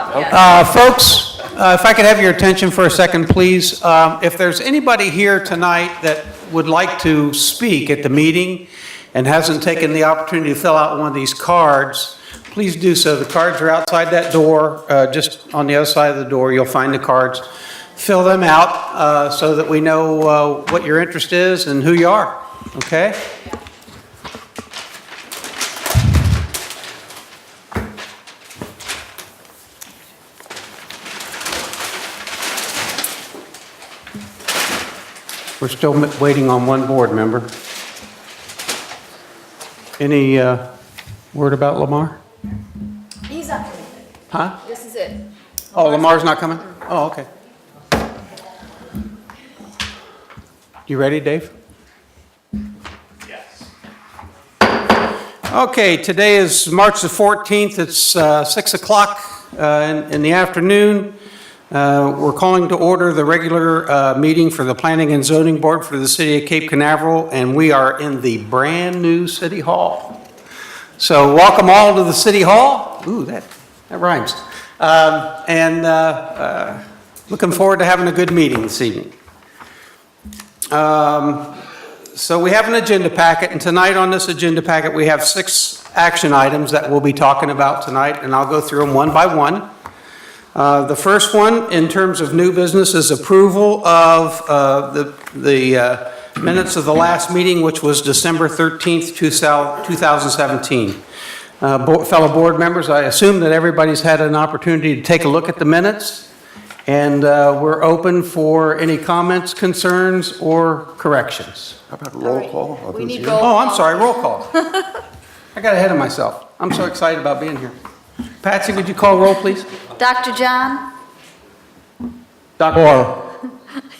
Folks, if I could have your attention for a second, please. If there's anybody here tonight that would like to speak at the meeting and hasn't taken the opportunity to fill out one of these cards, please do so. The cards are outside that door, just on the other side of the door. You'll find the cards. Fill them out so that we know what your interest is and who you are, okay? We're still waiting on one board member. Any word about Lamar? He's up. Huh? This is it. Oh, Lamar's not coming? Oh, okay. You ready, Dave? Yes. Okay, today is March the 14th. It's 6 o'clock in the afternoon. We're calling to order the regular meeting for the Planning and Zoning Board for the City of Cape Canaveral, and we are in the brand new City Hall. So welcome all to the City Hall. Ooh, that rhymes. Looking forward to having a good meeting this evening. So we have an agenda packet, and tonight on this agenda packet we have 6 action items that we'll be talking about tonight, and I'll go through them one by one. The first one, in terms of new business, is approval of the minutes of the last meeting, which was December 13th, 2017. Fellow board members, I assume that everybody's had an opportunity to take a look at the minutes, and we're open for any comments, concerns, or corrections. How about a roll call? We need roll Oh, call. I'm sorry, roll call. I got ahead of myself. I'm so excited about being here. Patsy, would you call roll, please? Dr. John? Dr.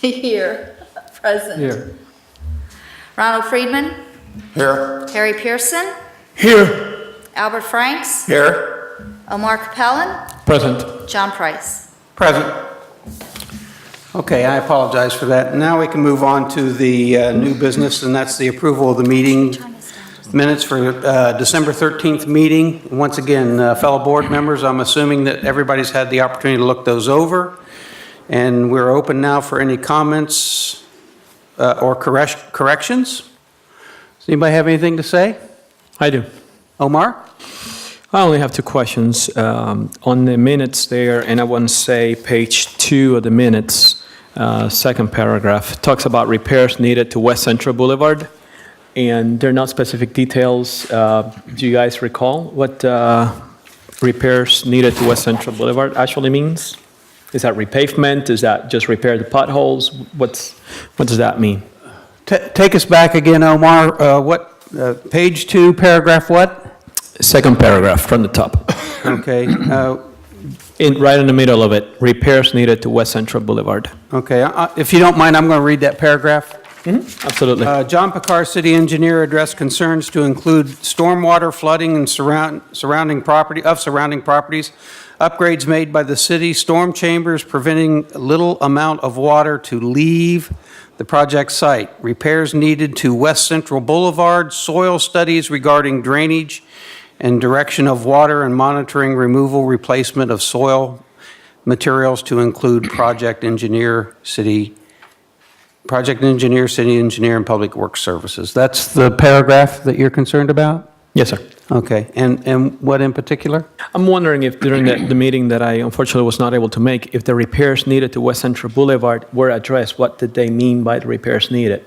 Here. Present. Here. Ronald Friedman? Here. Harry Pearson? Here. Albert Franks? Here. Omar Capellan? Present. John Price? Present. Okay, I apologize for that. Now we can move on to the new business, and that's the approval of the meeting minutes for December 13th meeting. Once again, fellow board members, I'm assuming that everybody's had the opportunity to look those over, and we're open now for any comments or corrections. Does anybody have anything to say? I do. Omar? I only have 2 questions. On the minutes there, and I want to say page 2 of the minutes, second paragraph, talks about repairs needed to West Central Boulevard, and they're not specific details. Do you guys recall what repairs needed to West Central Boulevard actually means? Is that repavement? Is that just repair the potholes? What does that mean? Take us back again, Omar. Page 2, paragraph what? Second paragraph from the top. Okay. Right in the middle of it, repairs needed to West Central Boulevard. Okay. If you don't mind, I'm going to read that paragraph. Absolutely. John Picard, city engineer, addressed concerns to include stormwater flooding and surrounding properties, upgrades made by the city, storm chambers preventing little amount of water to leave the project site, repairs needed to West Central Boulevard, soil studies regarding drainage and direction of water, and monitoring removal, replacement of soil materials to include project engineer, city engineer, and public works services. That's the paragraph that you're concerned about? Yes, sir. Okay, and what in particular? I'm wondering if during the meeting that I unfortunately was not able to make, if the repairs needed to West Central Boulevard were addressed, what did they mean by the repairs needed?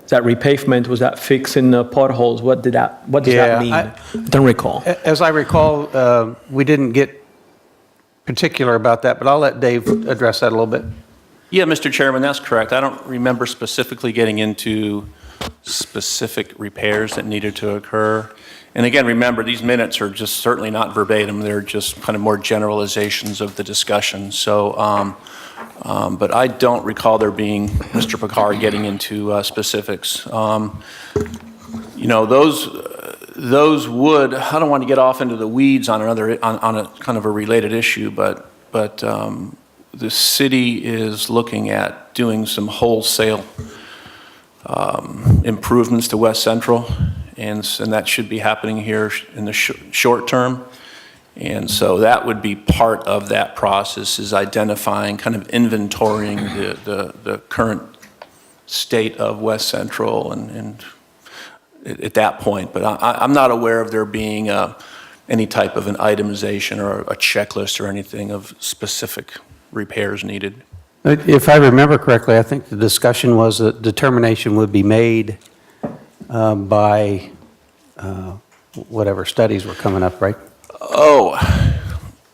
Is that repavement? Was that fixing the potholes? What does that mean? I don't recall. As I recall, we didn't get particular about that, but I'll let Dave address that a little bit. Yeah, Mr. Chairman, that's correct. I don't remember specifically getting into specific repairs that needed to occur. And again, remember, these minutes are just certainly not verbatim. They're just kind of more generalizations of the discussion. So, but I don't recall there being Mr. Picard getting into specifics. You know, those would, I don't want to get off into the weeds on on a kind of a related issue, but the city is looking at doing some wholesale improvements to West Central, and that should be happening here in the short term. And so that would be part of that process, is identifying, kind of inventorying the current state of West Central and at that point. But I'm not aware of there being any type of an itemization or a checklist or anything of specific repairs needed. If I remember correctly, I think the discussion was that determination would be made by whatever studies were coming up, right? Oh,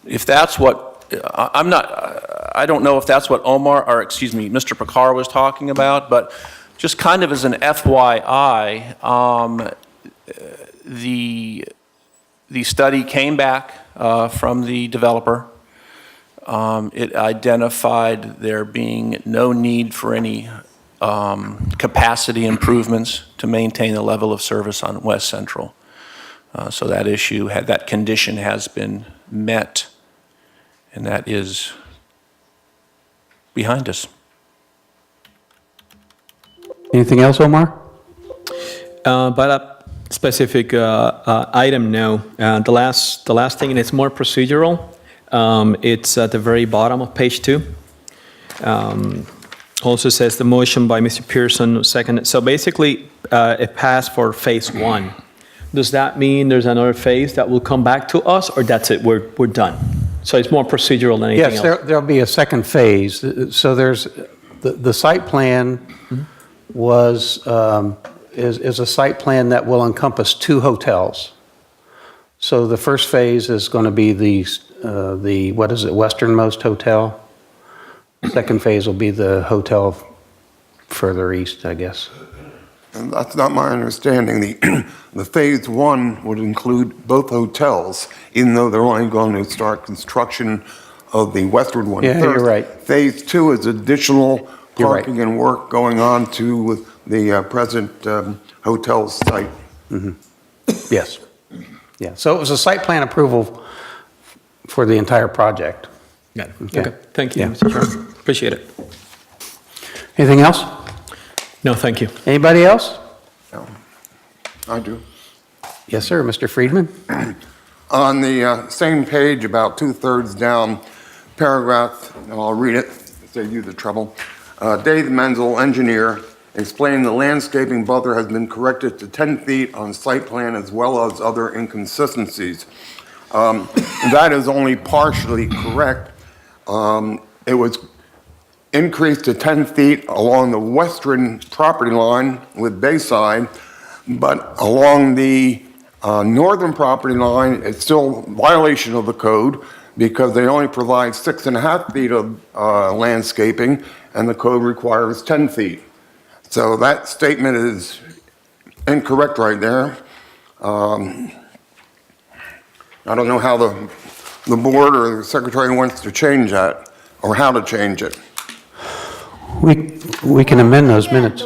if that's what, I don't know if that's what Mr. Picard was talking about, but just kind of as an FYI, the study came back from the developer. It identified there being no need for any capacity improvements to maintain the level of service on West Central. So that condition has been met, and that is behind us. Anything else, Omar? But a specific item, no. The last thing, and it's more procedural. It's at the very bottom of page 2. Also says the motion by Mr. Pearson, second. So basically, it passed for phase 1. Does that mean there's another phase that will come back to us, or that's it, we're done? So it's more procedural than anything Yes, else? there'll be a second phase. So there's, the site plan is a site plan that will encompass 2 hotels. So the first phase is going to be the what is it, westernmost hotel. Second phase will be the hotel further east, I guess. And that's not my understanding. The phase 1 would include both hotels, even though they're only going to start construction of the westward one Yeah, first. you're right. Phase 2 is additional You're right. parking and work going on to the present hotel site. Yes. Yeah, so it was a site plan approval for the entire project. Got it. Okay. Okay, thank you, Yeah. Mr. Chairman. Appreciate it. Anything else? No, thank you. Anybody else? No, I do. Yes, sir, Mr. Friedman? On the same page, about 2/3 down, paragraph, and I'll read it, save you the trouble. Dave Menzel, engineer, explained the landscaping buffer has been corrected to 10 feet on site plan as well as other inconsistencies. That is only partially correct. It was increased to 10 feet along the western property line with Bayside, but along the northern property line, it's still violation of the code because they only provide 6.5 feet of landscaping, and the code requires 10 feet. So that statement is incorrect right there. I don't know how the board or the secretary wants to change that, or how to change it. We can amend those Yeah, minutes.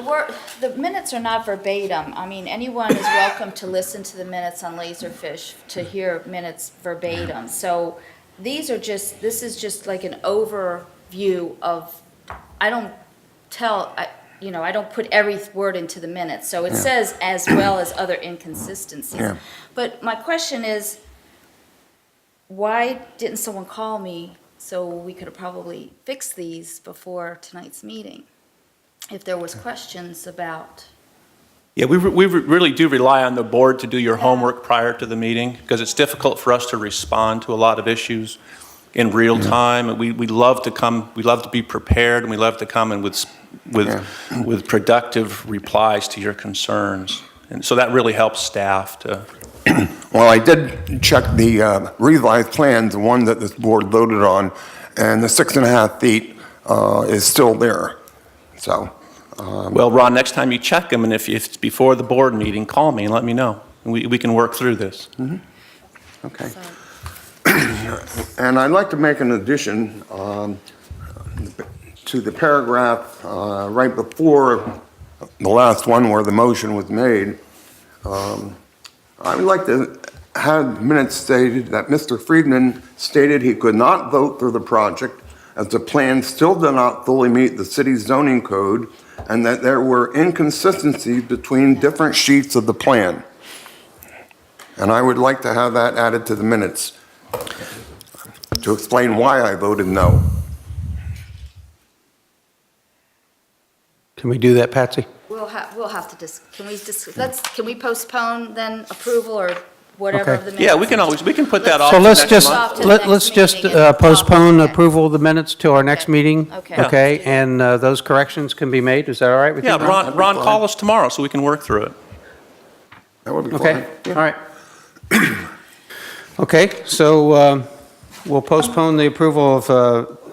The minutes are not verbatim. I mean, anyone is welcome to listen to the minutes on Laserfish to hear minutes verbatim. So this is just like an overview of, I don't put every word into the minutes. So it says as well as other inconsistencies. Yeah. But my question is, why didn't someone call me so we could have probably fixed these before tonight's meeting? If there was questions about, Yeah, we really do rely on the board to do your homework prior to the meeting, because it's difficult for us to respond to a lot of issues in real time. We love to be prepared, and we love to come in with productive replies to your concerns. And so that really helps staff to. Well, I did check the revised plans, the one that this board voted on, and the 6.5 feet is still there. So. Well, Ron, next time you check them, and if it's before the board meeting, call me and let me know. We can work through this. Okay. so, And I'd like to make an addition to the paragraph right before the last one where the motion was made. I would like to have minutes stated that Mr. Friedman stated he could not vote for the project as the plan still did not fully meet the city's zoning code, and that there were inconsistencies between different sheets of the plan. And I would like to have that added to the minutes. to explain why I voted no. Can we do that, Patsy? We'll have to can we postpone then approval or whatever of the minutes? Yeah, we can put that off So to let's next just, month. Off to the next let's just meeting and postpone okay. approval of the minutes to our next Okay. meeting. Okay. Okay, and those corrections can be made, is that all right with you? Yeah, Ron? Ron, call us tomorrow so we can work through it. That would be Okay, fine. all right. Okay, so we'll postpone the approval of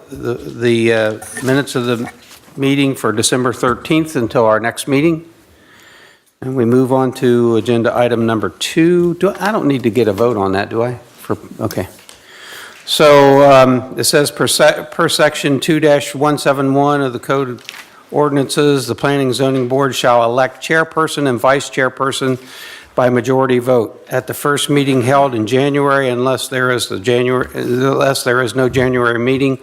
the minutes of the meeting for December 13th until our next meeting. And we move on to agenda item number 2. I don't need to get a vote on that, do I? Okay. So it says per section 2-171 of the Code of Ordinances, the Planning and Zoning Board shall elect chairperson and vice chairperson by majority vote at the first meeting held in January, unless there is no January meeting,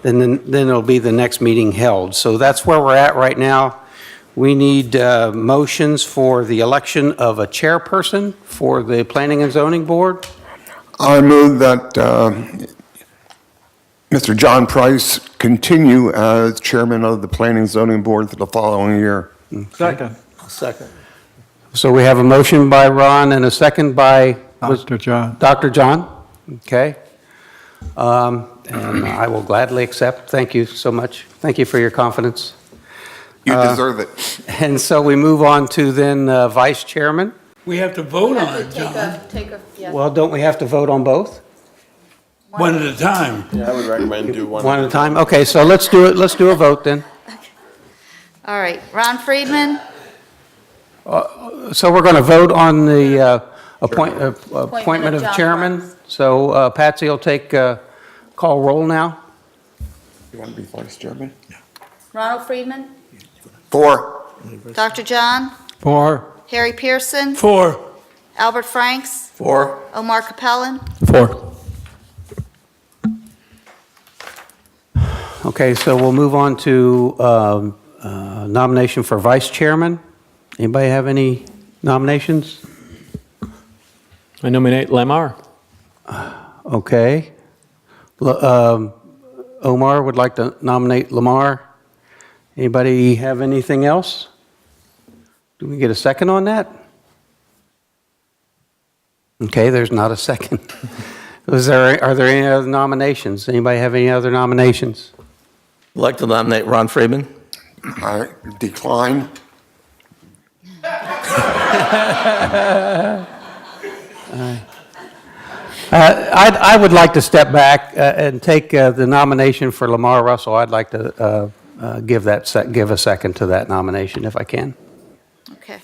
then it'll be the next meeting held. So that's where we're at right now. We need motions for the election of a chairperson for the Planning and Zoning Board. I move that Mr. John Price continue as chairman of the Planning and Zoning Board for the following year. Second. So we have a motion by Ron and a second by Dr. John. Dr. John. Okay. And I will gladly accept. Thank you so much. Thank you for your confidence. You deserve it. And so we move on to then vice chairman. We have to vote on Have it, to John, take a, yeah. Well, don't we have to vote on both? one at a time. Yeah, I would recommend do one. One at a time? Okay, so let's do it. Let's do a vote then. All right, Ron Friedman, So we're going to vote on the appointment of John chairman. Price. So Patsy will take call roll now. You want to be vice chairman? Ronald Friedman, 4. Dr. John, Four. Harry Pearson, 4, Albert Franks, 4. Omar Capellan, 4. Okay, so we'll move on to nomination for vice chairman. Anybody have any nominations? I nominate Lamar. Okay. Omar would like to nominate Lamar. Anybody have anything else? Do we get a second on that? Okay, there's not a second. Are there any other nominations? Anybody have any other nominations? I'd like to nominate Ron Friedman. I decline. I would like to step back and take the nomination for Lamar Russell. I'd like to give a second to that nomination if I can. okay,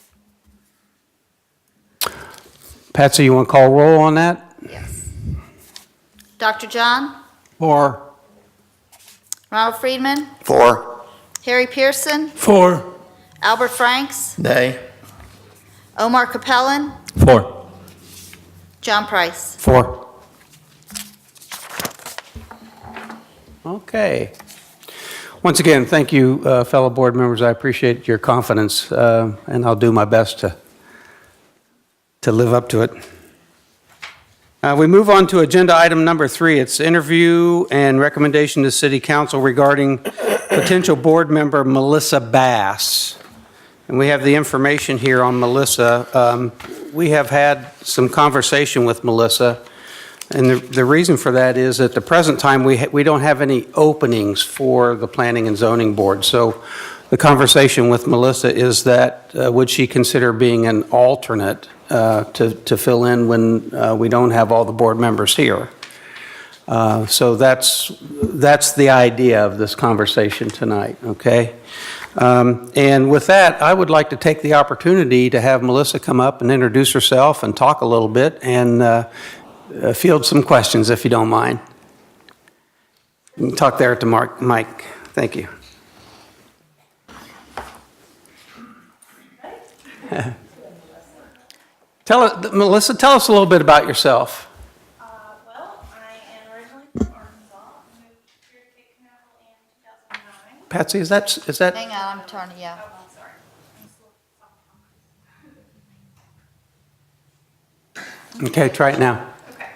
Patsy, you want to call roll on that? yes. Dr. John, Four. Ronald Friedman, 4. Harry Pearson, 4, Albert Franks, Nay. Omar Capellan, 4. John Price. 4. Okay. Once again, thank you, fellow board members. I appreciate your confidence, and I'll do my best to live up to it. We move on to agenda item number 3. It's interview and recommendation to City Council regarding potential board member Melissa Bass. And we have the information here on Melissa. We have had some conversation with Melissa, and the reason for that is at the present time, we don't have any openings for the Planning and Zoning Board. So the conversation with Melissa is that would she consider being an alternate to fill in when we don't have all the board members here? So that's the idea of this conversation tonight, okay? And with that, I would like to take the opportunity to have Melissa come up and introduce herself and talk a little bit and field some questions, if you don't mind. You can talk there to Mike. Thank you. Melissa, tell us a little bit about yourself. Well, I am originally from Arkansas. Moved here to Cape Canaveral in 2009. Patsy, is that? Hang on, I'm turning, yeah. Oh, I'm sorry. I'm Okay, try it now. Okay.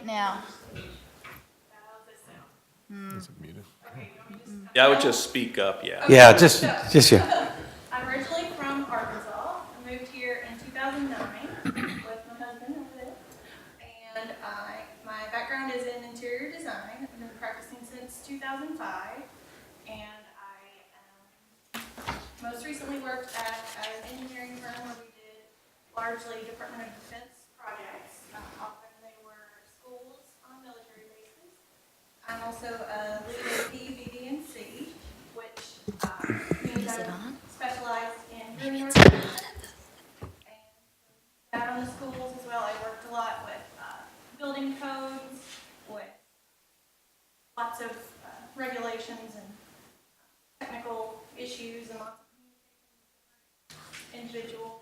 it now. Yeah, I would just speak up, yeah. Yeah, just, yeah. I'm originally from Arkansas. I moved here in 2009 with my husband over there. And my background is in interior design. I've been practicing since 2005. And I most recently worked at an engineering firm where we did largely Department of Defense projects. Often they were schools on military bases. I'm also a lead AP, BD, and C, which means I'm specialized in doing work. And out on the schools as well, I worked a lot with building codes, with lots of regulations and technical issues and lots of individuals.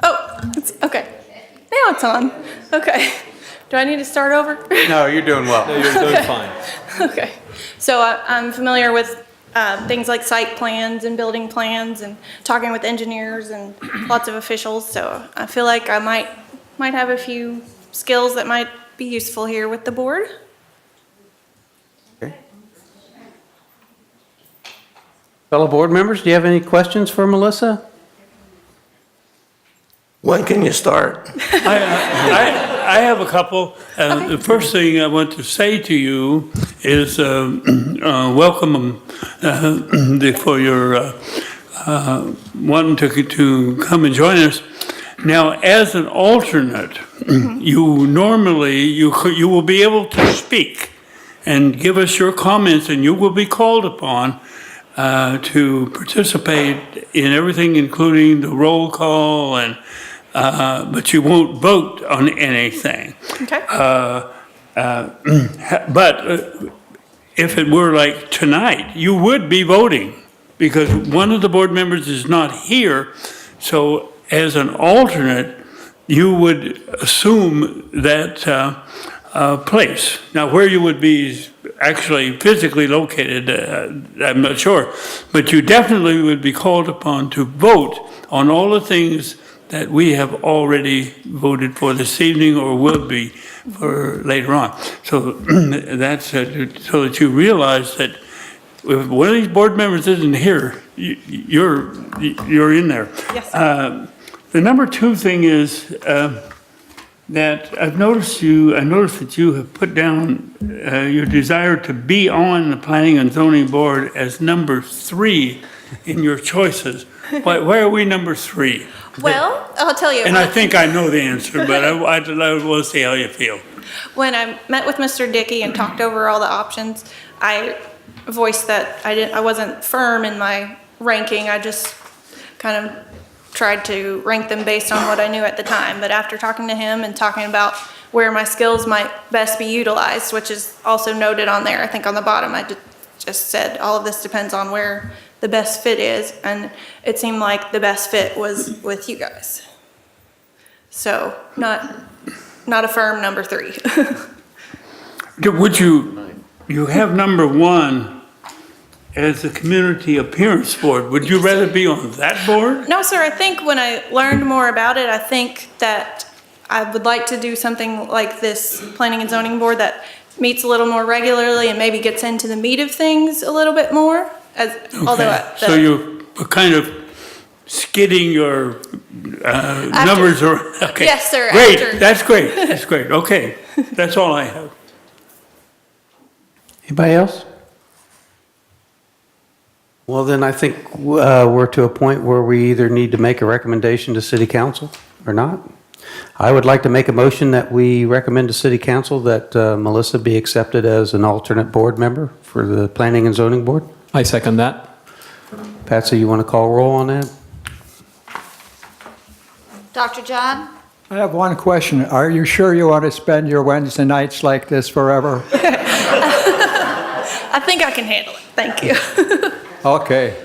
Oh, it's, okay. Now it's on. Okay. Do I need to start over? No, you're doing well. You're doing fine. Okay. So I'm familiar with things like site plans and building plans and talking with engineers and lots of officials. So I feel like I might have a few skills that might be useful here with the board. Okay. Fellow board members, do you have any questions for Melissa? When can you start? I have a couple. The first thing I want to say to you is welcome for your wanting to come and join us. Now, as an alternate, you normally, you will be able to speak and give us your comments, and you will be called upon to participate in everything, including the roll call, and but you won't vote on anything. Okay. But if it were like tonight, you would be voting because one of the board members is not here. So as an alternate, you would assume that place. Now, where you would be actually physically located, I'm not sure, but you definitely would be called upon to vote on all the things that we have already voted for this evening or will be for later on. So that's so that you realize that if one of these board members isn't here, you're in there. Yes, sir. The number two thing is that I noticed that you have put down your desire to be on the Planning and Zoning Board as number 3 in your choices. Why are we number 3? Well, I'll tell you. And I think I know the answer, but I want to see how you feel. When I met with Mr. Dickey and talked over all the options, I voiced that I wasn't firm in my ranking. I just kind of tried to rank them based on what I knew at the time. But after talking to him and talking about where my skills might best be utilized, which is also noted on there, I think on the bottom, I just said all of this depends on where the best fit is, and it seemed like the best fit was with you guys. So not a firm number 3. Would you have number 1 as the Community Appearance Board? Would you rather be on that board? No, sir, I think when I learned more about it, I think that I would like to do something like this Planning and Zoning Board that meets a little more regularly and maybe gets into the meat of things a little bit more. So you're kind of skidding your numbers around. Okay. Yes, sir. Great. After. That's great. That's great. Okay. That's all I have. Anybody else? Well, then I think we're to a point where we either need to make a recommendation to City Council or not. I would like to make a motion that we recommend to City Council that Melissa be accepted as an alternate board member for the Planning and Zoning Board. I second that. Patsy, you want to call roll on that? Dr. John? I have one question. Are you sure you want to spend your Wednesday nights like this forever? I think I can handle it. Thank you. Okay.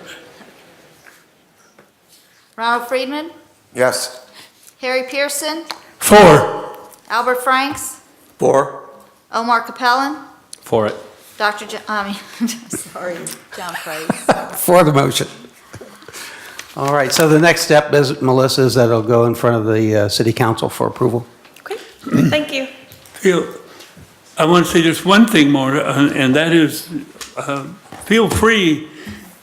Ronald Friedman? Yes. Harry Pearson? 4. Albert Franks? 4. Omar Capellan? For it. Dr. John, sorry, John Price. For the motion. All right, so the next step is, Melissa, is that it'll go in front of the city council for approval. Okay, thank you. I want to say just one thing more, and that is, feel free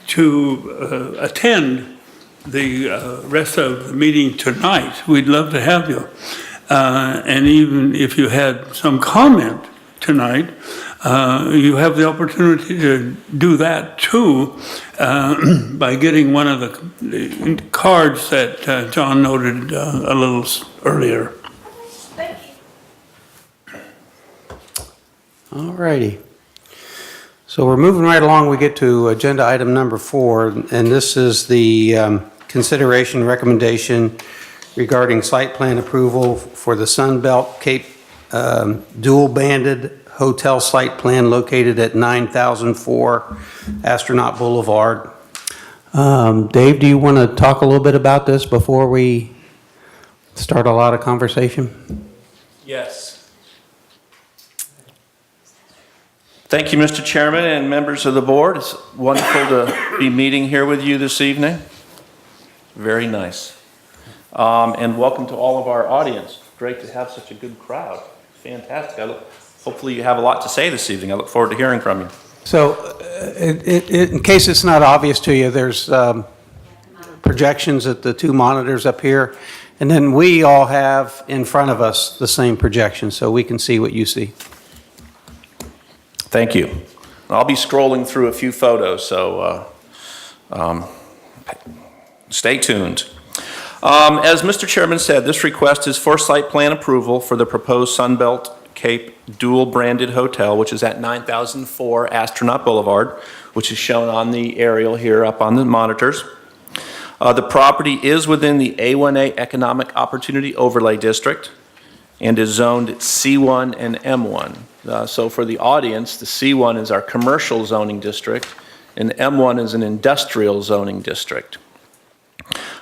to attend the rest of the meeting tonight. We'd love to have you. And even if you had some comment tonight, you have the opportunity to do that too by getting one of the cards that John noted a little earlier. Thank you. All righty. So we're moving right along. We get to agenda item number 4, and this is the consideration recommendation regarding site plan approval for the Sunbelt Cape dual-banded hotel site plan located at 9004 Astronaut Boulevard. Dave, do you want to talk a little bit about this before we start a lot of conversation? Yes. Thank you, Mr. Chairman and members of the board. It's wonderful to be meeting here with you this evening. Very nice. And welcome to all of our audience. Great to have such a good crowd. Fantastic. Hopefully you have a lot to say this evening. I look forward to hearing from you. So, in case it's not obvious to you, there's projections at the 2 monitors up here, and then we all have in front of us the same projection, so we can see what you see. Thank you. I'll be scrolling through a few photos, so stay tuned. As Mr. Chairman said, this request is for site plan approval for the proposed Sunbelt Cape dual-branded hotel, which is at 9004 Astronaut Boulevard, which is shown on the aerial here up on the monitors. The property is within the A1A Economic Opportunity Overlay District and is zoned C1 and M1. So for the audience, the C1 is our commercial zoning district, and M1 is an industrial zoning district.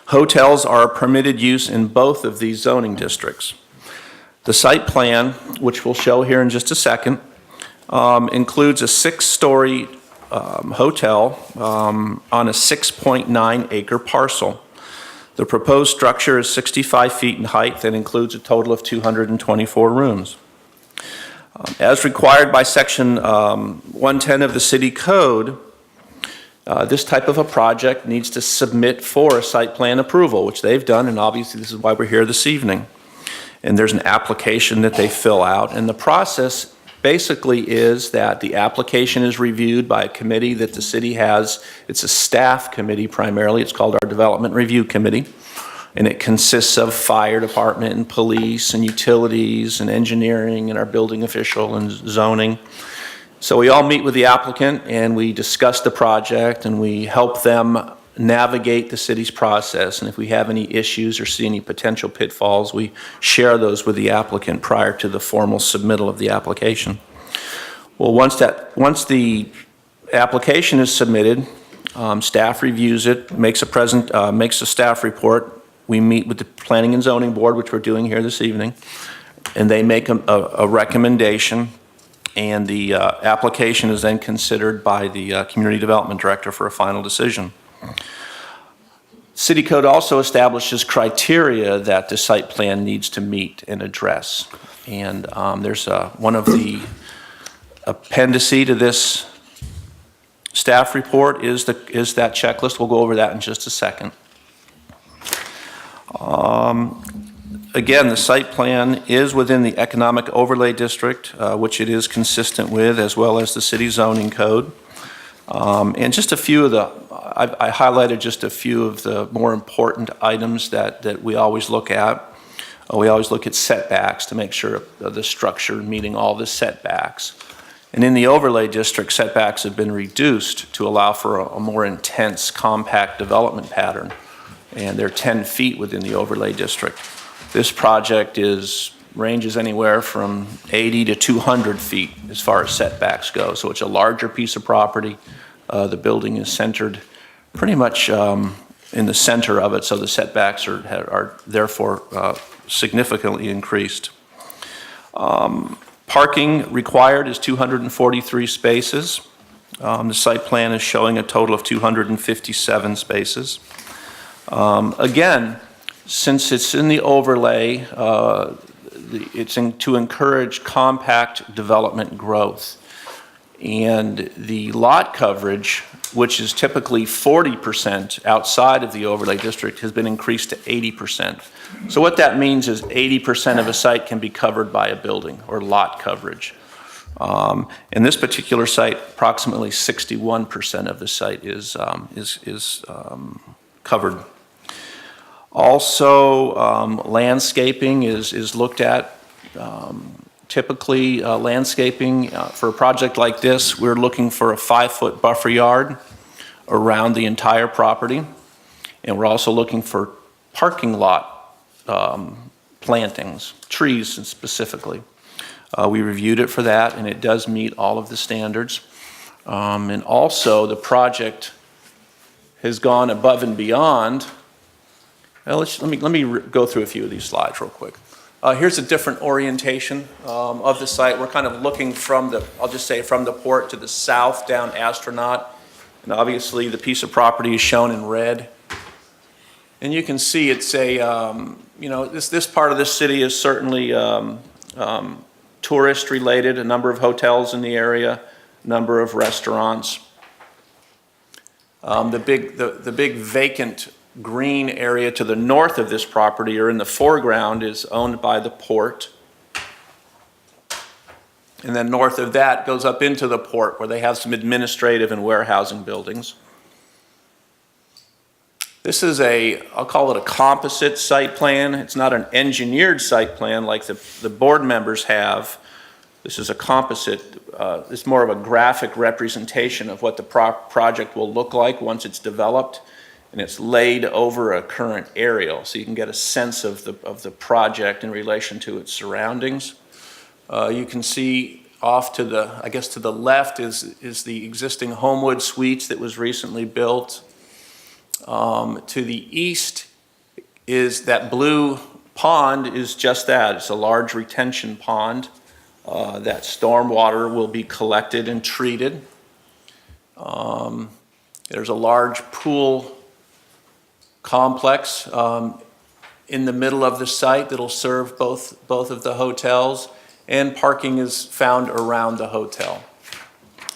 Hotels are a permitted use in both of these zoning districts. The site plan, which we'll show here in just a second, includes a 6-story hotel on a 6.9 acre parcel. The proposed structure is 65 feet in height and includes a total of 224 rooms. As required by Section 110 of the City Code, this type of a project needs to submit for a site plan approval, which they've done, and obviously this is why we're here this evening. And there's an application that they fill out, and the process basically is that the application is reviewed by a committee that the city has. It's a staff committee primarily. It's called our Development Review Committee, and it consists of fire department and police and utilities and engineering and our building official and zoning. So we all meet with the applicant and we discuss the project and we help them navigate the city's process. And if we have any issues or see any potential pitfalls, we share those with the applicant prior to the formal submittal of the application. Well, once the application is submitted, staff reviews it, makes a staff report. We meet with the Planning and Zoning Board, which we're doing here this evening, and they make a recommendation, and the application is then considered by the Community Development Director for a final decision. City Code also establishes criteria that the site plan needs to meet and address. And there's one of the appendices to this staff report is that checklist. We'll go over that in just a second. Again, the site plan is within the Economic Overlay District, which it is consistent with, as well as the city zoning code. And just a few of I highlighted just a few of the more important items that we always look at. We always look at setbacks to make sure the structure meeting all the setbacks. And in the overlay district, setbacks have been reduced to allow for a more intense, compact development pattern. And they're 10 feet within the overlay district. This project ranges anywhere from 80 to 200 feet as far as setbacks go. So it's a larger piece of property. The building is centered pretty much in the center of it, so the setbacks are therefore significantly increased. Parking required is 243 spaces. The site plan is showing a total of 257 spaces. Again, since it's in the overlay, to encourage compact development growth. And the lot coverage, which is typically 40% outside of the overlay district, has been increased to 80%. So what that means is 80% of a site can be covered by a building, or lot coverage. In this particular site, approximately 61% of the site is covered. Also, landscaping is looked at. Typically, landscaping for a project like this, we're looking for a 5-foot buffer yard around the entire property. And we're also looking for parking lot plantings, trees specifically. We reviewed it for that, and it does meet all of the standards. And also, the project has gone above and beyond. Well, let me go through a few of these slides real quick. Here's a different orientation of the site. We're kind of looking from the, I'll just say from the port to the south down Astronaut. And obviously the piece of property is shown in red. And you can see it's a, this part of the city is certainly tourist related, a number of hotels in the area, a number of restaurants. The big vacant green area to the north of this property, or in the foreground, is owned by the port. And then north of that goes up into the port, where they have some administrative and warehousing buildings. This is I'll call it a composite site plan. It's not an engineered site plan like the board members have. This is a composite. It's more of a graphic representation of what the project will look like once it's developed. And it's laid over a current aerial, so you can get a sense of the project in relation to its surroundings. You can see off to the, I guess to the left is the existing Homewood Suites that was recently built. To the east is that blue pond is just that. It's a large retention pond. That storm water will be collected and treated. There's a large pool complex in the middle of the site that'll serve both of the hotels, and parking is found around the hotel.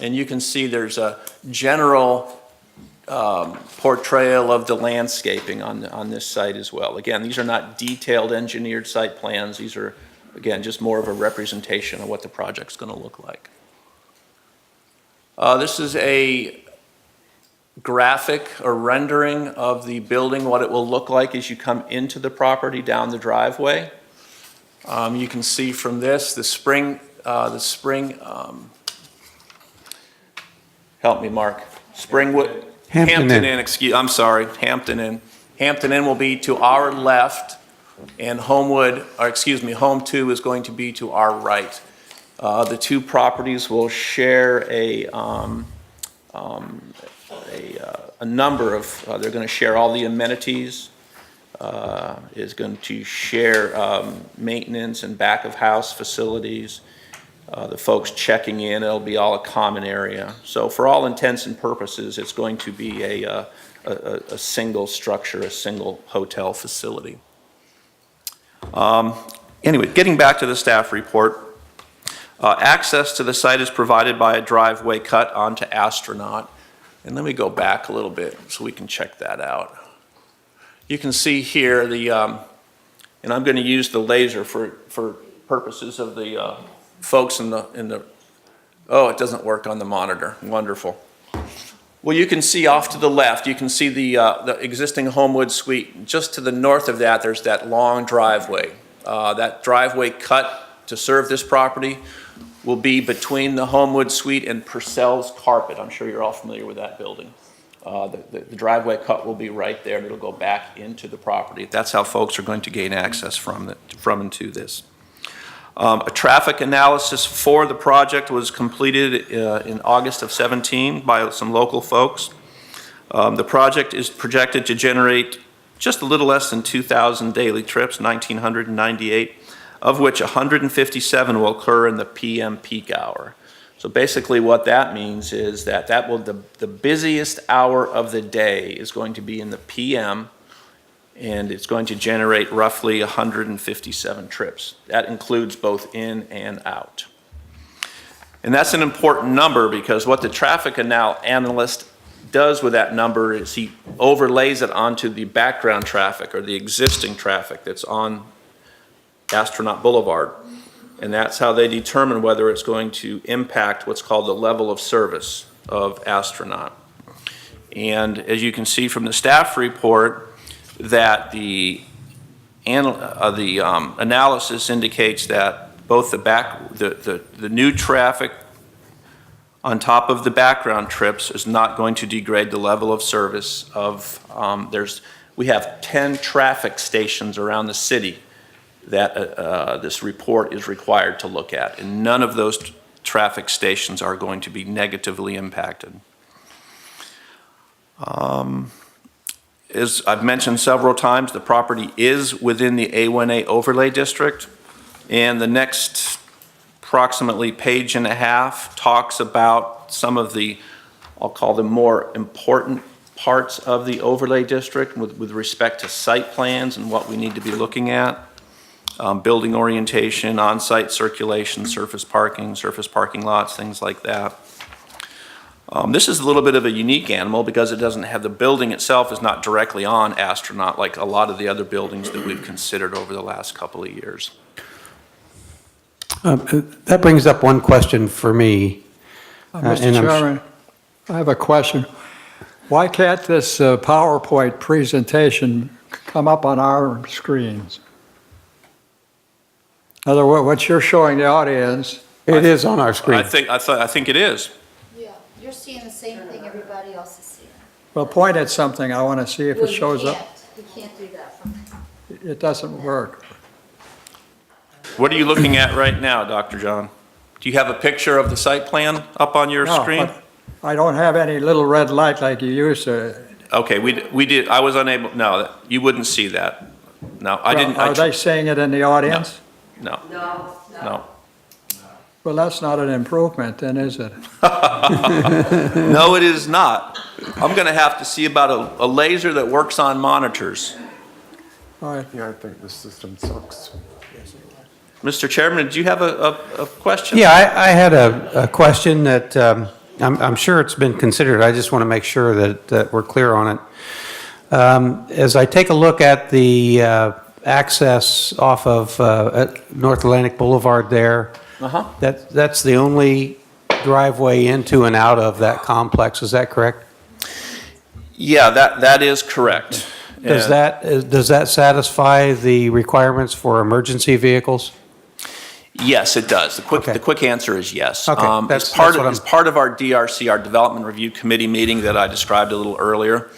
And you can see there's a general portrayal of the landscaping on this site as well. Again, these are not detailed engineered site plans. These are, again, just more of a representation of what the project's going to look like. This is a graphic or rendering of the building, what it will look like as you come into the property down the driveway. You can see from this the spring help me, Mark. Springwood, Hampton Inn, I'm sorry, Hampton Inn. Hampton Inn will be to our left, and Home 2 is going to be to our right. The two properties will share a number of, they're going to share all the amenities, is going to share maintenance and back of house facilities. The folks checking in, it'll be all a common area. So for all intents and purposes, it's going to be a single structure, a single hotel facility. Anyway, getting back to the staff report, access to the site is provided by a driveway cut onto Astronaut. And let me go back a little bit so we can check that out. You can see here and I'm going to use the laser for purposes of the folks in the, oh, it doesn't work on the monitor. Wonderful. Well, you can see off to the left, you can see the existing Homewood Suite. Just to the north of that, there's that long driveway. That driveway cut to serve this property will be between the Homewood Suite and Purcell's Carpet. I'm sure you're all familiar with that building. The driveway cut will be right there, and it'll go back into the property. That's how folks are going to gain access from and to this. A traffic analysis for the project was completed in August of 17 by some local folks. The project is projected to generate just a little less than 2,000 daily trips, 1,998, of which 157 will occur in the PM peak hour. So basically what that means is that the busiest hour of the day is going to be in the PM, and it's going to generate roughly 157 trips. That includes both in and out. And that's an important number because what the traffic analyst does with that number is he overlays it onto the background traffic or the existing traffic that's on Astronaut Boulevard. And that's how they determine whether it's going to impact what's called the level of service of Astronaut. And as you can see from the staff report, that the analysis indicates that both the new traffic on top of the background trips is not going to degrade the level of service of, we have 10 traffic stations around the city that this report is required to look at, and none of those traffic stations are going to be negatively impacted. As I've mentioned several times, the property is within the A1A overlay district, and the next approximately page and a half talks about some of the, I'll call them more important parts of the overlay district with respect to site plans and what we need to be looking at. Building orientation, on-site circulation, surface parking lots, things like that. This is a little bit of a unique animal because it doesn't have, the building itself is not directly on Astronaut like a lot of the other buildings that we've considered over the last couple of years. That brings up one question for me. Mr. and I'm Chairman, I have a question. Why can't this PowerPoint presentation come up on our screens? In other words, what you're showing the audience. It is on our screen. I think it is. Yeah, you're seeing the same thing everybody else is seeing. Well, point at something. I want to see if it shows up. You can't do that. It doesn't work. What are you looking at right now, Dr. John? Do you have a picture of the site plan up on your No, screen? but I don't have any little red light like you used to. Okay, we did, I was unable, no, you wouldn't see that. No, I didn't. Are they saying it in the audience? No. Well, that's not an improvement then, is it? No, it is not. I'm going to have to see about a laser that works on monitors. All right. Yeah, I think the system sucks. Mr. Chairman, did you have a question? Yeah, I had a question that I'm sure it's been considered. I just want to make sure that we're clear on it. As I take a look at the access off of North Atlantic Boulevard there, that's the only driveway into and out of that complex. Is that correct? Yeah, that is correct. Does that satisfy the requirements for emergency vehicles? Yes, it does. The quick answer is yes. As part of our DRC, our Development Review Committee meeting that I described a little earlier,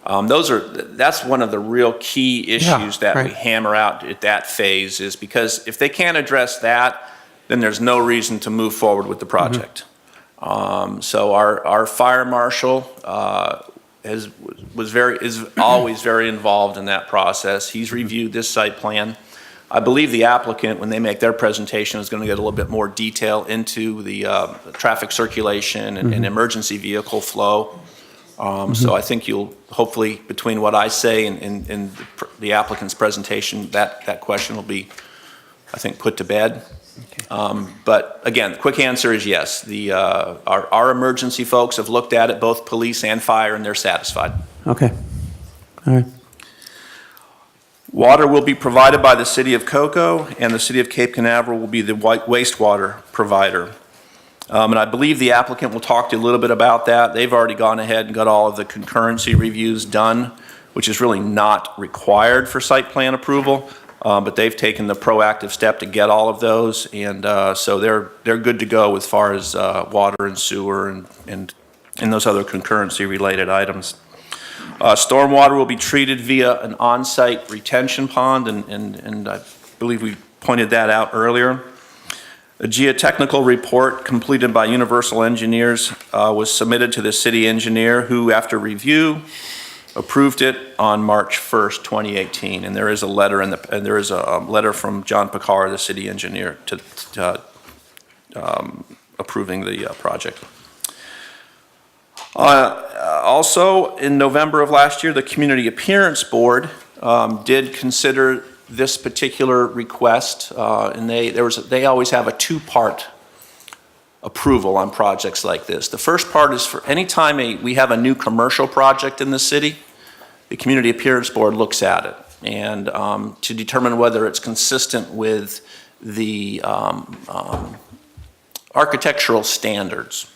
that's one of the real key issues that we hammer out at that phase, is because if they can't address that, then there's no reason to move forward with the project. So our fire marshal is always very involved in that process. He's reviewed this site plan. I believe the applicant, when they make their presentation, is going to get a little bit more detail into the traffic circulation and emergency vehicle flow. So I think you'll hopefully, between what I say and the applicant's presentation, that question will be, I think, put to bed. But again, the quick answer is yes. Our emergency folks have looked at it, both police and fire, and they're satisfied. Okay. All right. Water will be provided by the City of Cocoa, and the City of Cape Canaveral will be the wastewater provider. And I believe the applicant will talk to you a little bit about that. They've already gone ahead and got all of the concurrency reviews done, which is really not required for site plan approval, but they've taken the proactive step to get all of those, and so they're good to go as far as water and sewer and those other concurrency related items. Stormwater will be treated via an on-site retention pond, and I believe we pointed that out earlier. A geotechnical report completed by Universal Engineers was submitted to the city engineer, who, after review, approved it on March 1st, 2018. And there is a letter letter from John Picard, the city engineer, to approving the project. Also, in November of last year, the Community Appearance Board did consider this particular request, and they always have a two-part approval on projects like this. The first part is for any time we have a new commercial project in the city, the Community Appearance Board looks at it and to determine whether it's consistent with the architectural standards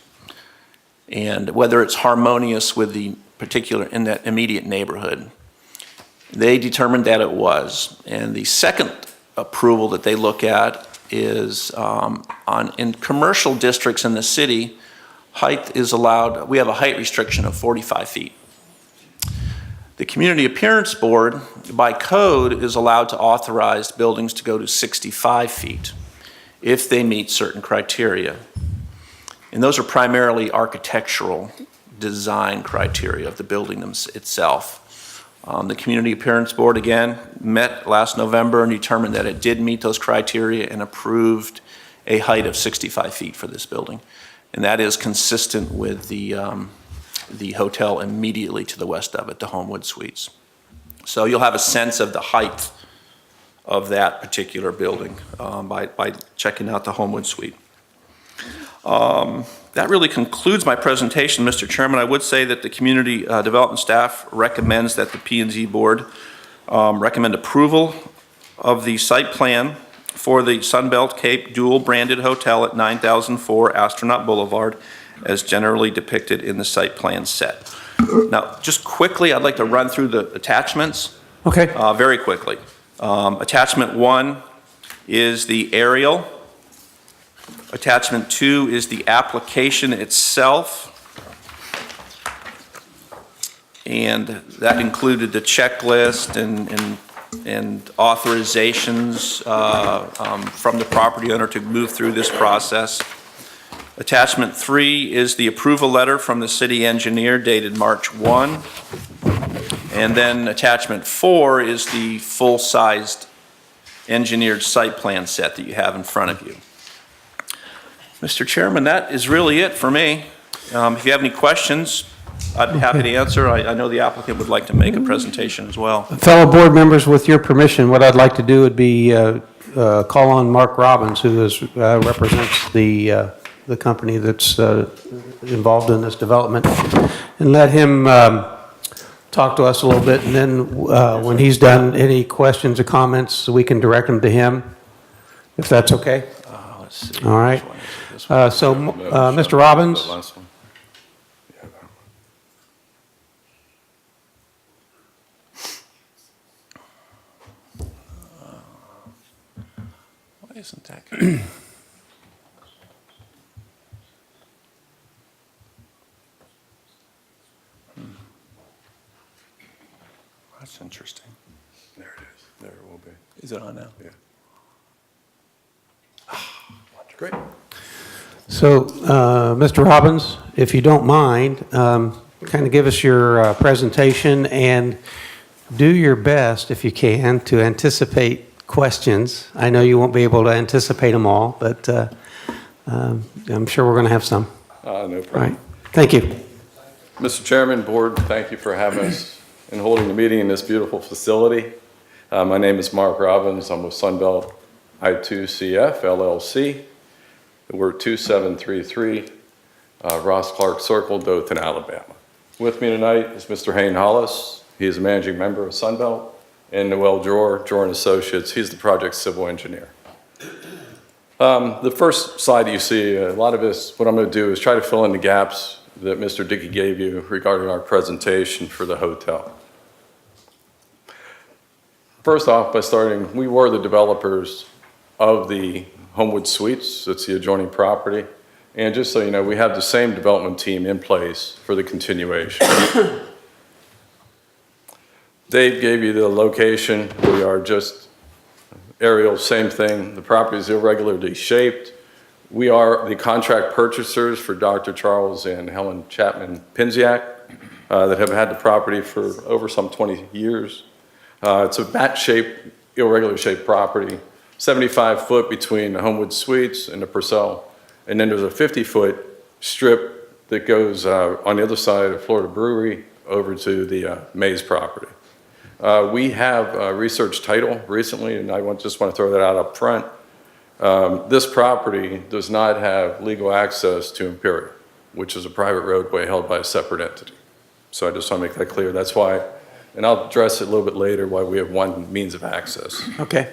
and whether it's harmonious with the particular in that immediate neighborhood. They determined that it was. And the second approval that they look at is in commercial districts in the city, height is allowed, we have a height restriction of 45 feet. The Community Appearance Board, by code, is allowed to authorize buildings to go to 65 feet if they meet certain criteria. And those are primarily architectural design criteria of the building itself. The Community Appearance Board, again, met last November and determined that it did meet those criteria and approved a height of 65 feet for this building. And that is consistent with the hotel immediately to the west of it, the Homewood Suites. So you'll have a sense of the height of that particular building by checking out the Homewood Suite. That really concludes my presentation, Mr. Chairman. I would say that the community development staff recommends that the P&Z board recommend approval of the site plan for the Sunbelt Cape dual branded hotel at 9004 Astronaut Boulevard as generally depicted in the site plan set. Now, just quickly, I'd like to run through the attachments. Okay. Very quickly. Attachment 1 is the aerial. Attachment 2 is the application itself. And that included the checklist and authorizations from the property owner to move through this process. Attachment 3 is the approval letter from the city engineer dated March 1. And then attachment 4 is the full-sized engineered site plan set that you have in front of you. Mr. Chairman, that is really it for me. If you have any questions, I'd be happy to answer. I know the applicant would like to make a presentation as well. Fellow board members, with your permission, what I'd like to do would be call on Mark Robbins, who represents the company that's involved in this development, and let him talk to us a little bit, and then when he's done, any questions or comments, we can direct them to him, if that's okay. Let's see. All right. Which one is this one? Mr. Robbins? The last one. Yeah, that one. Why isn't that good? That's interesting. There it is. There it will be. Is it on now? Yeah. Great. So, Mr. Robbins, if you don't mind, kind of give us your presentation and do your best, if you can, to anticipate questions. I know you won't be able to anticipate them all, but I'm sure we're going to have some. No All problem. right. Thank you. Mr. Chairman, Board, thank you for having us and holding the meeting in this beautiful facility. My name is Mark Robbins. I'm with Sunbelt I2CF LLC. We're 2733 Ross Clark Circle, Dothan, Alabama. With me tonight is Mr. Hayne Hollis. He is a managing member of Sunbelt, and Noel Jor and Associates. He's the project civil engineer. The first slide that you see, a lot of this, what I'm going to do is try to fill in the gaps that Mr. Dickey gave you regarding our presentation for the hotel. First off, by starting, we were the developers of the Homewood Suites. That's the adjoining property. And just so you know, we have the same development team in place for the continuation. Dave gave you the location. We are just aerial, same thing. The property is irregularly shaped. We are the contract purchasers for Dr. Charles and Helen Chapman Pinziak that have had the property for over some 20 years. It's a bat-shaped, irregular shaped property, 75 foot between the Homewood Suites and the Purcell. And then there's a 50-foot strip that goes on the other side of Florida Brewery over to the Mays property. We have researched title recently, and I just want to throw that out up front. This property does not have legal access to Imperial, which is a private roadway held by a separate entity. So I just want to make that clear. That's why, and I'll address it a little bit later, why we have one means of access. Okay.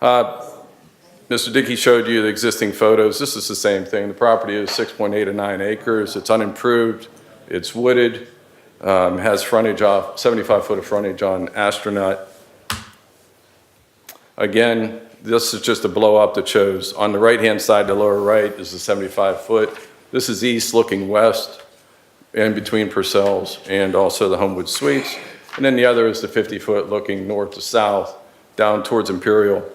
Mr. Dickey showed you the existing photos. This is the same thing. The property is 6.8 to 9 acres. It's unimproved. It's wooded. Has frontage off, 75 foot of frontage on Astronaut. Again, this is just a blow up that shows on the right-hand side, the lower right is the 75 foot. This is east looking west in between Purcell's and also the Homewood Suites. And then the other is the 50 foot looking north to south down towards Imperial.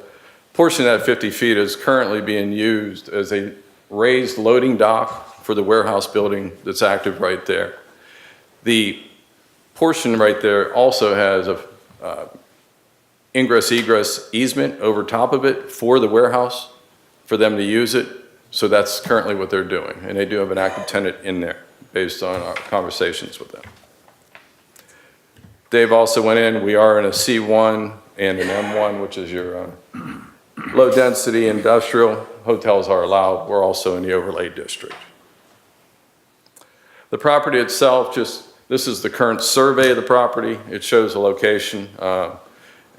Portion of that 50 feet is currently being used as a raised loading dock for the warehouse building that's active right there. The portion right there also has a ingress-egress easement over top of it for the warehouse, for them to use it. So that's currently what they're doing. And they do have an active tenant in there based on our conversations with them. Dave also went in, we are in a C1 and an M1, which is your low-density industrial. Hotels are allowed. We're also in the overlay district. The property itself, this is the current survey of the property. It shows the location.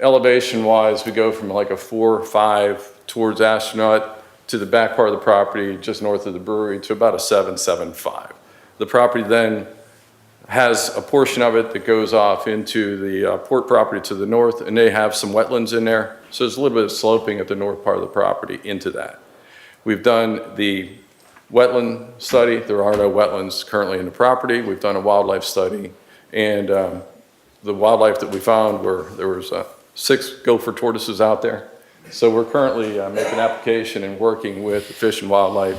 Elevation-wise, we go from like a 4 or 5 towards Astronaut to the back part of the property, just north of the brewery, to about a 7.75. The property then has a portion of it that goes off into the port property to the north, and they have some wetlands in there. So there's a little bit of sloping at the north part of the property into that. We've done the wetland study. There are no wetlands currently in the property. We've done a wildlife study, and the wildlife that we found there was 6 gopher tortoises out there. So we're currently making application and working with the Fish and Wildlife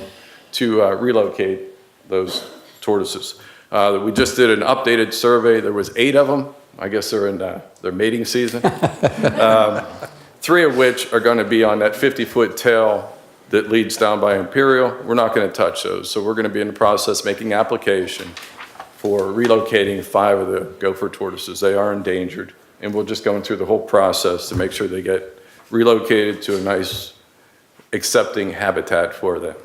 to relocate those tortoises. We just did an updated survey. There was 8 of them. I guess they're in their mating season. 3 of which are going to be on that 50-foot tail that leads down by Imperial. We're not going to touch those. So we're going to be in the process making application for relocating 5 of the gopher tortoises. They are endangered, and we'll just go through the whole process to make sure they get relocated to a nice, accepting habitat for them.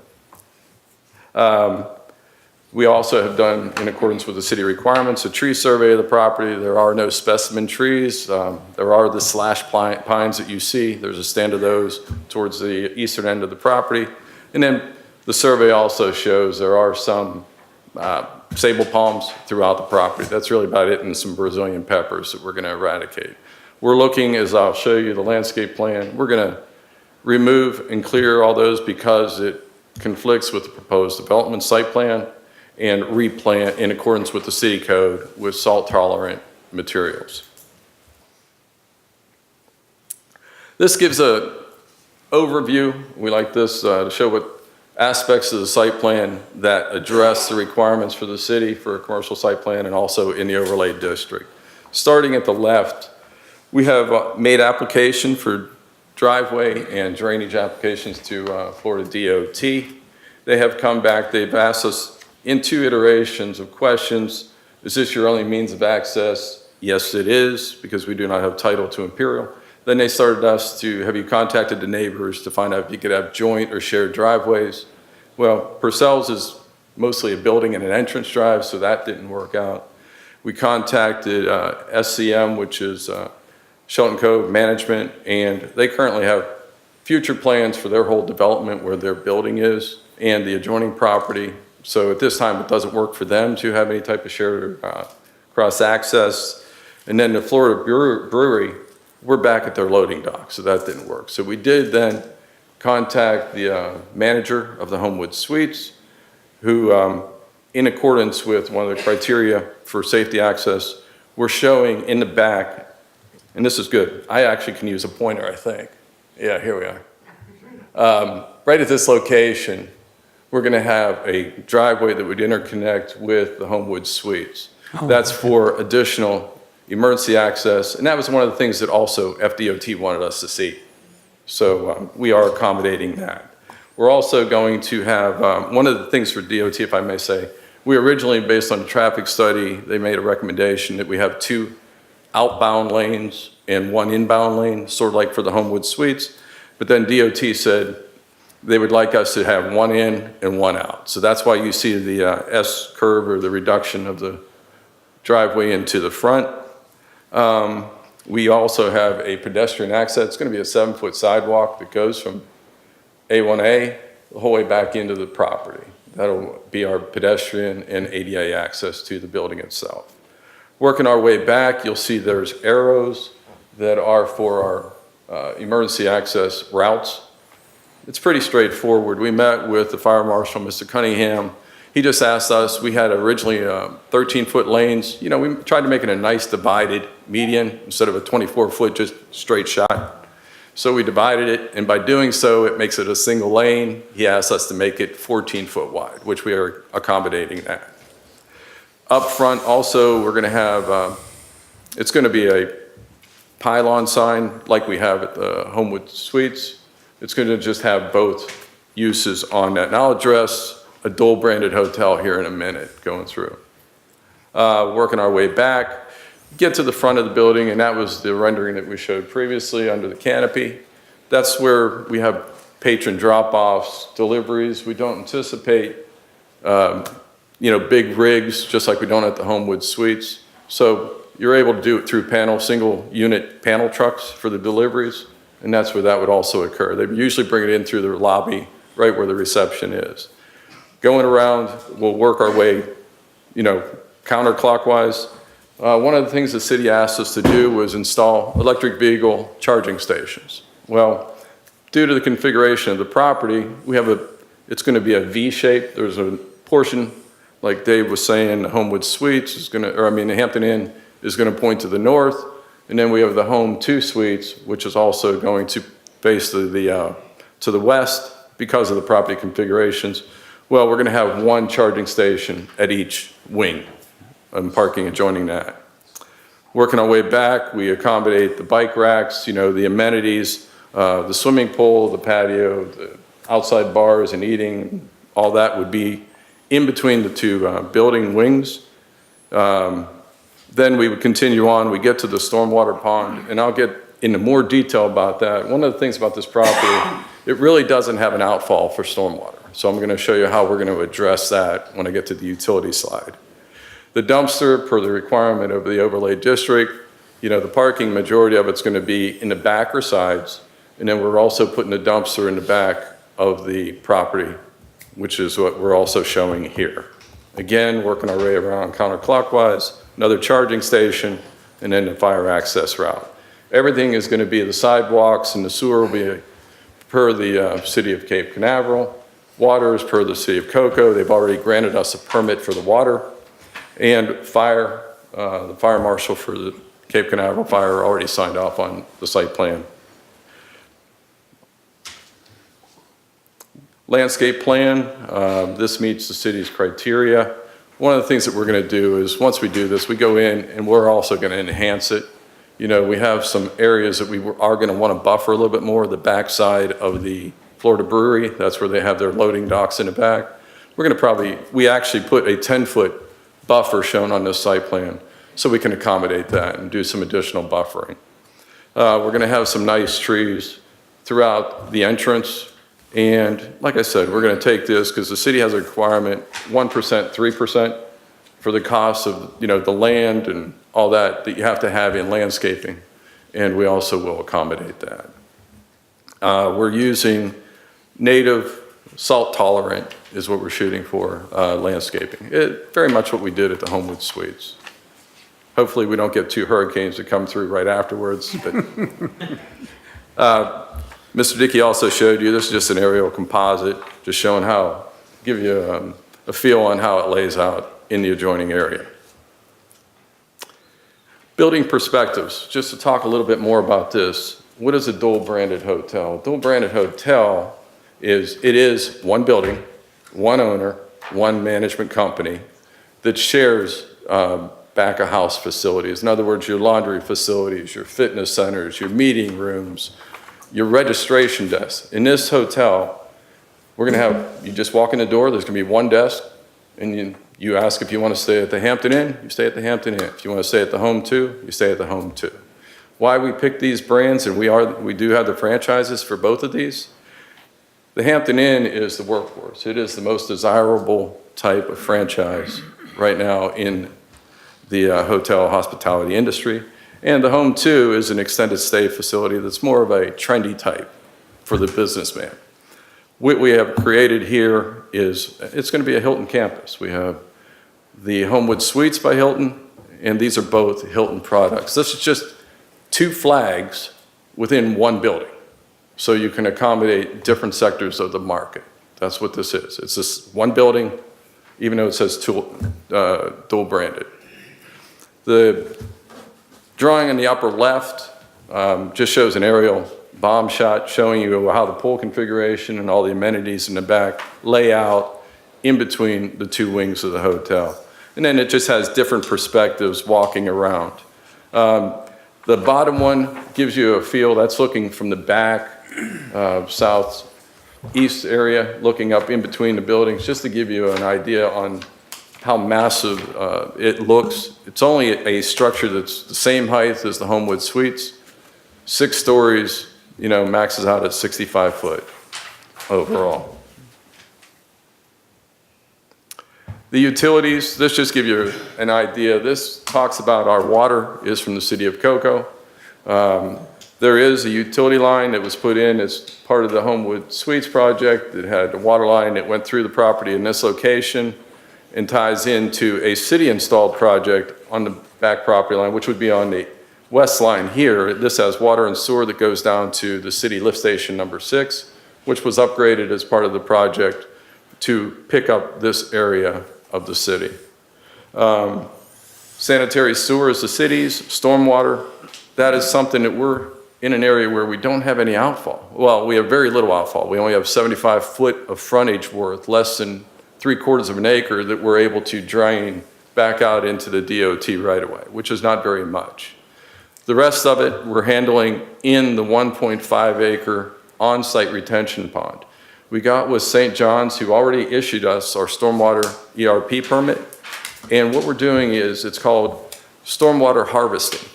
We also have done, in accordance with the city requirements, a tree survey of the property. There are no specimen trees. There are the slash pines that you see. There's a stand of those towards the eastern end of the property. And then the survey also shows there are some sable palms throughout the property. That's really about it, and some Brazilian peppers that we're going to eradicate. We're looking, as I'll show you the landscape plan, we're going to remove and clear all those because it conflicts with the proposed development site plan and replant in accordance with the city code with salt-tolerant materials. This gives an overview. We like this to show what aspects of the site plan that address the requirements for the city for a commercial site plan and also in the overlay district. Starting at the left, we have made application for driveway and drainage applications to Florida DOT. They have come back, they've asked us in 2 iterations of questions. Is this your only means of access? Yes, it is, because we do not have title to Imperial. Then they started us to, have you contacted the neighbors to find out if you could have joint or shared driveways? Well, Purcell's is mostly a building and an entrance drive, so that didn't work out. We contacted SCM, which is Shelton Cove Management, and they currently have future plans for their whole development where their building is and the adjoining property. So at this time, it doesn't work for them to have any type of shared cross-access. And then the Florida Brewery, we're back at their loading dock, so that didn't work. So we did then contact the manager of the Homewood Suites, who, in accordance with one of the criteria for safety access, we're showing in the back, and this is good. I actually can use a pointer, I think. Yeah, here we are. Right at this location, we're going to have a driveway that would interconnect with the Homewood Suites. That's for additional emergency access, and that was one of the things that also FDOT wanted us to see. So we are accommodating that. We're also going to have, one of the things for DOT, if I may say, we originally, based on a traffic study, they made a recommendation that we have 2 outbound lanes and 1 inbound lane, sort of like for the Homewood Suites. But then DOT said they would like us to have 1 in and 1 out. So that's why you see the S curve, or the reduction of the driveway into the front. We also have a pedestrian access. It's going to be a 7-foot sidewalk that goes from A1A the whole way back into the property. That'll be our pedestrian and ADA access to the building itself. Working our way back, you'll see there's arrows that are for our emergency access routes. It's pretty straightforward. We met with the fire marshal, Mr. Cunningham. He just asked us, we had originally 13-foot lanes. You know, we tried to make it a nice divided median instead of a 24-foot just straight shot. So we divided it, and by doing so, it makes it a single lane. He asked us to make it 14-foot wide, which we are accommodating that. Up front also, we're gonna have, it's gonna be a pylon sign like we have at the Homewood Suites. It's gonna just have both uses on that. And I'll address a dual-branded hotel here in a minute going through. Working our way back, get to the front of the building, and that was the rendering that we showed previously under the canopy. That's where we have patron drop-offs, deliveries. We don't anticipate big rigs, just like we don't at the Homewood Suites. So you're able to do it through single unit panel trucks for the deliveries, and that's where that would also occur. They usually bring it in through the lobby, right where the reception is. Going around, we'll work our way, counterclockwise. One of the things the city asked us to do was install electric vehicle charging stations. Well, due to the configuration of the property, it's going to be a V shape. There's a portion, like Dave was saying, the Homewood Suites the Hampton Inn is going to point to the north, and then we have the Home 2 Suites, which is also going to face to the west because of the property configurations. Well, we're going to have 1 charging station at each wing and parking adjoining that. Working our way back, we accommodate the bike racks, the amenities, the swimming pool, the patio, the outside bars and eating, all that would be in between the 2 building wings. Then we would continue on, we get to the stormwater pond, and I'll get into more detail about that. One of the things about this property, it really doesn't have an outfall for stormwater. So I'm going to show you how we're going to address that when I get to the utility slide. The dumpster, per the requirement of the overlay district, the parking, majority of it's going to be in the back or sides, and then we're also putting the dumpster in the back of the property, which is what we're also showing here. Again, working our way around counterclockwise, another charging station, and then the fire access route. Everything is going to be the sidewalks, and the sewer will be per the city of Cape Canaveral. Water is per the city of Cocoa. They've already granted us a permit for the water. And fire, the fire marshal for the Cape Canaveral Fire already signed off on the site plan. Landscape plan, this meets the city's criteria. One of the things that we're going to do is, once we do this, we go in and we're also going to enhance it. We have some areas that we are going to want to buffer a little bit more, the backside of the Florida Brewery. That's where they have their loading docks in the back. We actually put a 10-foot buffer shown on this site plan, so we can accommodate that and do some additional buffering. We're going to have some nice trees throughout the entrance, and like I said, we're going to take this because the city has a requirement, 1%, 3% for the cost of the land and all that you have to have in landscaping, and we also will accommodate that. We're using native, salt tolerant is what we're shooting for, landscaping. Very much what we did at the Homewood Suites. Hopefully we don't get 2 hurricanes that come through right afterwards. But Mr. Dickey also showed you, this is just an aerial composite, just showing give you a feel on how it lays out in the adjoining area. Building perspectives, just to talk a little bit more about this. What is a dual-branded hotel? Dual-branded hotel is 1 building, 1 owner, 1 management company that shares back-of-house facilities. In other words, your laundry facilities, your fitness centers, your meeting rooms, your registration desk. In this hotel, we're going to have, you just walk in the door, there's going to be 1 desk, and You ask if you want to stay at the Hampton Inn, you stay at the Hampton Inn. If you want to stay at the Home 2, you stay at the Home 2. Why we pick these brands, and we do have the franchises for both of these. The Hampton Inn is the workhorse. It is the most desirable type of franchise right now in the hotel hospitality industry. And the Home 2 is an extended stay facility that's more of a trendy type for the businessman. What we have created here is, it's going to be a Hilton campus. We have the Homewood Suites by Hilton, and these are both Hilton products. This is just 2 flags within one building, so you can accommodate different sectors of the market. That's what this is. It's this one building, even though it says dual branded. The drawing in the upper left just shows an aerial bomb shot showing you how the pool configuration and all the amenities in the back lay out in between the 2 wings of the hotel. And then it just has different perspectives walking around. The bottom one gives you a feel, that's looking from the back, southeast area, looking up in between the buildings, just to give you an idea on how massive it looks. It's only a structure that's the same height as the Homewood Suites, 6 stories, maxes out at 65 foot overall. The utilities, this just gives you an idea. This talks about our water is from the city of Cocoa. There is a utility line that was put in as part of the Homewood Suites project. It had a water line that went through the property in this location and ties into a city-installed project on the back property line, which would be on the west line here. This has water and sewer that goes down to the city lift station number 6, which was upgraded as part of the project to pick up this area of the city. Sanitary sewer is the city's, stormwater, that is something that we're in an area where we don't have any outfall. Well, we have very little outfall. We only have 75 foot of frontage worth, less than 3/4 of an acre that we're able to drain back out into the DOT right away, which is not very much. The rest of it, we're handling in the 1.5 acre on-site retention pond. We got with St. John's, who already issued us our stormwater ERP permit. And what we're doing is, it's called stormwater harvesting.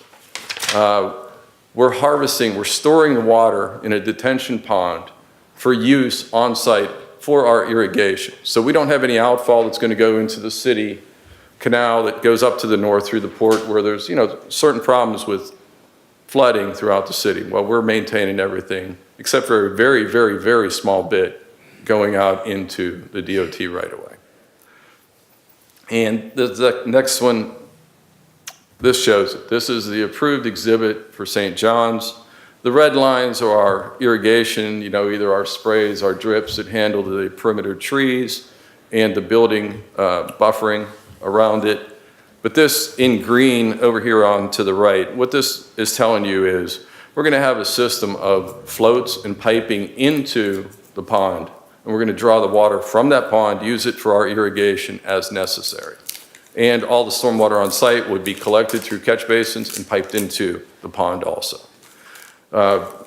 We're storing the water in a detention pond for use on site for our irrigation. So we don't have any outfall that's going to go into the city canal that goes up to the north through the port, where there's, certain problems with flooding throughout the city. Well, we're maintaining everything except for a very, very, very small bit going out into the DOT right away. And the next one, this shows it. This is the approved exhibit for St. John's. The red lines are our irrigation, either our sprays, our drips that handle the perimeter trees and the building buffering around it. But this in green over here on to the right, what this is telling you is we're going to have a system of floats and piping into the pond, and we're going to draw the water from that pond, use it for our irrigation as necessary. And all the stormwater on site would be collected through catch basins and piped into the pond also.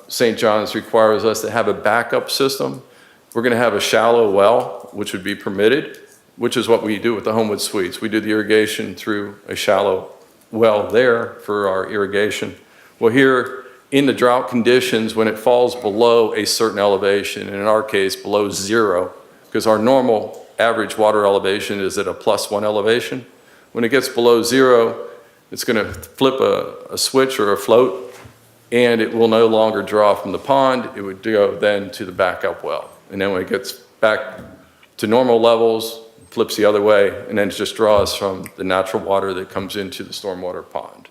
St. John's requires us to have a backup system. We're going to have a shallow well, which would be permitted, which is what we do with the Homewood Suites. We do the irrigation through a shallow well there for our irrigation. Well, here in the drought conditions, when it falls below a certain elevation, and in our case below 0, because our normal average water elevation is at a +1 elevation. When it gets below 0, it's going to flip a switch or a float, and it will no longer draw from the pond. It would go then to the backup well. And then when it gets back to normal levels, flips the other way, and then it just draws from the natural water that comes into the stormwater pond.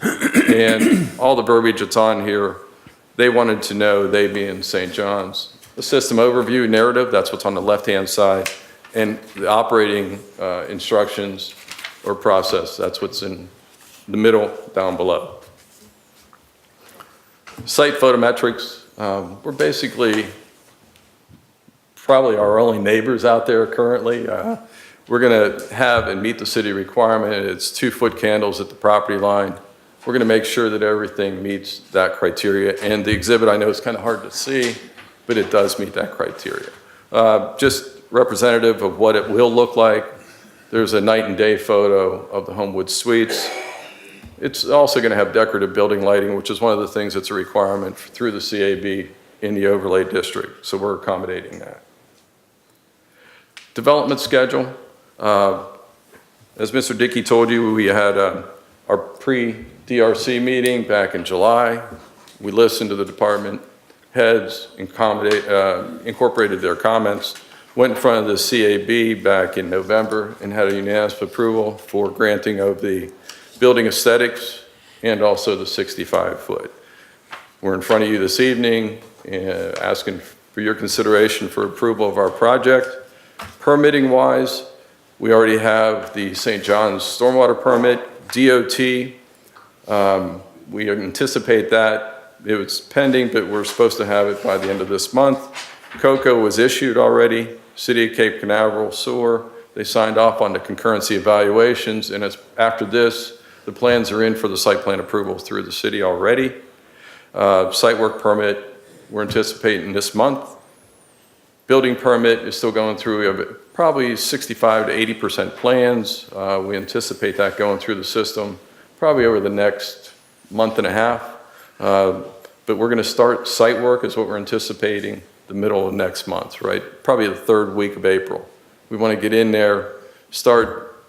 And all the verbiage that's on here, they wanted to know, they being St. John's, the system overview narrative, that's what's on the left-hand side, and the operating instructions or process, that's what's in the middle down below. Site photometrics, we're basically probably our only neighbors out there currently. We're going to have and meet the city requirement. It's 2-foot candles at the property line. We're going to make sure that everything meets that criteria. And the exhibit, I know is kind of hard to see, but it does meet that criteria. Just representative of what it will look like. There's a night and day photo of the Homewood Suites. It's also going to have decorative building lighting, which is one of the things that's a requirement through the CAB in the overlay district, so we're accommodating that. Development schedule. As Mr. Dickey told you, we had our pre-DRC meeting back in July. We listened to the department heads, incorporated their comments, went in front of the CAB back in November and had a unanimous approval for granting of the building aesthetics and also the 65-foot. We're in front of you this evening asking for your consideration for approval of our project. Permitting wise, we already have the St. John's stormwater permit, DOT. We anticipate that. It was pending, but we're supposed to have it by the end of this month. COCO was issued already. City of Cape Canaveral sewer. They signed off on the concurrency evaluations, and after this, the plans are in for the site plan approval through the city already. Site work permit, we're anticipating this month. Building permit is still going through. We have probably 65 to 80% plans. We anticipate that going through the system probably over the next month and a half. But we're going to start site work is what we're anticipating the middle of next month, right? Probably the third week of April. We want to get in there, start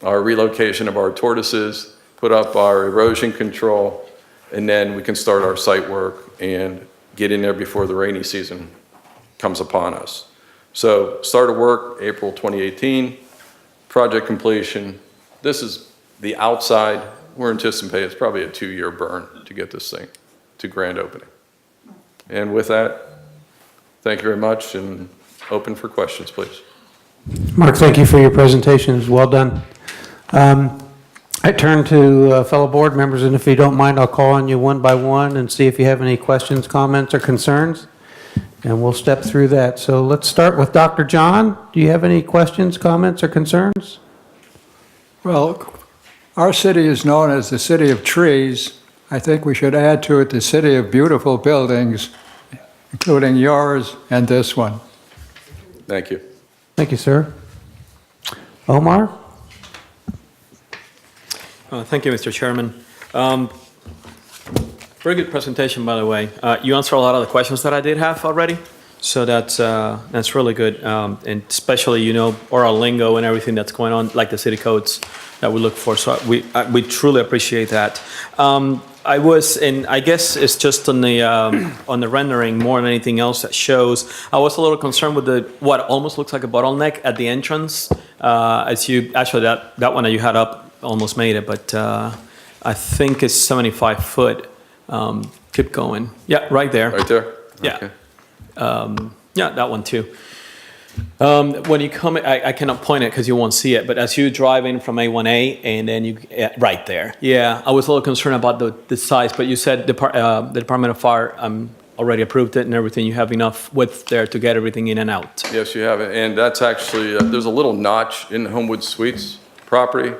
our relocation of our tortoises, put up our erosion control, and then we can start our site work and get in there before the rainy season comes upon us. So start of work, April 2018, project completion. This is the outside. We're anticipating it's probably a 2-year burn to get this thing to grand opening. And with that, thank you very much, and open for questions, please. Mark, thank you for your presentation. It was well done. I turn to fellow board members, and if you don't mind, I'll call on you one by one and see if you have any questions, comments, or concerns, and we'll step through that. So let's start with Dr. John. Do you have any questions, comments, or concerns? Well, our city is known as the city of trees. I think we should add to it the city of beautiful buildings, including yours and this one. Thank you. Thank you, sir. Omar? Thank you, Mr. Chairman. Very good presentation, by the way. You answered a lot of the questions that I did have already, so that's really good. And especially, you know, oral lingo and everything that's going on, like the city codes that we look for. So we truly appreciate that. And I guess it's just on the rendering more than anything else that shows. I was a little concerned with what almost looks like a bottleneck at the entrance. Actually that one that you had up almost made it, but I think it's 75 foot. Keep going. Yeah, right there. Right there? Yeah. Okay. Yeah, that one too. When you come, I cannot point it because you won't see it, but as you drive in from A1A and then right there. Yeah, I was a little concerned about the size, but you said the Department of Fire already approved it and everything. You have enough width there to get everything in and out. Yes, you have it. And that's actually, there's a little notch in the Homewood Suites property.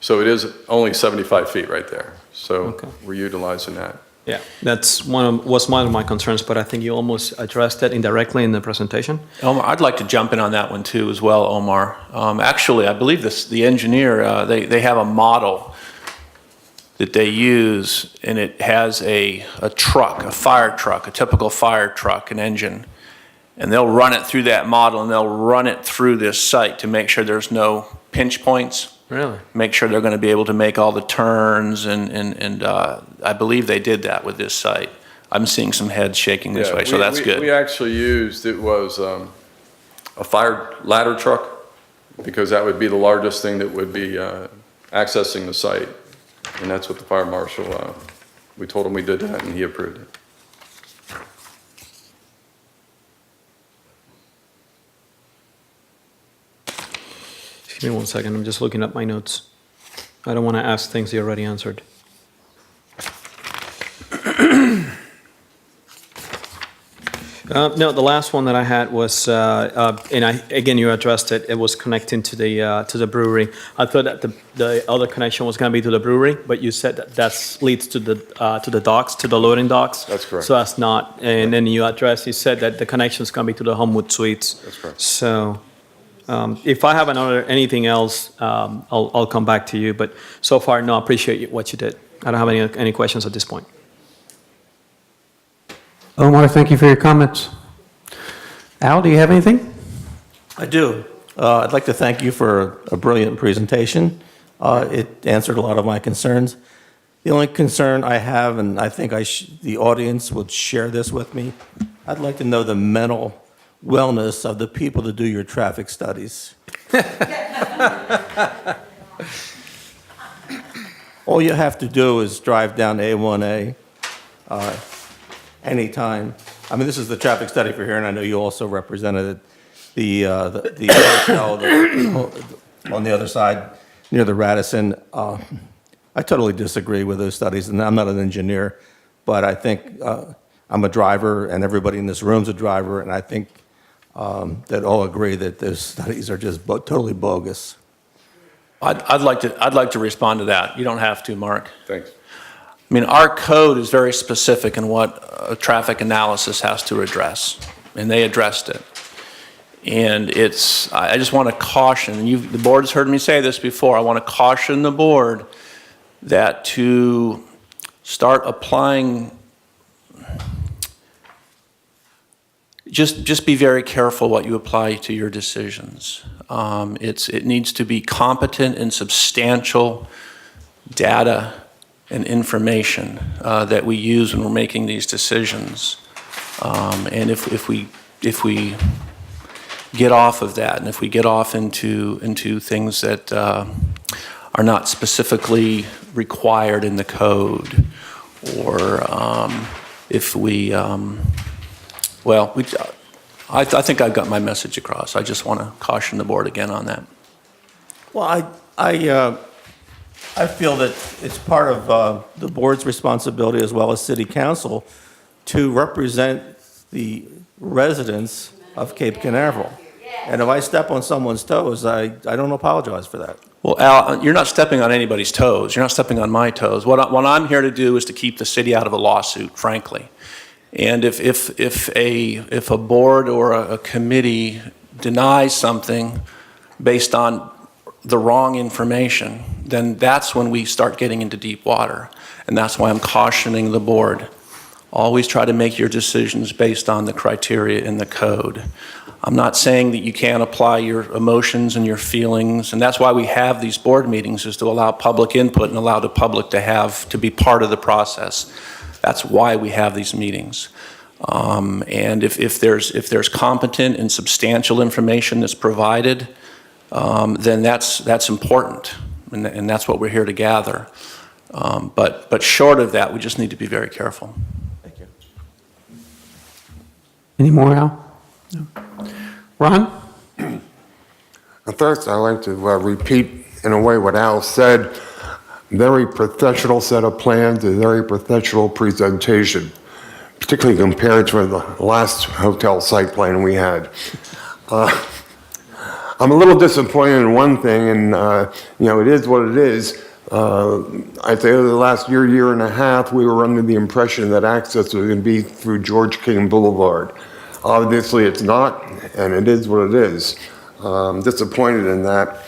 So it is only 75 feet right there. So Okay. we're utilizing that. Yeah, that's was one of my concerns, but I think you almost addressed that indirectly in the presentation. Omar, I'd like to jump in on that one too as well, Omar. Actually, I believe the engineer, they have a model that they use, and it has a truck, a fire truck, a typical fire truck, an engine. And they'll run it through that model, and they'll run it through this site to make sure there's no pinch points. Really? Make sure they're going to be able to make all the turns, and I believe they did that with this site. I'm seeing some heads shaking this way, so that's good. We actually used, it was a fire ladder truck, because that would be the largest thing that would be accessing the site. And that's what the fire marshal, we told him we did that, and he approved it. Give me 1 second, I'm just looking up my notes. I don't want to ask things you already answered. No, the last one that I had was, again, you addressed it, it was connecting to the brewery. I thought that the other connection was going to be to the brewery, but you said that leads to the docks, to the loading docks. That's correct. So that's not, and then you said that the connection is going to be to the Homewood Suites. That's correct. So, If I have anything else, I'll come back to you, but so far, no, I appreciate what you did. I don't have any questions at this point. Omar, thank you for your comments. Al, do you have anything? I do. I'd like to thank you for a brilliant presentation. It answered a lot of my concerns. The only concern I have, and I think the audience would share this with me, I'd like to know the mental wellness of the people that do your traffic studies. All you have to do is drive down A1A anytime. I mean, this is the traffic study for here, and I know you also represented the hotel on the other side near the Radisson. I totally disagree with those studies, and I'm not an engineer, but I think I'm a driver, and everybody in this room's a driver, and I think that all agree that those studies are just totally bogus. I'd like to respond to that. You don't have to, Mark. Thanks. I mean, our code is very specific in what a traffic analysis has to address, and they addressed it. And I just want to caution, and the board has heard me say this before, I want to caution the board that to start applying, just be very careful what you apply to your decisions. It needs to be competent and substantial data and information that we use when we're making these decisions. And if we get off of that, and if we get off into things that are not specifically required in the code, or if we, I think I've got my message across. I just want to caution the board again on that. Well, I feel that it's part of the board's responsibility as well as city council to represent the residents of Cape Canaveral. And if I step on someone's toes, I don't apologize for that. Well, Al, you're not stepping on anybody's toes. You're not stepping on my toes. What I'm here to do is to keep the city out of a lawsuit, frankly. And if a board or a committee denies something based on the wrong information, then that's when we start getting into deep water. And that's why I'm cautioning the board. Always try to make your decisions based on the criteria in the code. I'm not saying that you can't apply your emotions and your feelings, and that's why we have these board meetings, is to allow public input and allow the public to be part of the process. That's why we have these meetings. And if there's competent and substantial information that's provided, then that's important, and that's what we're here to gather. But short of that, we just need to be very careful. Thank you. Any more, Al? No. Ron? First, I'd like to repeat in a way what Al said. Very professional set of plans, a very professional presentation, particularly compared to the last hotel site plan we had. I'm a little disappointed in one thing, and it is what it is. I'd say over the last year and a half, we were under the impression that access was going to be through George King Boulevard. Obviously, it's not, and it is what it is. I'm disappointed in that.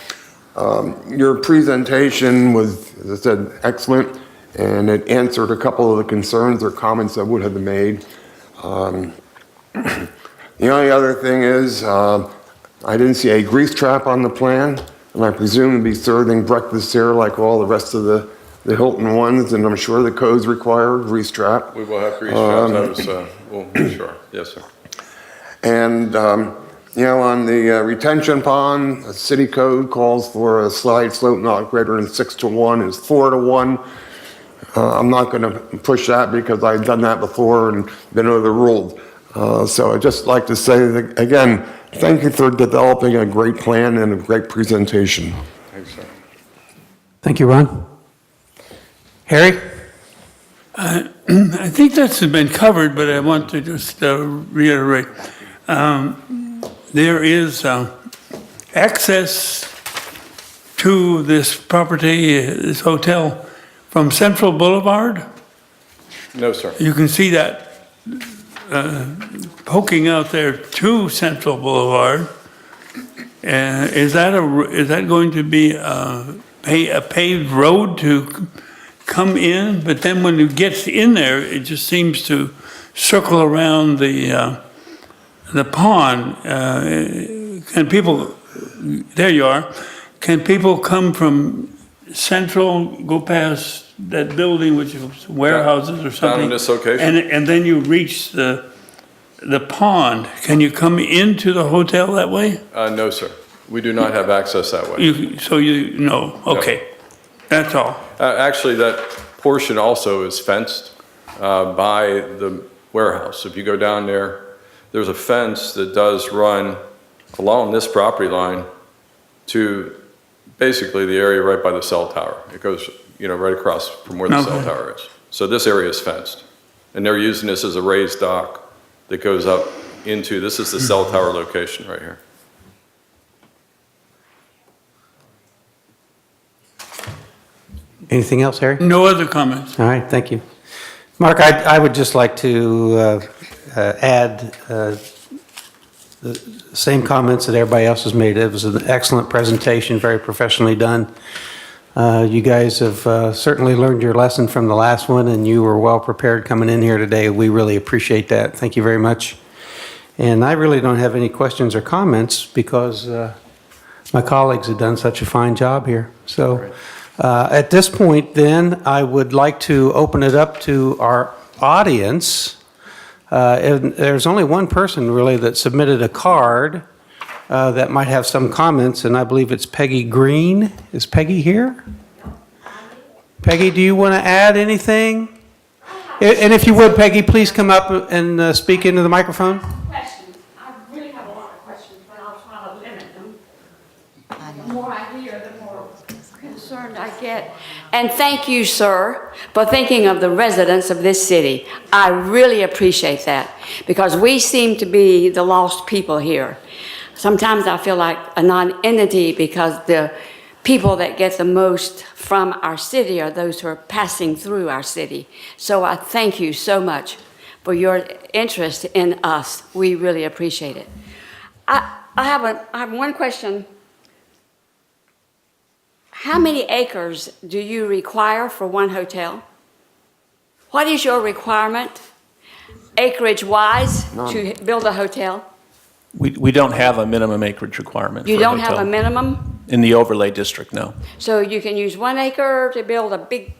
Your presentation was, as I said, excellent, and it answered a couple of the concerns or comments I would have made. The only other thing is, I didn't see a grease trap on the plan, and I presume to be serving breakfast here like all the rest of the Hilton ones, and I'm sure the codes require a grease trap. We will have grease traps. We'll be sure. Yes, sir. And, on the retention pond, the city code calls for a slide slope not greater than 6 to 1, is 4 to 1. I'm not going to push that because I've done that before and been overruled. So I'd just like to say that, again, thank you for developing a great plan and a great presentation. Thanks, sir. Thank you, Ron. Harry? I think that's been covered, but I want to just reiterate. There is access to this property, this hotel, from Central Boulevard. No, sir. You can see that poking out there to Central Boulevard. Is that going to be a paved road to come in? But then when it gets in there, it just seems to circle around the pond. Can people, there you are, can people come from Central, go past that building, which is warehouses or something? Down in this location? And then you reach the pond. Can you come into the hotel that way? No, sir. We do not have access that way. So you know, okay. That's all. Actually, that portion also is fenced by the warehouse. If you go down there, there's a fence that does run along this property line to basically the area right by the cell tower. It goes, right across from where the cell Okay. tower is. So this area is fenced. And they're using this as a raised dock that goes up into, this is the cell tower location right here. Anything else, Harry? No other comments? All right, thank you. Mark, I would just like to add the same comments that everybody else has made. It was an excellent presentation, very professionally done. You guys have certainly learned your lesson from the last one, and you were well prepared coming in here today. We really appreciate that. Thank you very much. And I really don't have any questions or comments because my colleagues have done such a fine job here. So at this point, then, I would like to open it up to our audience. And there's only one person really that submitted a card that might have some comments, and I believe it's Peggy Green. Is Peggy here? Peggy, do you want to add anything? And if you would, Peggy, please come up and speak into the microphone. Questions. I really have a lot of questions, but I'll try to limit them. The more I hear, the more concerned I get. And thank you, sir, for thinking of the residents of this city. I really appreciate that because we seem to be the lost people here. Sometimes I feel like a non-entity because the people that get the most from our city are those who are passing through our city. So I thank you so much for your interest in us. We really appreciate it. I have one question. How many acres do you require for one hotel? What is your requirement, acreage-wise, to build a hotel? We don't have a minimum acreage requirement for You a don't have hotel. a minimum? In the overlay district, no. So you can use 1 acre to build a big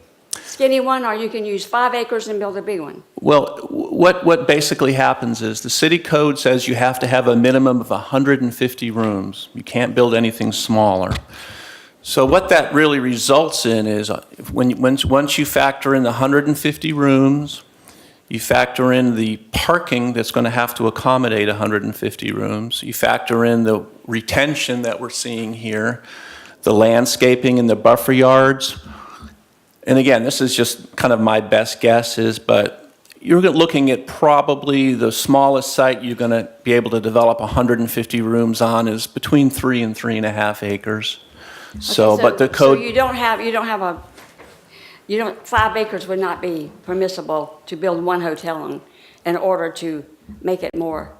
skinny one, or you can use 5 acres and build a big one? Well, what basically happens is the city code says you have to have a minimum of 150 rooms. You can't build anything smaller. So what that really results in is once you factor in the 150 rooms, you factor in the parking that's going to have to accommodate 150 rooms, you factor in the retention that we're seeing here, the landscaping in the buffer yards. And again, this is just kind of my best guesses, but you're looking at probably the smallest site you're going to be able to develop 150 rooms on is between 3 and 3.5 acres. So, but the code. So you don't have 5 acres would not be permissible to build one hotel on in order to make it more,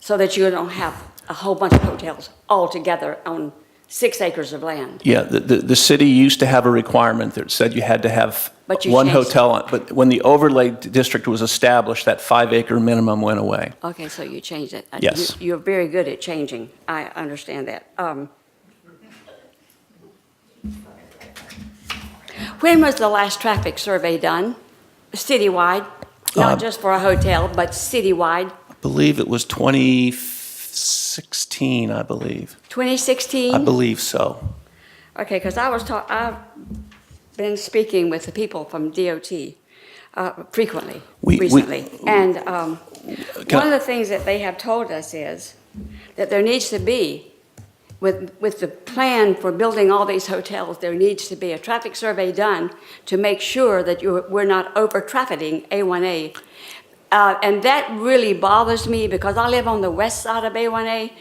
so that you don't have a whole bunch of hotels all together on 6 acres of land. Yeah, the city used to have a requirement that said you had to have But you one changed hotel on, but when the overlay district was established, that 5 acre minimum went away. Okay, so you changed it. Yes. You're very good at changing. I understand that. When was the last traffic survey done? Citywide? Not just for a hotel, but citywide? I believe it was 2016, I believe. 2016? I believe so. Okay, because I've been speaking with the people from DOT frequently, recently. And one of the things that they have told us is that there needs to be, with the plan for building all these hotels, there needs to be a traffic survey done to make sure that we're not over-trafficking A1A. And that really bothers me because I live on the west side of A1A,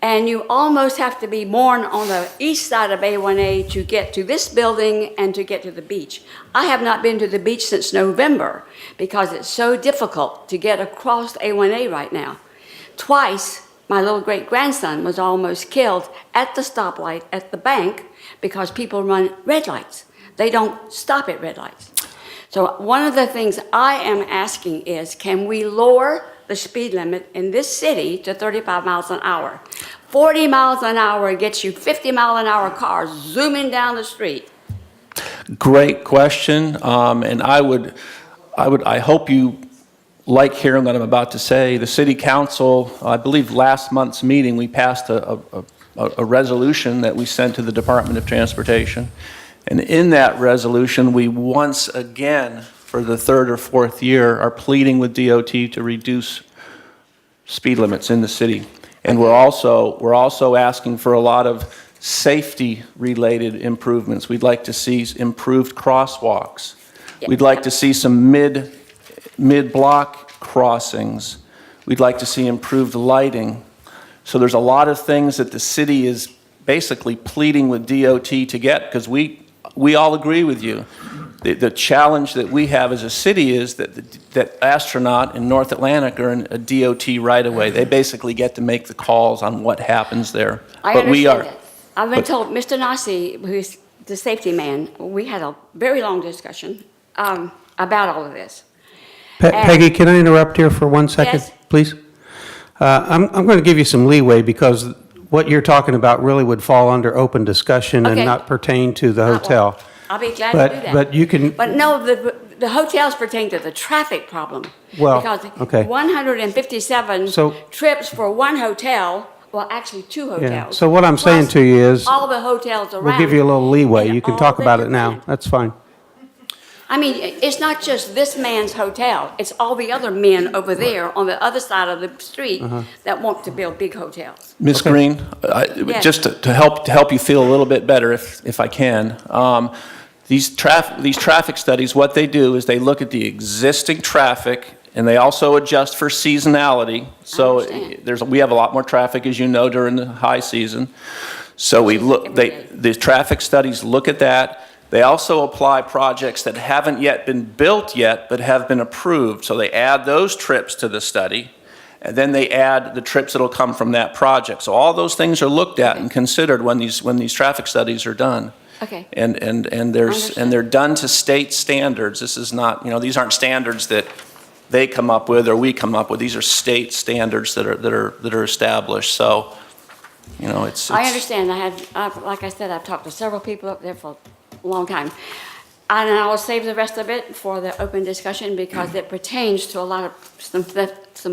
and you almost have to be born on the east side of A1A to get to this building and to get to the beach. I have not been to the beach since November because it's so difficult to get across A1A right now. Twice my little great-grandson was almost killed at the stoplight at the bank because people run red lights. They don't stop at red lights. So one of the things I am asking is, can we lower the speed limit in this city to 35 miles an hour? 40 miles an hour gets you 50-mile-an-hour cars zooming down the street. Great question, and I hope you like hearing what I'm about to say. The city council, I believe last month's meeting, we passed a resolution that we sent to the Department of Transportation. And in that resolution, we once again, for the third or fourth year, are pleading with DOT to reduce speed limits in the city. And we're also asking for a lot of safety-related improvements. We'd like to see improved crosswalks. We'd like to see some mid-block crossings. We'd like to see improved lighting. So there's a lot of things that the city is basically pleading with DOT to get, because we all agree with you. The challenge that we have as a city is that Astronaut and North Atlantic are in a DOT right-of-way. They basically get to make the calls on what happens there. I But we understand are. that. I've been told, Mr. Nasi, who's the safety man, we had a very long discussion about all of this. Peggy, can I interrupt here for 1 second, Yes. please? I'm going to give you some leeway because what you're talking about really would fall under open discussion and Okay. not pertain to the hotel. I'll be glad to do that. But you can, But no, the hotels pertain to the traffic problem. Well, Because okay. 157 So- trips for one hotel, well, actually two yeah. hotels. So what I'm saying plus to you is, all the hotels around. we'll give you a little leeway. and You can all talk that about it you're now. planning. That's fine. I mean, it's not just this man's hotel, it's all the other men over there on the other side of the street that want to build big hotels. Ms. Green, Yes. just to help you feel a little bit better, if I can, these traffic studies, what they do is they look at the existing traffic, and they also adjust for seasonality. So understand. we have a lot more traffic, as you know, during the high season. So the traffic studies look at that. They also apply projects that haven't yet been built yet, but have been approved. So they add those trips to the study, and then they add the trips that'll come from that project. So all those things are looked at and considered when these traffic studies are done. Okay. And they're done to state standards. This is not, these aren't standards that they come up with or we come up with. These are state standards that are established. So, it's. I understand. Like I said, I've talked to several people up there for a long time. And I will save the rest of it for the open discussion because it pertains to a lot of some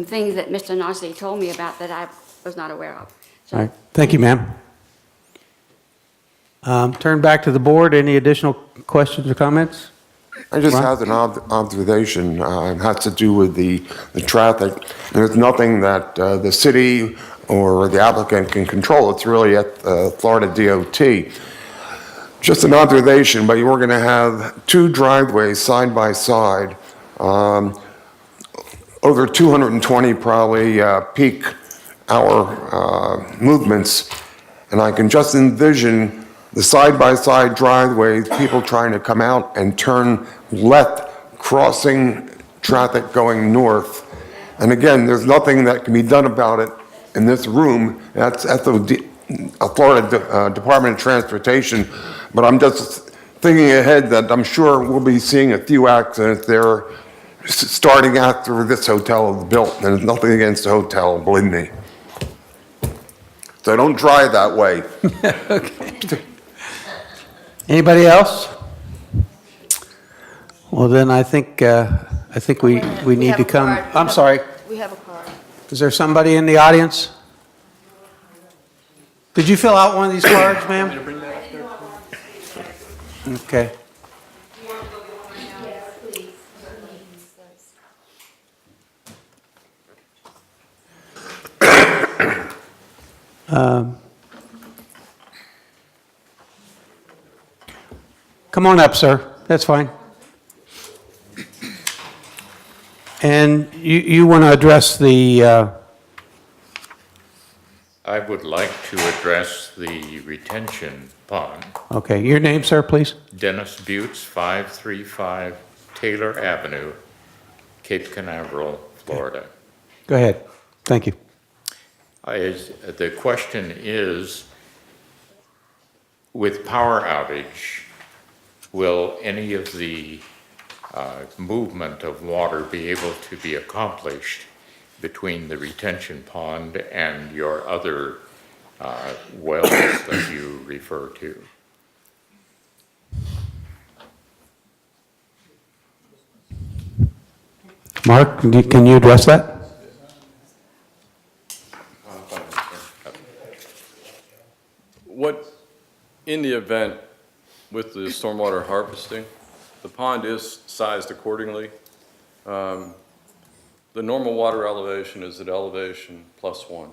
things that Mr. Nasi told me about that I was not aware of. So, All right. Thank you, ma'am. Turn back to the board. Any additional questions or comments? I just Ron? have an observation. It has to do with the traffic. There's nothing that the city or the applicant can control. It's really at Florida DOT. Just an observation, but we're going to have two driveways side by side, over 220 probably peak hour movements, and I can just envision the side-by-side driveways, people trying to come out and turn left, crossing traffic going north. And again, there's nothing that can be done about it in this room. That's at the Florida Department of Transportation. But I'm just thinking ahead that I'm sure we'll be seeing a few accidents there starting after this hotel is built. And there's nothing against the hotel, believe me. So don't drive that way. Okay. Anybody else? Well, then I think we need have to a come. card. I'm sorry. We have a card. Is there somebody in the audience? Did you fill out one of these cards, ma'am? Okay. Come on up, sir. That's fine. And you want to address the, I would like to address the retention pond. okay, your name, sir, please? Dennis Butts, 535 Taylor Avenue, Cape Canaveral, Florida. Go ahead. Thank you. The question is, with power outage, will any of the movement of water be able to be accomplished between the retention pond and your other wells that you refer to? Mark, can you address that? What, in the event with the stormwater harvesting, the pond is sized accordingly. The normal water elevation is at elevation +1.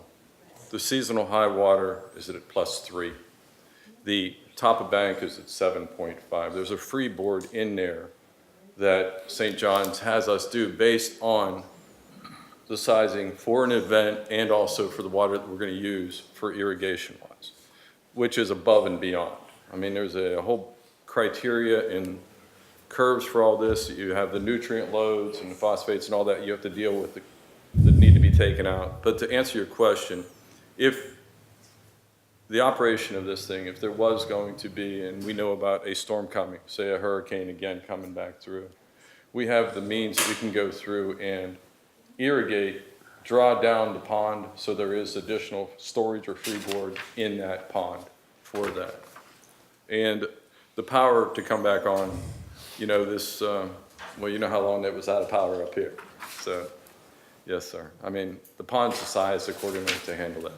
The seasonal high water is at +3. The top of bank is at 7.5. There's a freeboard in there that St. John's has us do based on the sizing for an event and also for the water that we're going to use for irrigation-wise, which is above and beyond. I mean, there's a whole criteria and curves for all this. You have the nutrient loads and the phosphates and all that you have to deal with that need to be taken out. But to answer your question, if the operation of this thing, if there was going to be, and we know about a storm coming, say a hurricane again coming back through, we have the means that we can go through and irrigate, draw down the pond so there is additional storage or freeboard in that pond for that. And the power to come back on, you know, this, well, you know how long that was out of power up here. So, yes, sir. I mean, the pond's the size accordingly to handle that.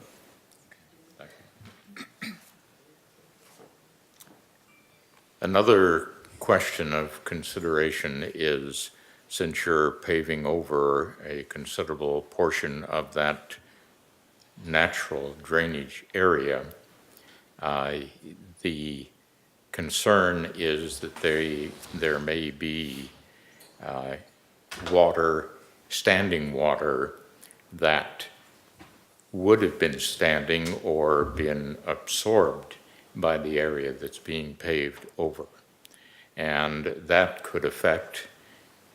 Another question of consideration is, since you're paving over a considerable portion of that natural drainage area, the concern is that there may be standing water that would have been standing or been absorbed by the area that's being paved over. And that could affect,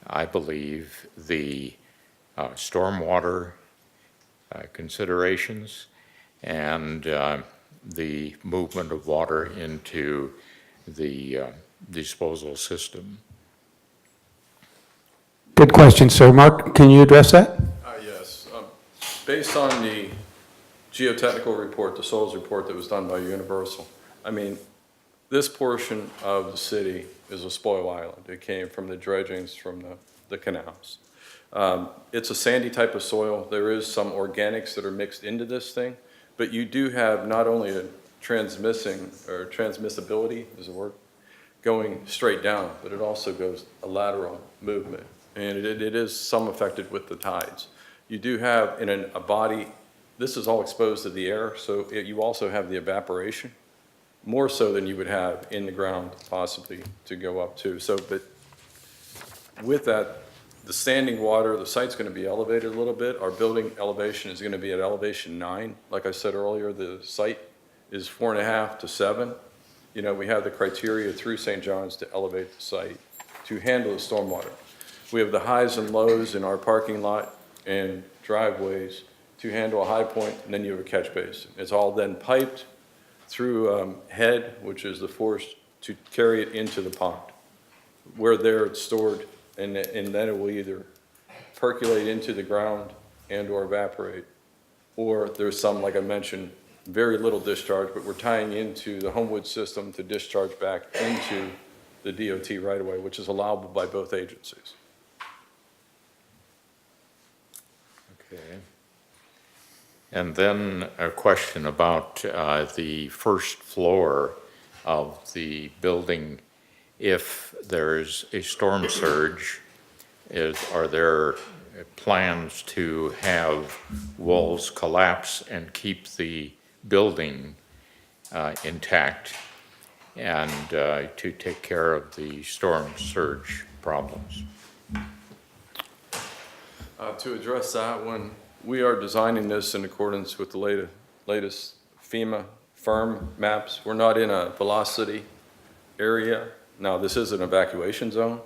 I believe, the stormwater considerations and the movement of water into the disposal system. Good question, sir. Mark, can you address that? Yes. Based on the geotechnical report, the soils report that was done by Universal, I mean, this portion of the city is a spoil island. It came from the dredgings from the canals. It's a sandy type of soil. There is some organics that are mixed into this thing, but you do have not only a transmissibility is a word, going straight down, but it also goes a lateral movement. And it is some affected with the tides. You do have in a body, this is all exposed to the air, so you also have the evaporation, more so than you would have in the ground possibly to go up to. So, but with that, the standing water, the site's going to be elevated a little bit. Our building elevation is going to be at elevation 9. Like I said earlier, the site is 4.5 to 7. You know, we have the criteria through St. John's to elevate the site to handle the stormwater. We have the highs and lows in our parking lot and driveways to handle a high point, and then you have a catch basin. It's all then piped through head, which is the force to carry it into the pond. Where there it's stored, and then it will either percolate into the ground and or evaporate, or there's some, like I mentioned, very little discharge, but we're tying into the Homewood system to discharge back into the DOT right-of-way, which is allowable by both agencies. Okay. And then a question about the first floor of the building. If there's a storm surge, are there plans to have walls collapse and keep the building intact and to take care of the storm surge problems? To address that one, we are designing this in accordance with the latest FEMA firm maps. We're not in a velocity area. Now, this is an evacuation zone,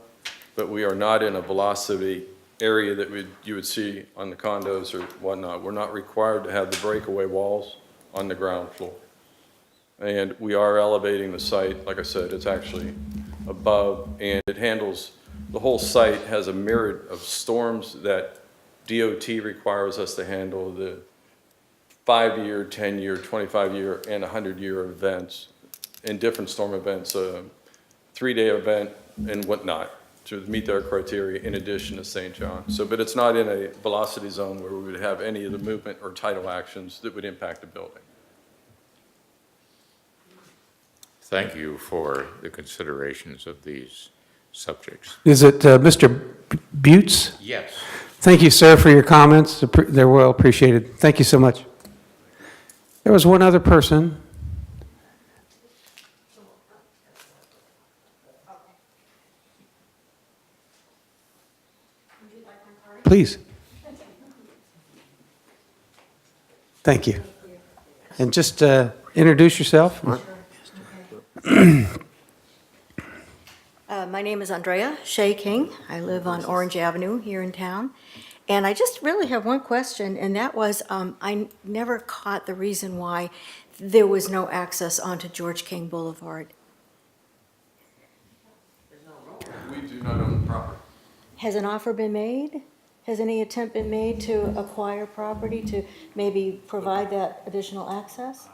but we are not in a velocity area that you would see on the condos or whatnot. We're not required to have the breakaway walls on the ground floor. And we are elevating the site. Like I said, it's actually above, and it handles, the whole site has a myriad of storms that DOT requires us to handle, the 5-year, 10-year, 25-year, and 100-year events, and different storm events, 3-day event and whatnot, to meet their criteria in addition to St. John. So, but it's not in a velocity zone where we would have any of the movement or tidal actions that would impact the building. Thank you for the considerations of these subjects. Is it Mr. Butts? Yes. Thank you, sir, for your comments. They're well appreciated. Thank you so much. There was one other person. Please. Thank you. And just introduce yourself. My name is Andrea Shea King. I live on Orange Avenue here in town. And I just really have one question, and that was, I never caught the reason why there was no access onto George King Boulevard. We do not own the property. Has an offer been made? Has any attempt been made to acquire property to maybe provide that additional access?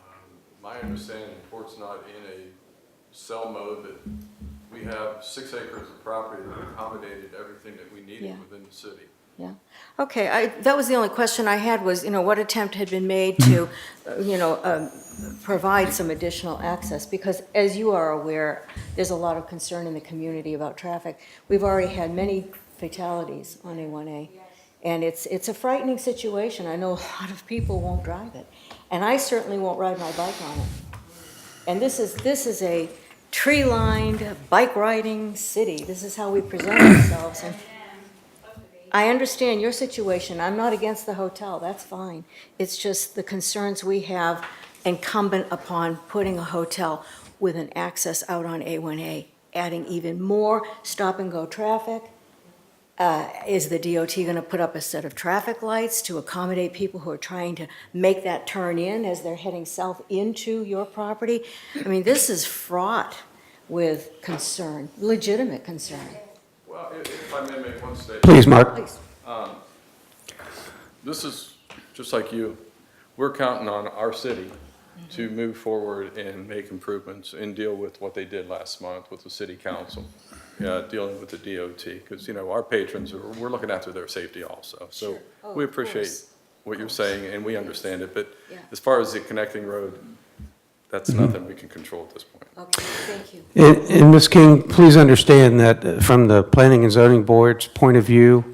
My understanding, the court's not in a sell mode, that we have 6 acres of property that accommodated everything that we needed Yeah. within the city. Yeah. Okay, that was the only question I had was, what attempt had been made to, provide some additional access? Because as you are aware, there's a lot of concern in the community about traffic. We've already had many fatalities on A1A. And it's a frightening situation. I know a lot of people won't drive it. And I certainly won't ride my bike on it. And this is a tree-lined, bike-riding city. This is how we present ourselves. And I understand your situation. I'm not against the hotel. That's fine. It's just the concerns we have incumbent upon putting a hotel with an access out on A1A, adding even more stop-and-go traffic. Is the DOT going to put up a set of traffic lights to accommodate people who are trying to make that turn in as they're heading south into your property? I mean, this is fraught with concern, legitimate concern. Well, if I may make one statement. Please, Mark. Please. This is, just like you, we're counting on our city to move forward and make improvements and deal with what they did last month with the city council, dealing with the DOT, because, our patrons, we're looking after their safety also. So Sure. Oh, we of appreciate course. what you're saying, and we understand it, but Yeah. as far as the connecting road, that's nothing we can control at this point. Okay, thank you. And Ms. King, please understand that from the Planning and Zoning Board's point of view,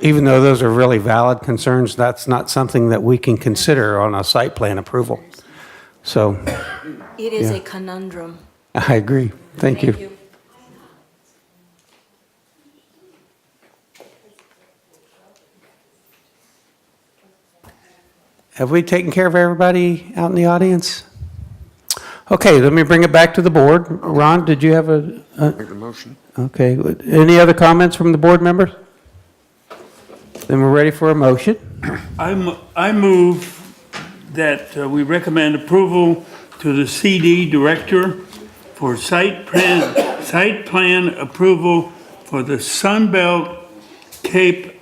even though those are really valid concerns, that's not something that we can consider on a site plan approval. So, It is Yeah. a conundrum. I agree. Thank you. Have we taken care of everybody out in the audience? Okay, let me bring it back to the board. Ron, did you have Make the motion. okay, any other comments from the board members? Then we're ready for a motion. I move that we recommend approval to the CD director for site plan approval for the Sunbelt Cape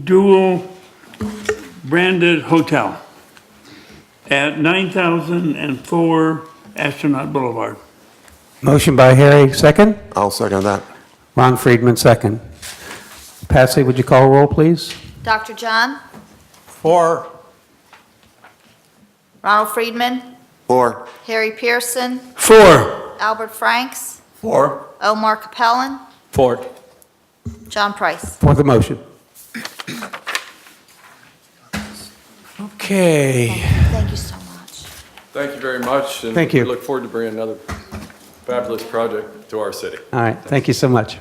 dual branded hotel at 9004 Astronaut Boulevard. Motion by Harry, second. I'll second that. Ron Friedman, second. Patsy, would you call roll, please? Dr. John? For. Ronald Friedman? 4. Harry Pearson? 4. Albert Franks? For. Omar Capellan? For. John Price? For the motion. Okay. Thank you so much. Thank you very much. And Thank you. we look forward to bringing another fabulous project to our city. All right, thank you so much.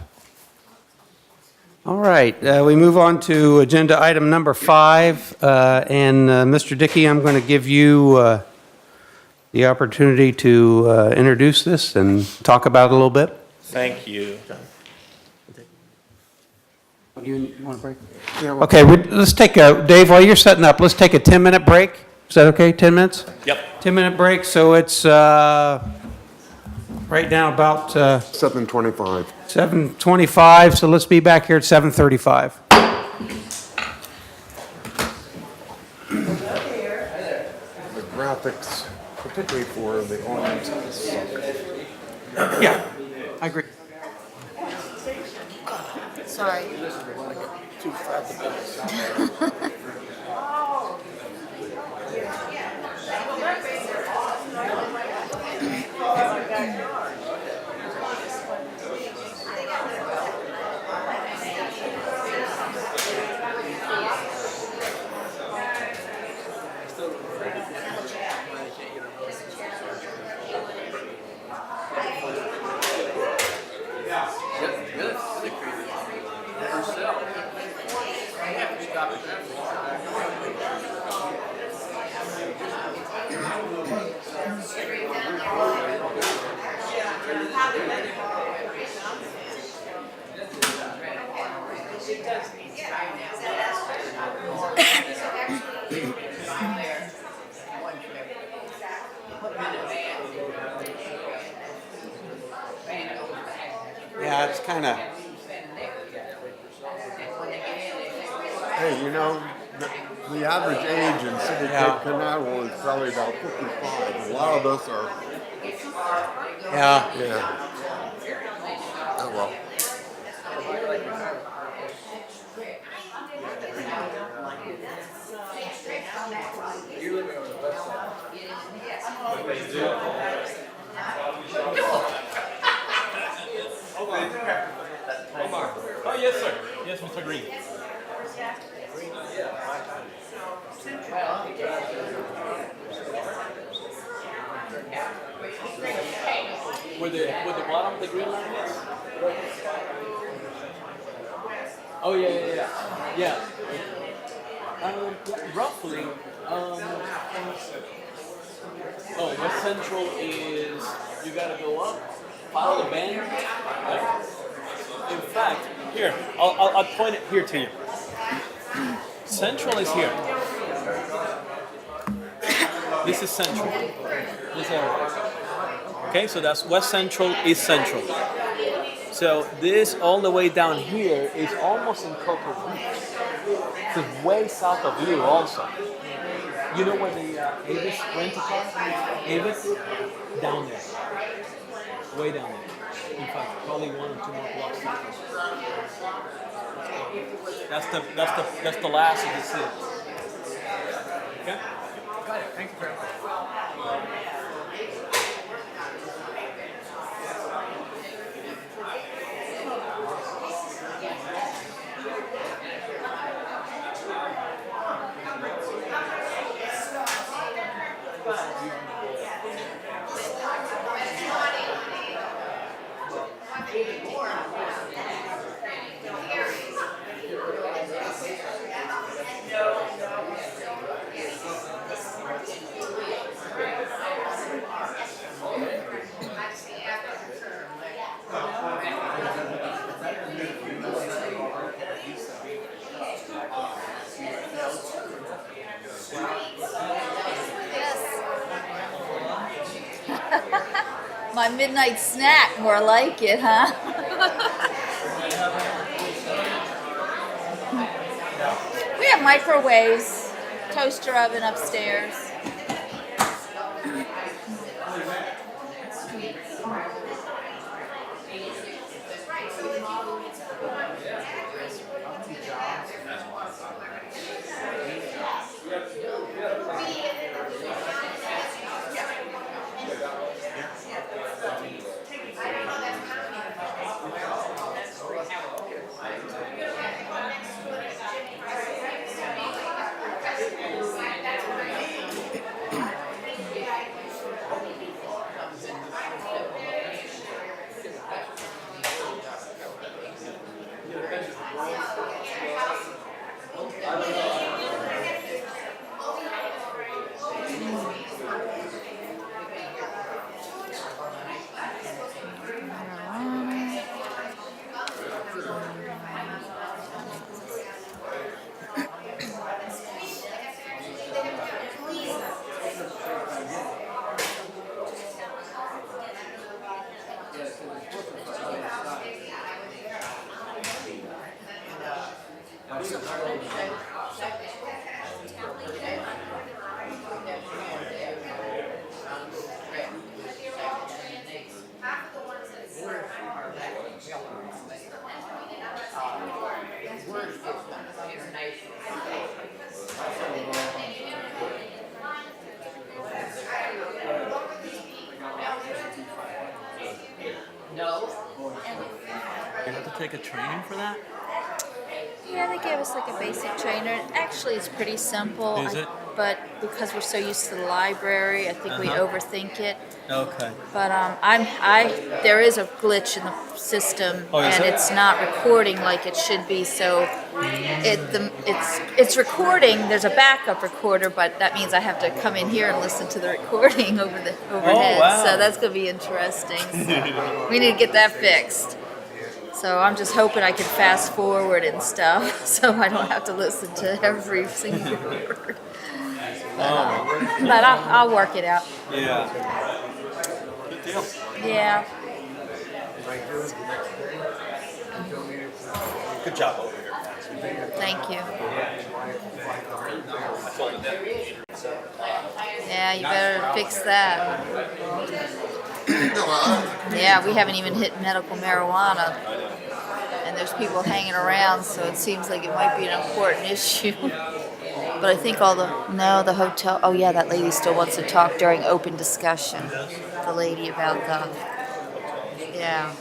All right, we move on to agenda item number 5. And Mr. Dickey, I'm going to give you the opportunity to introduce this and talk about it a little bit. Thank you. You want to break? Yeah, well- Okay, let's take a, Dave, while you're setting up, let's take a 10-minute break. Is that okay, 10 minutes? Yep. 10-minute break, so it's right now about 7:25. 7:25, so let's be back here at 7:35. The graphics, particularly for the audience. Yeah, I agree. Sorry. Yeah, it's kind of, Hey, you know, the average age in City Yeah. Cape Canaveral is probably about 55. A lot of us are, yeah. yeah. Oh, well. Oh, yes, sir. Yes, Mr. Green. Where the bottom of the green line is? Oh, yeah. Yeah. Roughly, West Central is, you gotta go up, follow the band. Right? In fact, here, I'll point it here to you. Central is here. This is Central. This area. Okay, so that's West Central, East Central. So this all the way down here is almost in Cocoa Beach. It's way south of you also. You know where the Avis rent-a-car? Avis? Down there. Way down there. In fact, probably 1 or 2 more blocks south. That's the last of the city. Okay? Got it. Thank you very much. My midnight snack, more like it, huh? We have microwaves, toaster oven upstairs. take a training for that? Yeah, they gave us like a basic trainer. Actually, it's pretty simple. Is it? But because we're so used to the library, I think we overthink it. Okay. But there is a glitch in the system, Oh, is and there? it's not recording like it should be. So it's recording. There's a backup recorder, but that means I have to come in here and listen to the recording overhead. wow. So that's going to be interesting. So we need to get that fixed. So I'm just hoping I can fast forward and stuff, so I don't have to listen to every single word. But I'll work it out. Yeah. Good deal. Yeah. Good job over here. Thank you. Yeah, you better fix that. Yeah, we haven't even hit medical marijuana, and there's people hanging around, so it seems like it might be an important issue. But I think the hotel, oh yeah, that lady still wants to talk during open discussion. The lady about yeah.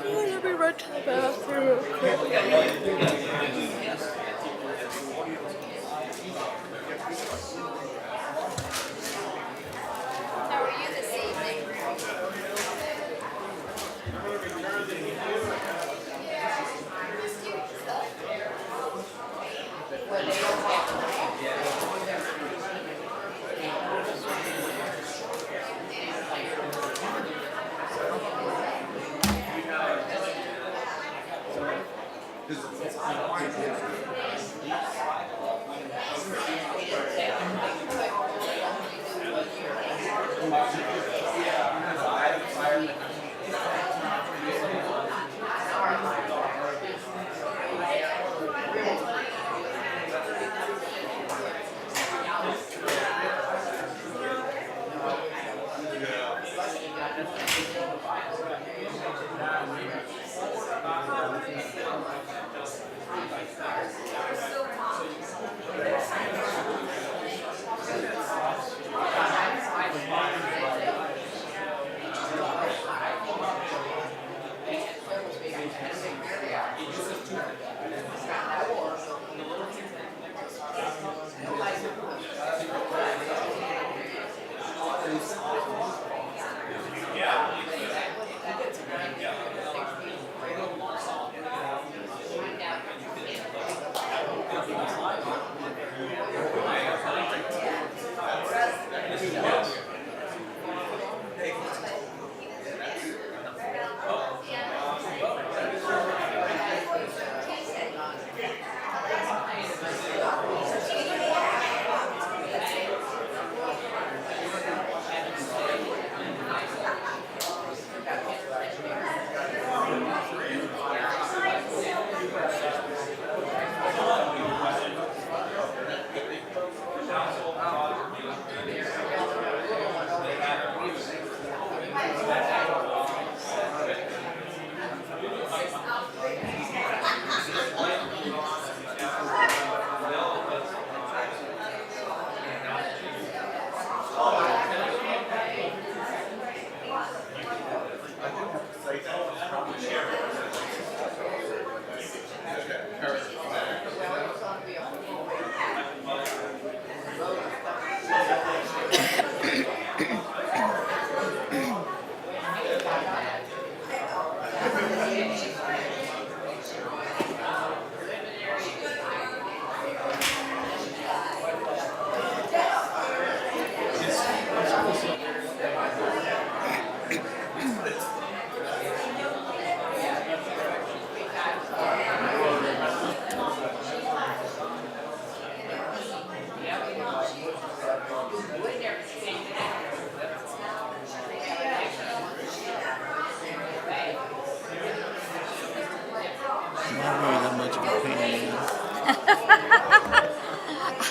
Let me run to the bathroom real quick. How are you this evening?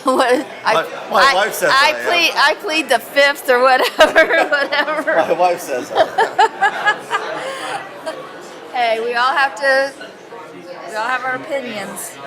What, My wife says I am. I plead the fifth or whatever, whatever. My wife says that. Hey, we all have our opinions.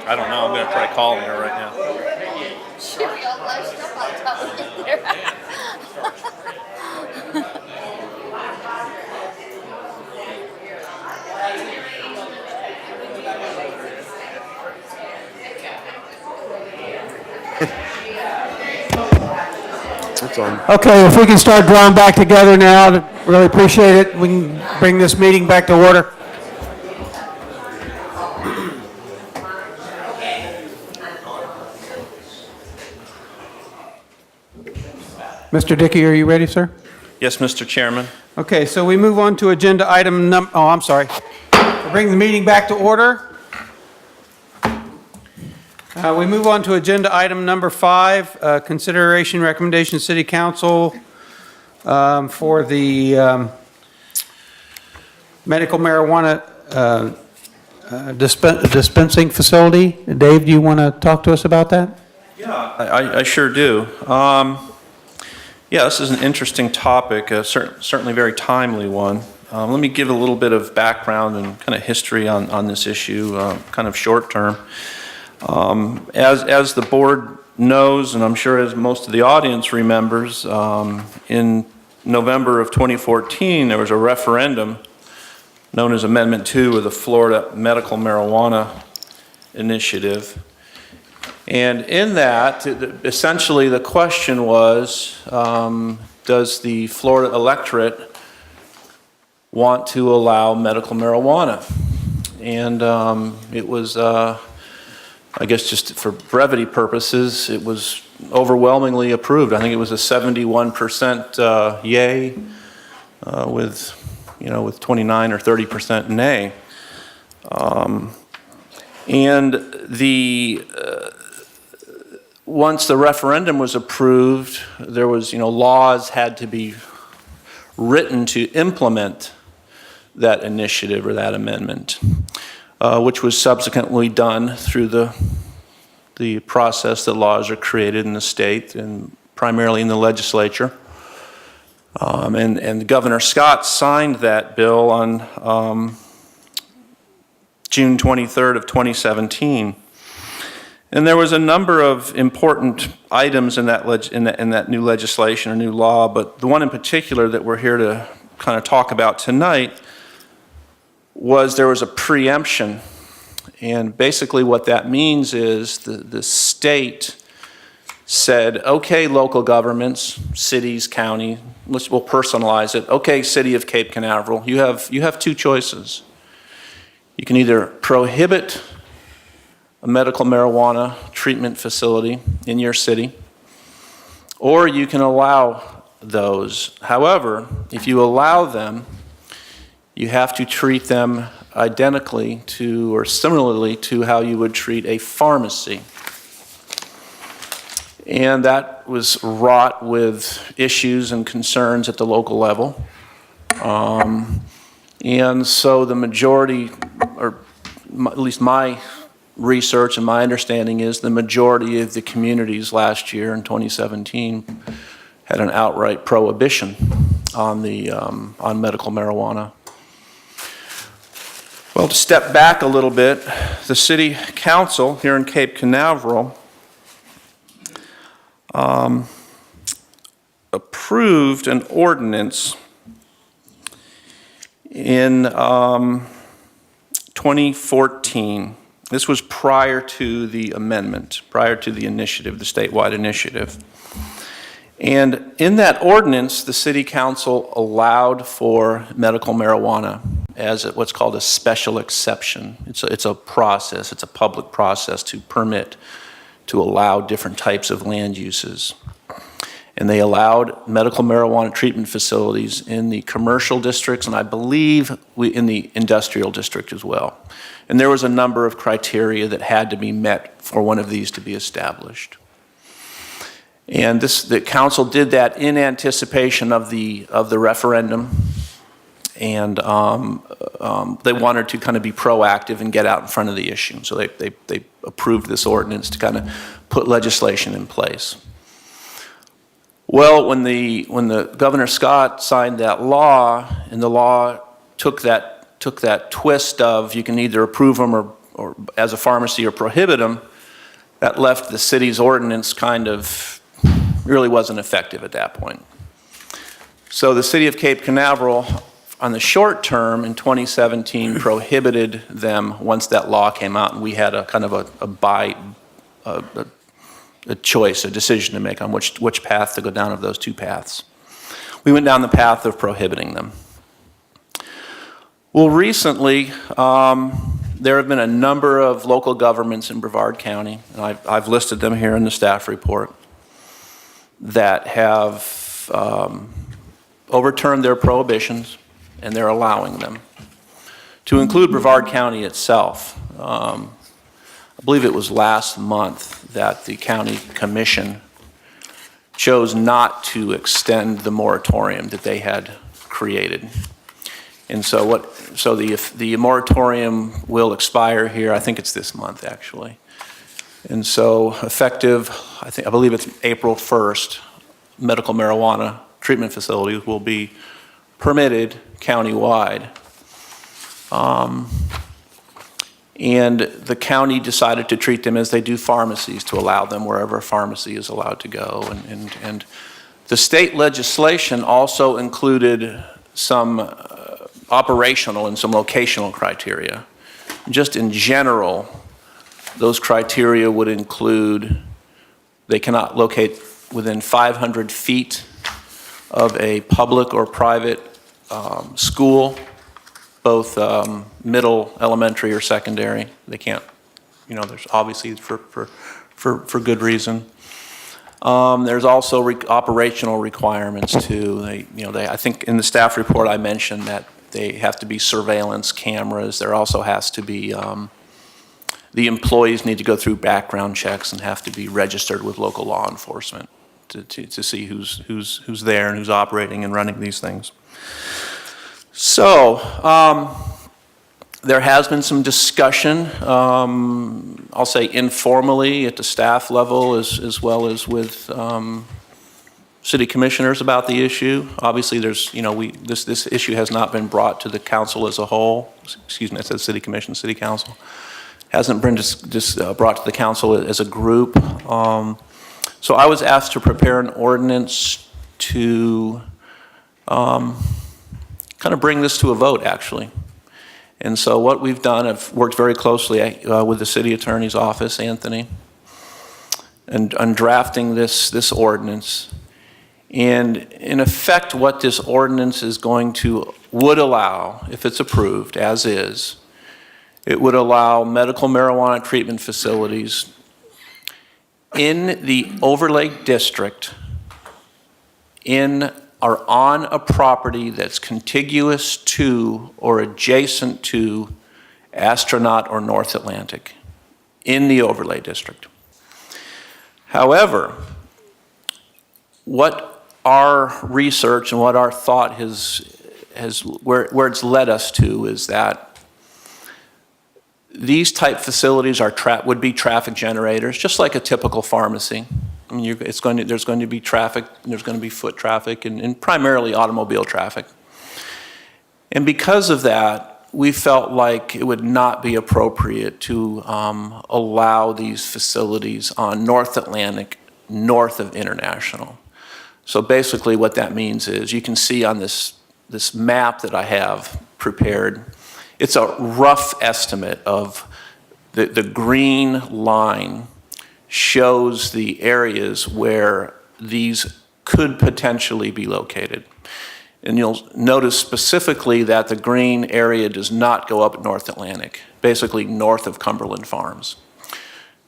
I don't know, I'm gonna try calling her right now. She'll be all lushed up by the time we get there. It's on. Okay, if we can start drawing back together now, I'd really appreciate it. We can bring this meeting back to order. Mr. Dickey, are you ready, sir? Yes, Mr. Chairman. Okay, so we move on to agenda item I'm sorry. We'll bring the meeting back to order. We move on to agenda item number 5, consideration recommendation City Council for the medical marijuana dispensing facility. Dave, do you want to talk to us about that? Yeah, I sure do. Yeah, this is an interesting topic, certainly very timely one. Let me give a little bit of background and kind of history on this issue, kind of short term. As the board knows, and I'm sure as most of the audience remembers, in November of 2014, there was a referendum known as Amendment 2 of the Florida Medical Marijuana Initiative. And in that, essentially the question was, does the Florida electorate want to allow medical marijuana? And it was, I guess just for brevity purposes, it was overwhelmingly approved. I think it was a 71% yay with 29 or 30% nay. And once the referendum was approved, there was, laws had to be written to implement that initiative or that amendment, which was subsequently done through the process that laws are created in the state and primarily in the legislature. And Governor Scott signed that bill on June 23rd of 2017. And there was a number of important items in that new legislation or new law, but the one in particular that we're here to kind of talk about tonight was there was a preemption. And basically what that means is the state said, okay, local governments, cities, county, we'll personalize it. Okay, city of Cape Canaveral, you have two choices. You can either prohibit a medical marijuana treatment facility in your city, or you can allow those. However, if you allow them, you have to treat them identically to or similarly to how you would treat a pharmacy. And that was wrought with issues and concerns at the local level. And so the majority, or at least my research and my understanding is the majority of the communities last year in 2017 had an outright prohibition on medical marijuana. Well, to step back a little bit, the city council here in Cape Canaveral approved an ordinance in 2014. This was prior to the amendment, prior to the initiative, the statewide initiative. And in that ordinance, the city council allowed for medical marijuana as what's called a special exception. It's a process, it's a public process to permit, to allow different types of land uses. And they allowed medical marijuana treatment facilities in the commercial districts, and I believe in the industrial district as well. And there was a number of criteria that had to be met for one of these to be established. And the council did that in anticipation of the referendum, and they wanted to kind of be proactive and get out in front of the issue. So they approved this ordinance to kind of put legislation in place. Well, when the Governor Scott signed that law, and the law took that twist of you can either approve them or as a pharmacy or prohibit them, that left the city's ordinance kind of really wasn't effective at that point. So the city of Cape Canaveral, on the short term in 2017, prohibited them once that law came out, and we had a kind of a choice, a decision to make on which path to go down of those two paths. We went down the path of prohibiting them. Well, recently, there have been a number of local governments in Brevard County, and I've listed them here in the staff report, that have overturned their prohibitions, and they're allowing them, to include Brevard County itself. I believe it was last month that the county commission chose not to extend the moratorium that they had created. And so the moratorium will expire here, I think it's this month actually. And so effective, I believe it's April 1st, medical marijuana treatment facilities will be permitted countywide. And the county decided to treat them as they do pharmacies, to allow them wherever a pharmacy is allowed to go. And the state legislation also included some operational and some locational criteria. Just in general, those criteria would include they cannot locate within 500 feet of a public or private school, both middle, elementary, or secondary. They can't, there's obviously for good reason. There's also operational requirements too. I think in the staff report I mentioned that they have to be surveillance cameras. There also has to be the employees need to go through background checks and have to be registered with local law enforcement to see who's there and who's operating and running these things. So, there has been some discussion, I'll say informally at the staff level as well as with city commissioners about the issue. Obviously, there's, this issue has not been brought to the council as a whole. Excuse me, I said city commission, city council. Hasn't been brought to the council as a group. So I was asked to prepare an ordinance to kind of bring this to a vote, actually. And so what we've done, I've worked very closely with the city attorney's office, Anthony, and on drafting this ordinance. And in effect, what this ordinance is would allow, if it's approved, as is, it would allow medical marijuana treatment facilities in the overlay district are on a property that's contiguous to or adjacent to Astronaut or North Atlantic in the overlay district. However, what our research and what our thought where it's led us to is that these type facilities would be traffic generators, just like a typical pharmacy. I mean, there's going to be traffic, there's going to be foot traffic, and primarily automobile traffic. And because of that, we felt like it would not be appropriate to allow these facilities on North Atlantic, north of International. So basically what that means is, you can see on this map that I have prepared, it's a rough estimate of the green line shows the areas where these could potentially be located. And you'll notice specifically that the green area does not go up North Atlantic, basically north of Cumberland Farms.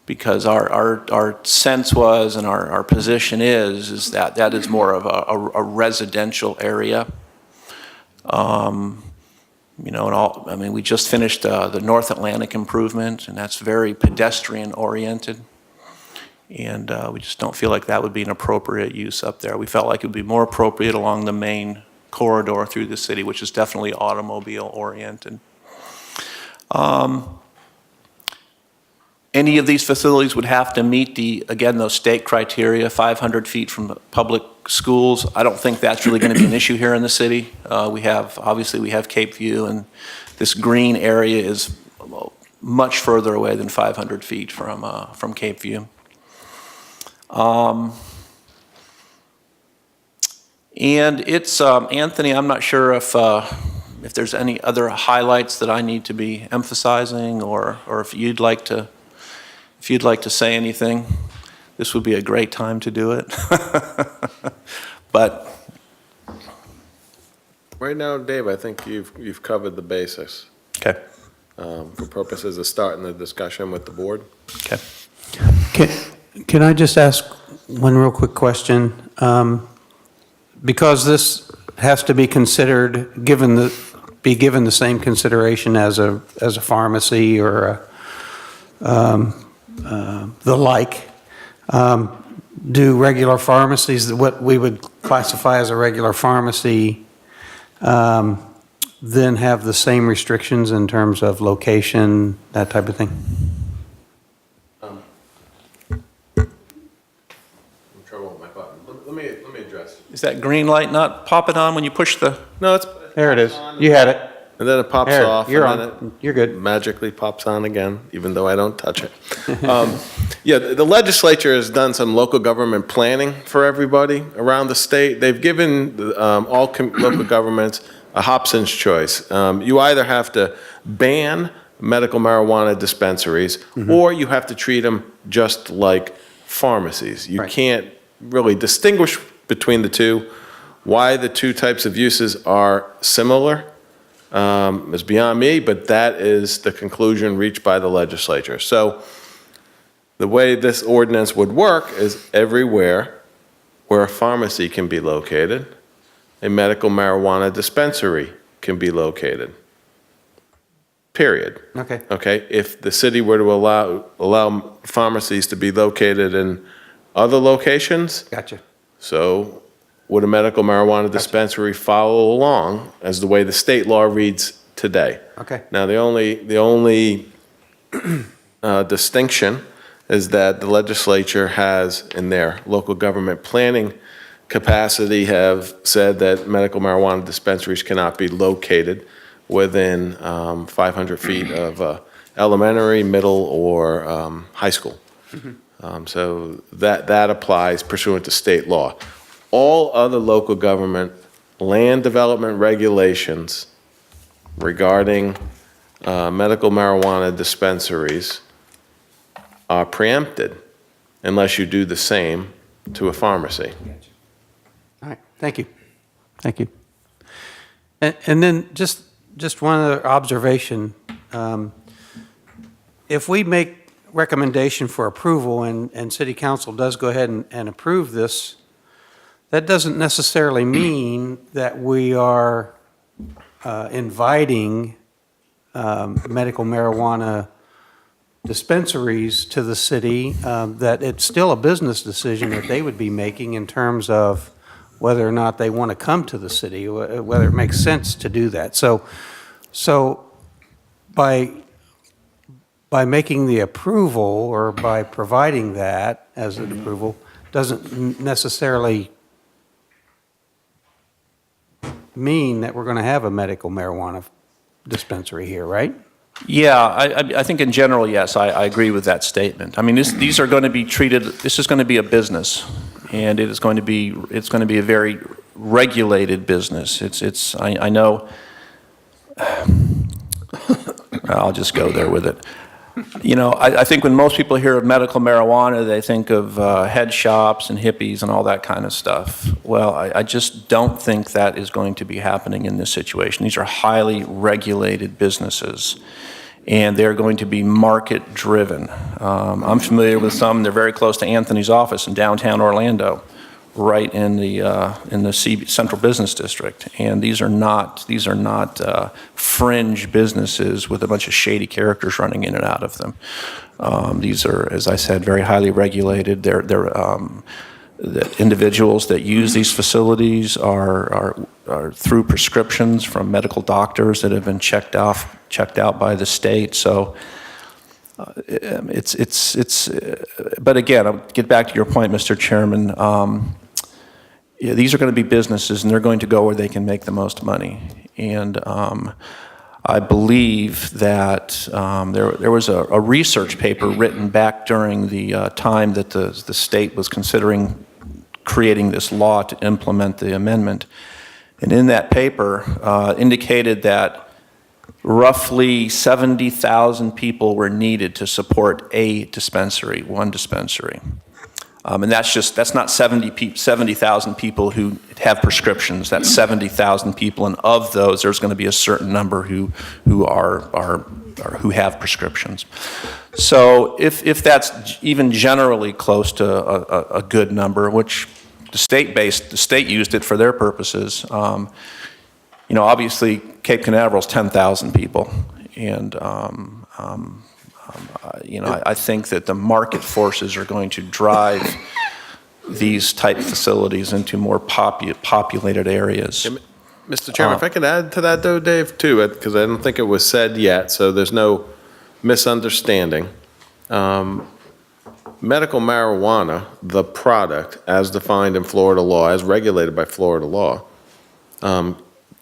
Because our sense was, and our position is that that is more of a residential area. We just finished the North Atlantic improvement, and that's very pedestrian oriented. And we just don't feel like that would be an appropriate use up there. We felt like it would be more appropriate along the main corridor through the city, which is definitely automobile oriented. Any of these facilities would have to meet those state criteria, 500 feet from public schools. I don't think that's really going to be an issue here in the city. Obviously we have Cape View, and this green area is much further away than 500 feet from Cape View. And it's, Anthony, I'm not sure if there's any other highlights that I need to be emphasizing, or if you'd like to say anything, this would be a great time to do it. But right now, Dave, I think you've covered the basics. Okay. For purposes of starting the discussion with the board. Okay. Can I just ask one real quick question? Because this has to be considered, be given the same consideration as a pharmacy or the like. Do regular pharmacies, what we would classify as a regular pharmacy, then have the same restrictions in terms of location, that type of thing? I'm in trouble with my button. Let me address. Is that green light not popping on when you push the? No, it's There it is. You had it. and then it pops There, off. you're and on. then You're good. it magically pops on again, even though I don't touch it. Yeah, the legislature has done some local government planning for everybody around the state. They've given all local governments a Hobson's choice. You either have to ban medical marijuana dispensaries, or you have to treat them just like pharmacies. You can't really distinguish between the two. Why the two types of uses are similar is beyond me, but that is the conclusion reached by the legislature. So the way this ordinance would work is everywhere where a pharmacy can be located, a medical marijuana dispensary can be located. period. Okay. Okay, if the city were to allow pharmacies to be located in other locations, Gotcha. so would a medical marijuana dispensary follow along as the way the state law reads today? Okay. Now, the only distinction is that the legislature has, in their local government planning capacity, have said that medical marijuana dispensaries cannot be located within 500 feet of elementary, middle, or high school. So that applies pursuant to state law. All other local government land development regulations regarding medical marijuana dispensaries are preempted unless you do the same to a pharmacy. All right, thank you. Thank you. And then just one other observation. If we make recommendation for approval and city council does go ahead and approve this, that doesn't necessarily mean that we are inviting medical marijuana dispensaries to the city, that it's still a business decision that they would be making in terms of whether or not they want to come to the city, whether it makes sense to do that. So by making the approval or by providing that as an approval doesn't necessarily mean that we're going to have a medical marijuana dispensary here, right? Yeah, I think in general, yes, I agree with that statement. I mean, these are going to be treated, this is going to be a business, and it's going to be a very regulated business. I know, I'll just go there with it. You know, I think when most people hear of medical marijuana, they think of head shops and hippies and all that kind of stuff. Well, I just don't think that is going to be happening in this situation. These are highly regulated businesses, and they're going to be market-driven. I'm familiar with some. They're very close to Anthony's office in downtown Orlando, right in the Central Business District. And these are not fringe businesses with a bunch of shady characters running in and out of them. These are, as I said, very highly regulated. The individuals that use these facilities are through prescriptions from medical doctors that have been checked out by the state. So but again, I'll get back to your point, Mr. Chairman. Yeah, these are going to be businesses, and they're going to go where they can make the most money. And I believe that there was a research paper written back during the time that the state was considering creating this law to implement the amendment. And in that paper indicated that roughly 70,000 people were needed to support one dispensary. And that's not 70,000 people who have prescriptions. That's 70,000 people, and of those, there's going to be a certain number who have prescriptions. So if that's even generally close to a good number, which the state used it for their purposes. You know, obviously Cape Canaveral is 10,000 people, and you know, I think that the market forces are going to drive these type facilities into more populated areas. Mr. Chairman, if I could add to that though, Dave, too, because I don't think it was said yet, so there's no misunderstanding. Medical marijuana, the product, as defined in Florida law, as regulated by Florida law,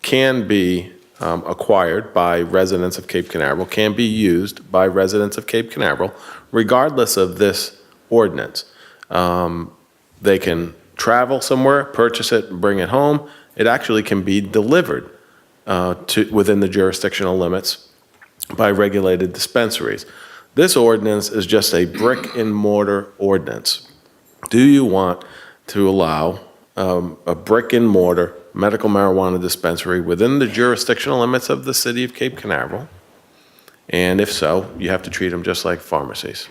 can be acquired by residents of Cape Canaveral, can be used by residents of Cape Canaveral, regardless of this ordinance. They can travel somewhere, purchase it, and bring it home. It actually can be delivered within the jurisdictional limits by regulated dispensaries. This ordinance is just a brick and mortar ordinance. Do you want to allow a brick and mortar medical marijuana dispensary within the jurisdictional limits of the city of Cape Canaveral? And if so, you have to treat them just like pharmacies.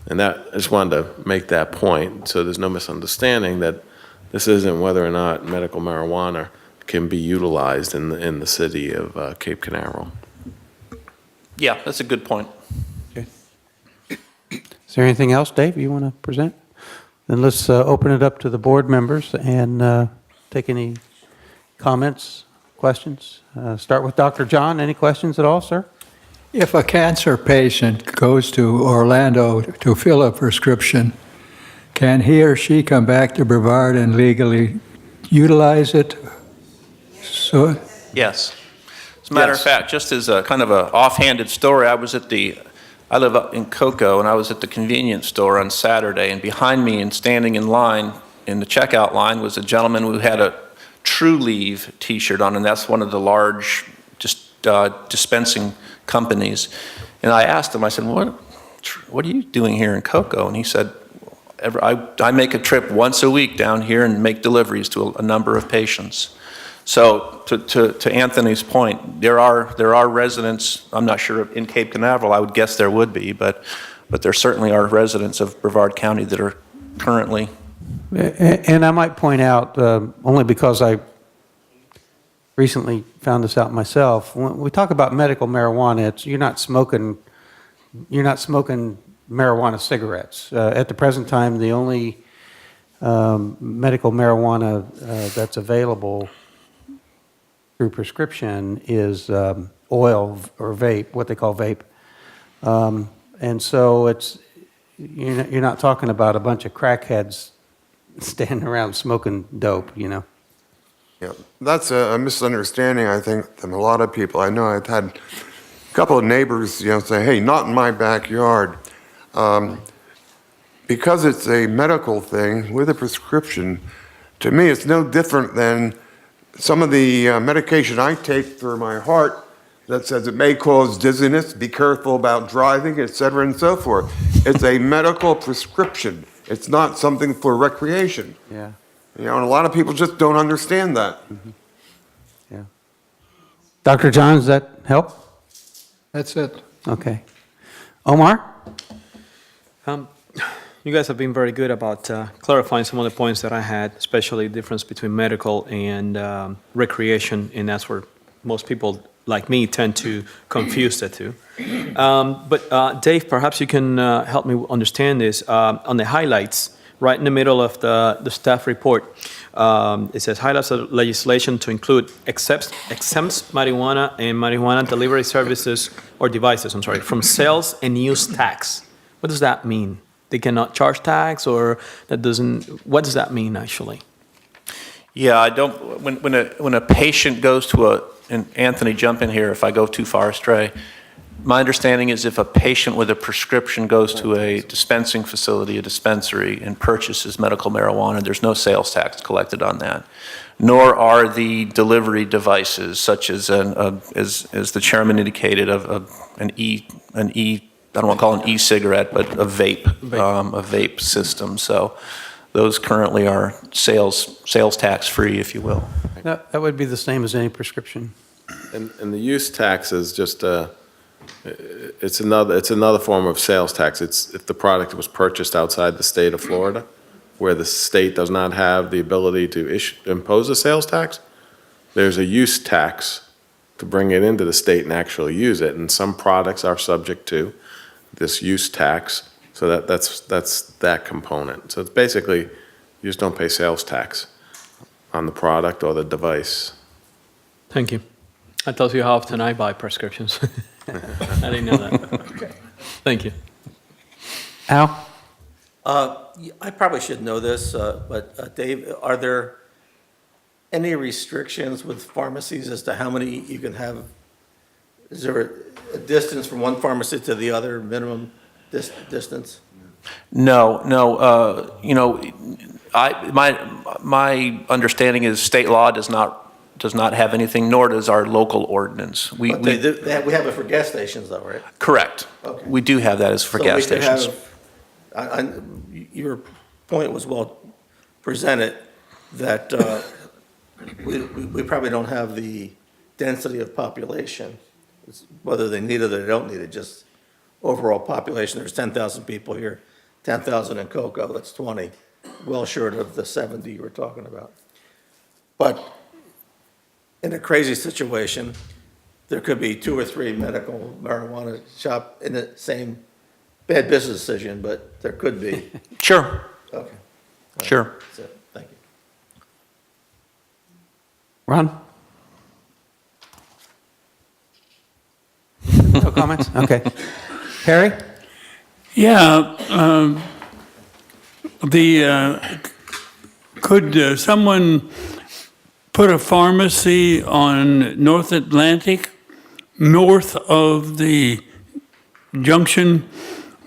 And I just wanted to make that point so there's no misunderstanding that this isn't whether or not medical marijuana can be utilized in the city of Cape Canaveral. Yeah, that's a good point. Is there anything else, Dave, you want to present? Then let's open it up to the board members and take any comments, questions. Start with Dr. John. Any questions at all, sir? If a cancer patient goes to Orlando to fill a prescription, can he or she come back to Brevard and legally utilize it? So, Yes. As a matter of fact, just as a kind of a offhanded story, I live up in Cocoa, and I was at the convenience store on Saturday, and behind me and standing in line, in the checkout line, was a gentleman who had a True Leave T-shirt on, and that's one of the large dispensing companies. And I asked him, I said, what are you doing here in Cocoa? And he said, I make a trip once a week down here and make deliveries to a number of patients. So to Anthony's point, there are residents, I'm not sure in Cape Canaveral, I would guess there would be, but there certainly are residents of Brevard County that are currently. And I might point out, only because I recently found this out myself, when we talk about medical marijuana, you're not smoking marijuana cigarettes. At the present time, the only medical marijuana that's available through prescription is oil or vape, what they call vape. And so you're not talking about a bunch of crackheads standing around smoking dope, you know. Yeah, that's a misunderstanding, I think, from a lot of people. I know I've had a couple of neighbors, say, hey, not in my backyard. Because it's a medical thing with a prescription, to me, it's no different than some of the medication I take for my heart that says it may cause dizziness, be careful about driving, et cetera, and so forth. It's a medical prescription. It's not something for recreation. Yeah. And a lot of people just don't understand that. Yeah. Dr. John, does that help? that's it. Okay. Omar? You guys have been very good about clarifying some of the points that I had, especially the difference between medical and recreation, and that's where most people like me tend to confuse the two. But Dave, perhaps you can help me understand this. On the highlights, right in the middle of the staff report, it says highlights of legislation to include exempts marijuana and marijuana delivery services or devices, from sales and use tax. What does that mean? They cannot charge tax, or what does that mean actually? Yeah, I don't, when a patient goes to and Anthony, jump in here if I go too far astray. My understanding is if a patient with a prescription goes to a dispensing facility, a dispensary, and purchases medical marijuana, there's no sales tax collected on that. Nor are the delivery devices, such as as the chairman indicated, an I don't want to call it an e-cigarette, but a vape system. So those currently are sales tax free, if you will. That would be the same as any prescription. And the use tax is just it's another form of sales tax. It's if the product was purchased outside the state of Florida, where the state does not have the ability to impose a sales tax, there's a use tax to bring it into the state and actually use it. And some products are subject to this use tax, so that's that component. So it's basically, you just don't pay sales tax on the product or the device. Thank you. That tells you how often I buy prescriptions. I didn't know that. Okay. Thank you. Al? I probably should know this, but Dave, are there any restrictions with pharmacies as to how many you can have? Is there a distance from one pharmacy to the other, minimum distance? No. My understanding is state law does not have anything, nor does our local ordinance. We have it for gas stations though, right? Correct. Okay. We do have that as for gas stations. Your point was well presented, that we probably don't have the density of population, whether they need it or they don't need it, just overall population. There's 10,000 people here, 10,000 in Cocoa, that's 20, well short of the 70 you were talking about. But in a crazy situation, there could be 2 or 3 medical marijuana shop in the same bad business decision, but there could be. Sure, Okay. sure. That's it. Thank you. Ron? No comments? Okay. Harry? Yeah, could someone put a pharmacy on North Atlantic, north of the junction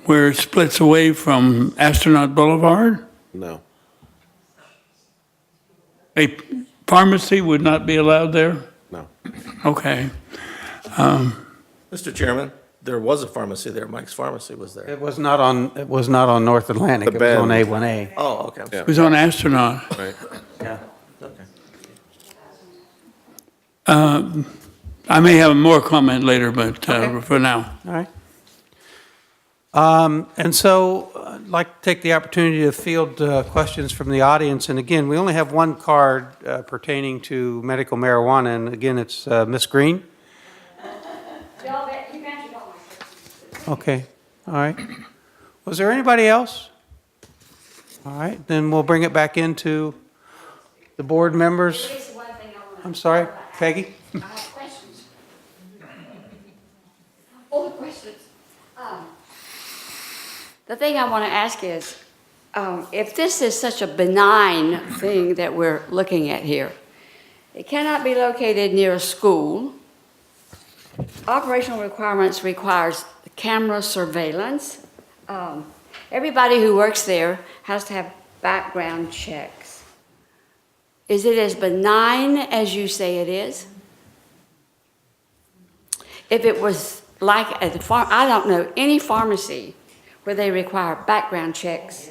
where it splits away from Astronaut Boulevard? No. A pharmacy would not be allowed there? No. Okay. Mr. Chairman, there was a pharmacy there. Mike's Pharmacy was there. It was not on North Atlantic. The It was on bend. A1A. Oh, okay. I'm sorry. It was on Astronaut. Right. Yeah. Okay. I may have more comment later, but for now. All right. And so I'd like to take the opportunity to field questions from the audience. And again, we only have one card pertaining to medical marijuana. And again, it's Ms. Green. Okay, all right. Was there anybody else? All right, then we'll bring it back into the board members. I'm sorry, Peggy? I have questions. All the questions. The thing I want to ask is, if this is such a benign thing that we're looking at here, it cannot be located near a school. Operational requirements requires camera surveillance. Everybody who works there has to have background checks. Is it as benign as you say it is? If it was like at the farm, I don't know any pharmacy where they require background checks.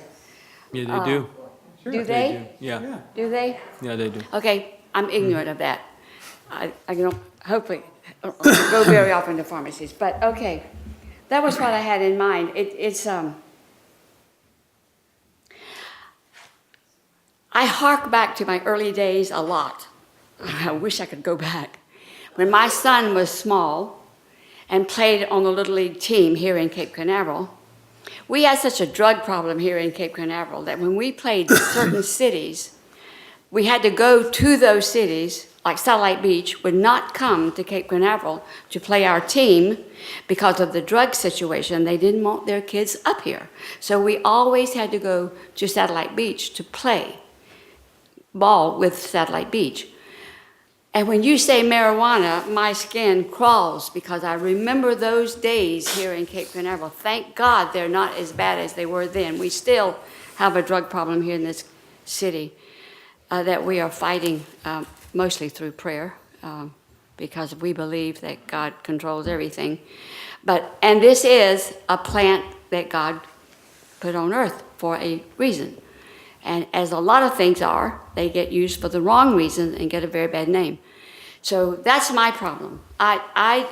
Yeah, they do. Do they? Yeah, Do they? yeah, they do. Okay, I'm ignorant of that. I don't, hopefully, go very often to pharmacies, but okay. That was what I had in mind. I hark back to my early days a lot. I wish I could go back. When my son was small and played on the Little League team here in Cape Canaveral, we had such a drug problem here in Cape Canaveral that when we played certain cities, we had to go to those cities, like Satellite Beach, would not come to Cape Canaveral to play our team because of the drug situation. They didn't want their kids up here. So we always had to go to Satellite Beach to play ball with Satellite Beach. And when you say marijuana, my skin crawls because I remember those days here in Cape Canaveral. Thank God they're not as bad as they were then. We still have a drug problem here in this city that we are fighting mostly through prayer because we believe that God controls everything. And this is a plant that God put on earth for a reason. And as a lot of things are, they get used for the wrong reason and get a very bad name. So that's my problem. I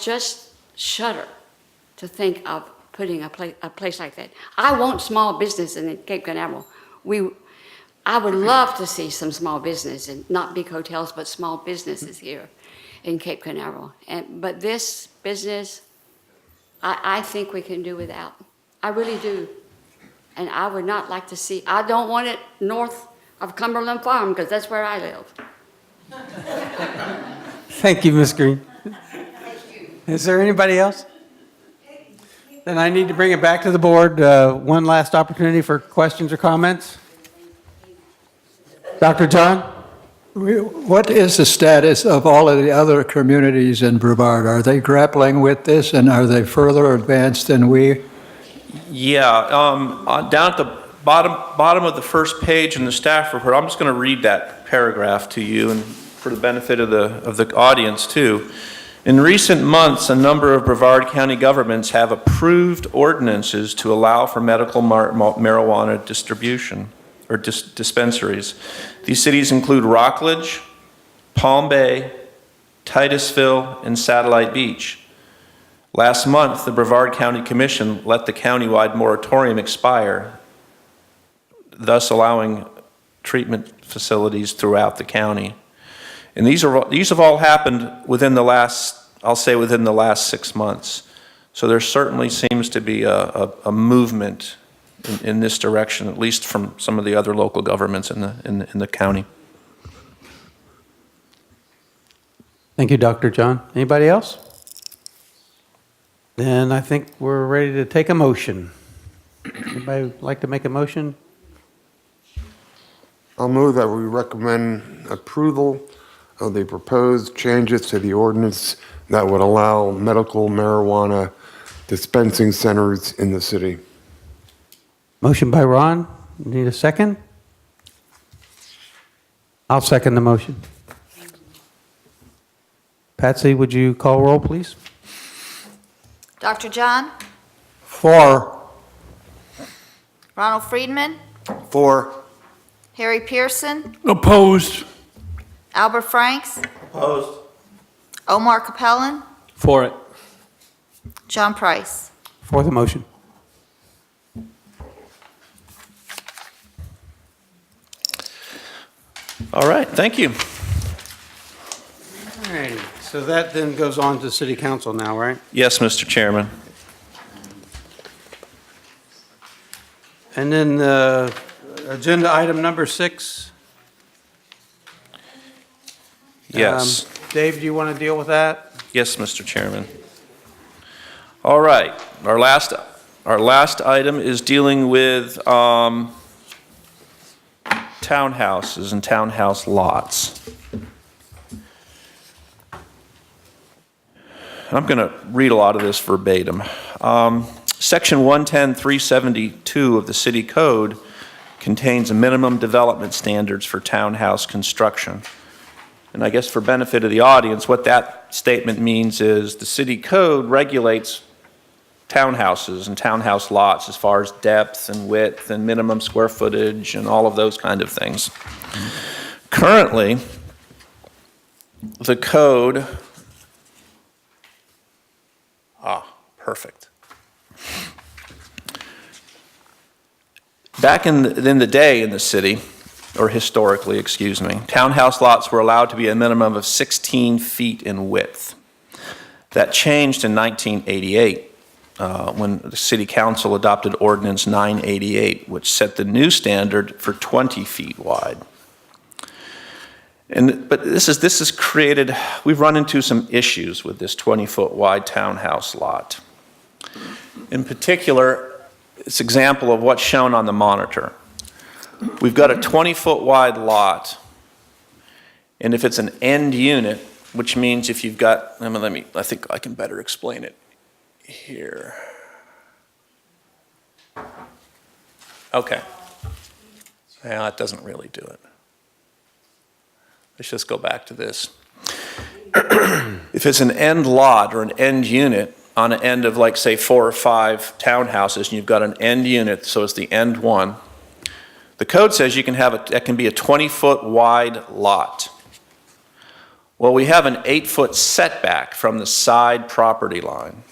just shudder to think of putting a place like that. I want small business in Cape Canaveral. I would love to see some small business, and not big hotels, but small businesses here in Cape Canaveral. But this business, I think we can do without. I really do. And I would not like to see, I don't want it north of Cumberland Farm, because that's where I live. Thank you, Ms. Green. Is there anybody else? Then I need to bring it back to the board. One last opportunity for questions or comments. Dr. John? What is the status of all of the other communities in Brevard? Are they grappling with this, and are they further advanced than we? Yeah, down at the bottom of the first page in the staff report, I'm just going to read that paragraph to you and for the benefit of the audience too. In recent months, a number of Brevard County governments have approved ordinances to allow for medical marijuana distribution or dispensaries. These cities include Rockledge, Palm Bay, Titusville, and Satellite Beach. Last month, the Brevard County Commission let the countywide moratorium expire, thus allowing treatment facilities throughout the county. And these have all happened within the last I'll say within the last 6 months. So there certainly seems to be a movement in this direction, at least from some of the other local governments in the county. Thank you, Dr. John. Anybody else? Then I think we're ready to take a motion. Anybody like to make a motion? I'll move that we recommend approval of the proposed changes to the ordinance that would allow medical marijuana dispensing centers in the city. Motion by Ron. Need a second? I'll second the motion. Patsy, would you call roll, please? Dr. John? For. Ronald Friedman? For. Harry Pearson? Opposed. Albert Franks? Opposed. Omar Capellan? For it. John Price? For the motion. All right, thank you. All right, so that then goes on to city council now, right? Yes, Mr. Chairman. And then agenda item number 6. Yes. Dave, do you want to deal with that? Yes, Mr. Chairman. All right, our last item is dealing with townhouses and townhouse lots. I'm going to read a lot of this verbatim. Section 110-372 of the City Code contains a minimum development standards for townhouse construction. And I guess for benefit of the audience, what that statement means is the City Code regulates townhouses and townhouse lots as far as depth and width and minimum square footage and all of those kind of things. Currently, the code, perfect. Back in the day in the city, or historically, excuse me, townhouse lots were allowed to be a minimum of 16 feet in width. That changed in 1988 when the City Council adopted Ordinance 988, which set the new standard for 20 feet wide. But this has created, we've run into some issues with this 20-foot wide townhouse lot. In particular, it's an example of what's shown on the monitor. We've got a 20-foot wide lot, and if it's an end unit, which means if you've got, I think I can better explain it here. Okay. Well, that doesn't really do it. Let's just go back to this. If it's an end lot or an end unit on an end of, like, say, 4 or 5 townhouses, and you've got an end unit, so it's the end one, the code says you can have that can be a 20-foot wide lot. Well, we have an 8-foot setback from the side property line,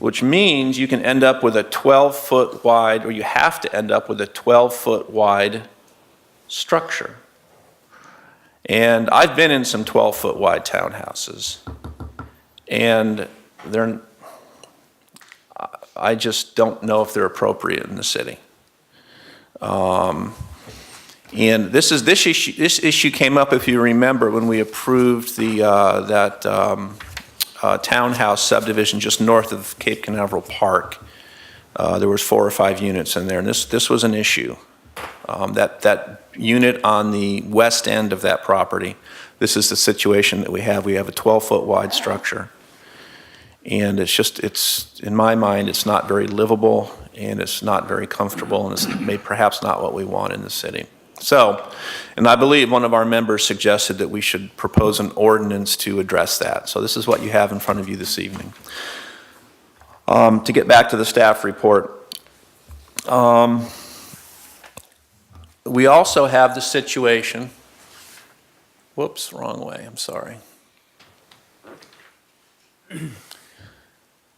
which means you can end up with a 12-foot wide, or you have to end up with a 12-foot wide structure. And I've been in some 12-foot wide townhouses, and I just don't know if they're appropriate in the city. And this issue came up, if you remember, when we approved that townhouse subdivision just north of Cape Canaveral Park. There was 4 or 5 units in there, and this was an issue. That unit on the west end of that property, this is the situation that we have. We have a 12-foot wide structure. And it's in my mind, it's not very livable, and it's not very comfortable, and it's perhaps not what we want in the city. So, and I believe one of our members suggested that we should propose an ordinance to address that. So this is what you have in front of you this evening. To get back to the staff report, we also have the situation, whoops, wrong way, I'm sorry.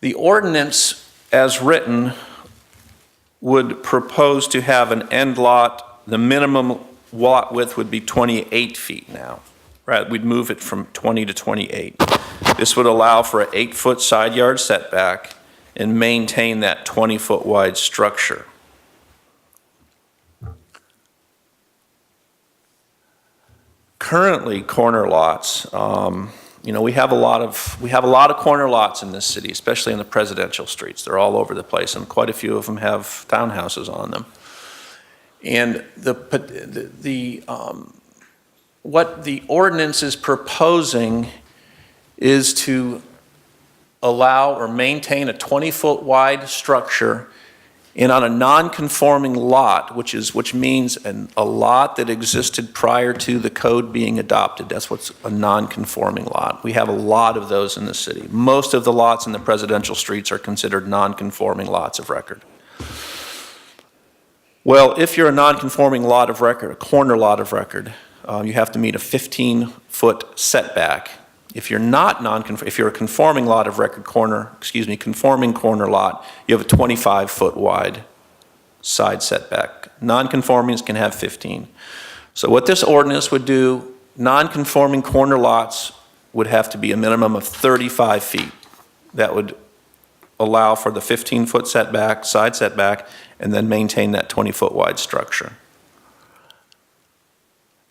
The ordinance, as written, would propose to have an end lot, the minimum lot width would be 28 feet now. Right, we'd move it from 20 to 28. This would allow for an 8-foot side yard setback and maintain that 20-foot wide structure. Currently, corner lots, we have a lot of corner lots in this city, especially in the presidential streets. They're all over the place, and quite a few of them have townhouses on them. And what the ordinance is proposing is to allow or maintain a 20-foot wide structure and on a non-conforming lot, which means a lot that existed prior to the code being adopted. That's what's a non-conforming lot. We have a lot of those in the city. Most of the lots in the presidential streets are considered non-conforming lots of record. Well, if you're a non-conforming lot of record, a corner lot of record, you have to meet a 15-foot setback. If you're if you're a conforming lot of record conforming corner lot, you have a 25-foot wide side setback. Non-conformings can have 15. So what this ordinance would do, non-conforming corner lots would have to be a minimum of 35 feet. That would allow for the 15-foot setback, side setback, and then maintain that 20-foot wide structure.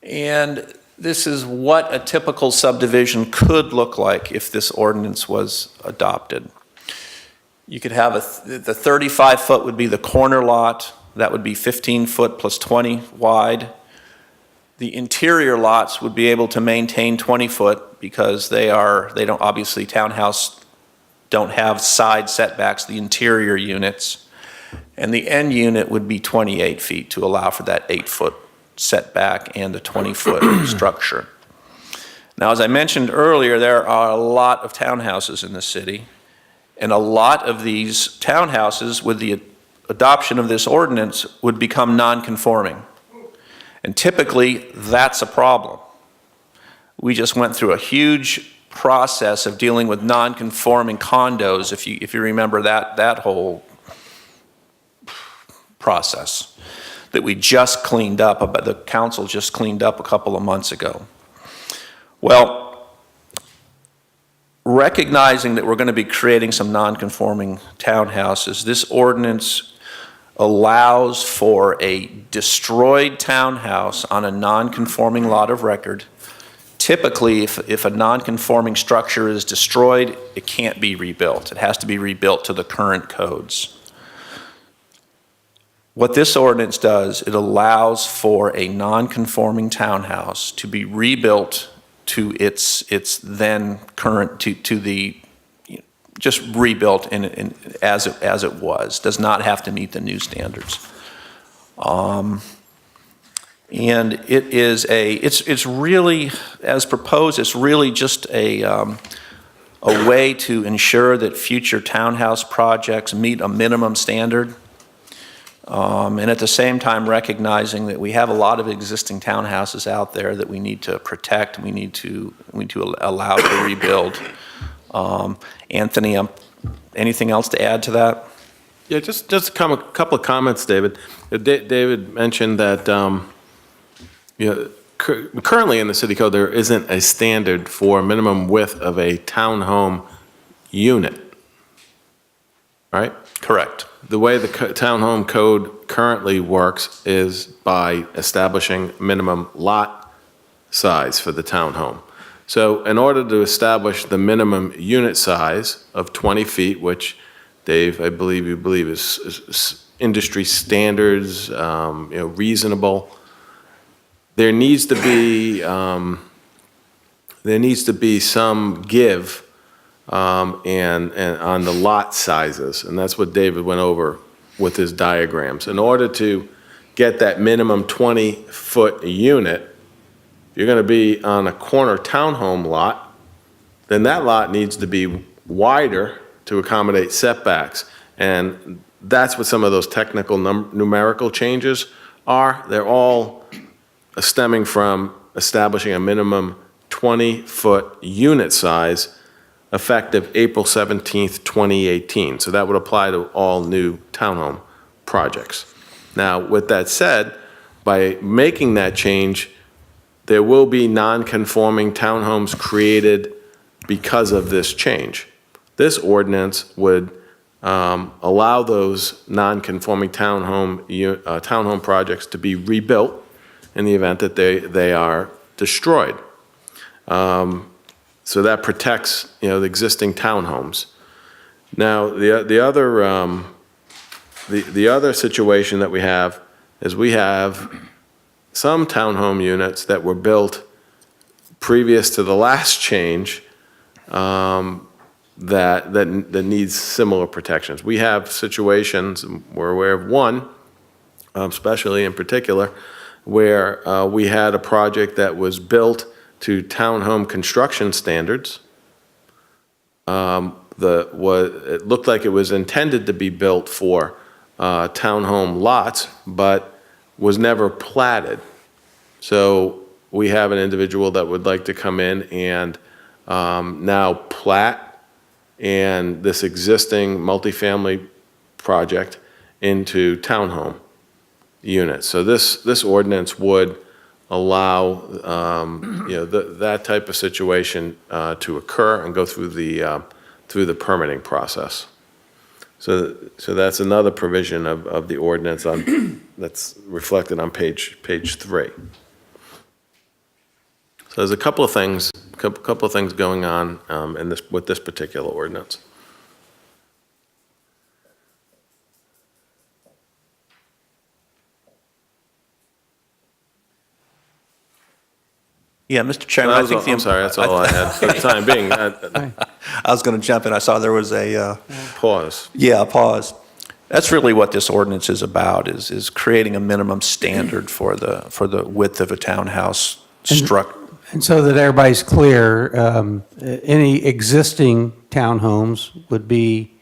And this is what a typical subdivision could look like if this ordinance was adopted. You could have the 35-foot would be the corner lot. That would be 15 foot plus 20 wide. The interior lots would be able to maintain 20 foot because they don't, obviously townhouse don't have side setbacks, the interior units. And the end unit would be 28 feet to allow for that 8-foot setback and the 20-foot structure. Now, as I mentioned earlier, there are a lot of townhouses in the city, and a lot of these townhouses, with the adoption of this ordinance, would become non-conforming. And typically, that's a problem. We just went through a huge process of dealing with non-conforming condos, if you remember that whole process that we just cleaned up, the council just cleaned up a couple of months ago. Well, recognizing that we're going to be creating some non-conforming townhouses, this ordinance allows for a destroyed townhouse on a non-conforming lot of record. Typically, if a non-conforming structure is destroyed, it can't be rebuilt. It has to be rebuilt to the current codes. What this ordinance does, it allows for a non-conforming townhouse to be rebuilt to its then current, to the, just rebuilt as it was. Does not have to meet the new standards. And it is it's really, as proposed, it's really just a way to ensure that future townhouse projects meet a minimum standard. And at the same time recognizing that we have a lot of existing townhouses out there that we need to protect, we need to allow to rebuild. Anthony, anything else to add to that? Yeah, just a couple of comments, David. David mentioned that currently in the city code there isn't a standard for minimum width of a townhome unit, right? Correct. The way the townhome code currently works is by establishing minimum lot size for the townhome. So in order to establish the minimum unit size of 20 feet, which Dave, I believe you believe is industry standards, reasonable, there needs to be some give and on the lot sizes, and that's what David went over with his diagrams. In order to get that minimum 20-foot unit, you're going to be on a corner townhome lot, then that lot needs to be wider to accommodate setbacks. And that's what some of those technical numerical changes are. They're all stemming from establishing a minimum 20-foot unit size effective April 17th, 2018. So that would apply to all new townhome projects. Now, with that said, by making that change, there will be non-conforming townhomes created because of this change. This ordinance would allow those non-conforming townhome projects to be rebuilt in the event that they are destroyed. So that protects, the existing townhomes. Now, the other situation that we have is we have some townhome units that were built previous to the last change that needs similar protections. We have situations, we're aware of one, especially in particular, where we had a project that was built to townhome construction standards. It looked like it was intended to be built for townhome lots, but was never platted. So we have an individual that would like to come in and now plat and this existing multifamily project into townhome units. So this ordinance would allow that type of situation to occur and go through the permitting process. So that's another provision of the ordinance that's reflected on page 3. So there's a couple of things going on with this particular ordinance. Yeah, Mr. Chairman, I think I'm sorry, that's all I had for the time being. I was going to jump in. I saw there was a Pause. Yeah, a pause. That's really what this ordinance is about, is creating a minimum standard for the width of a townhouse structure. And so that everybody's clear, any existing townhomes would be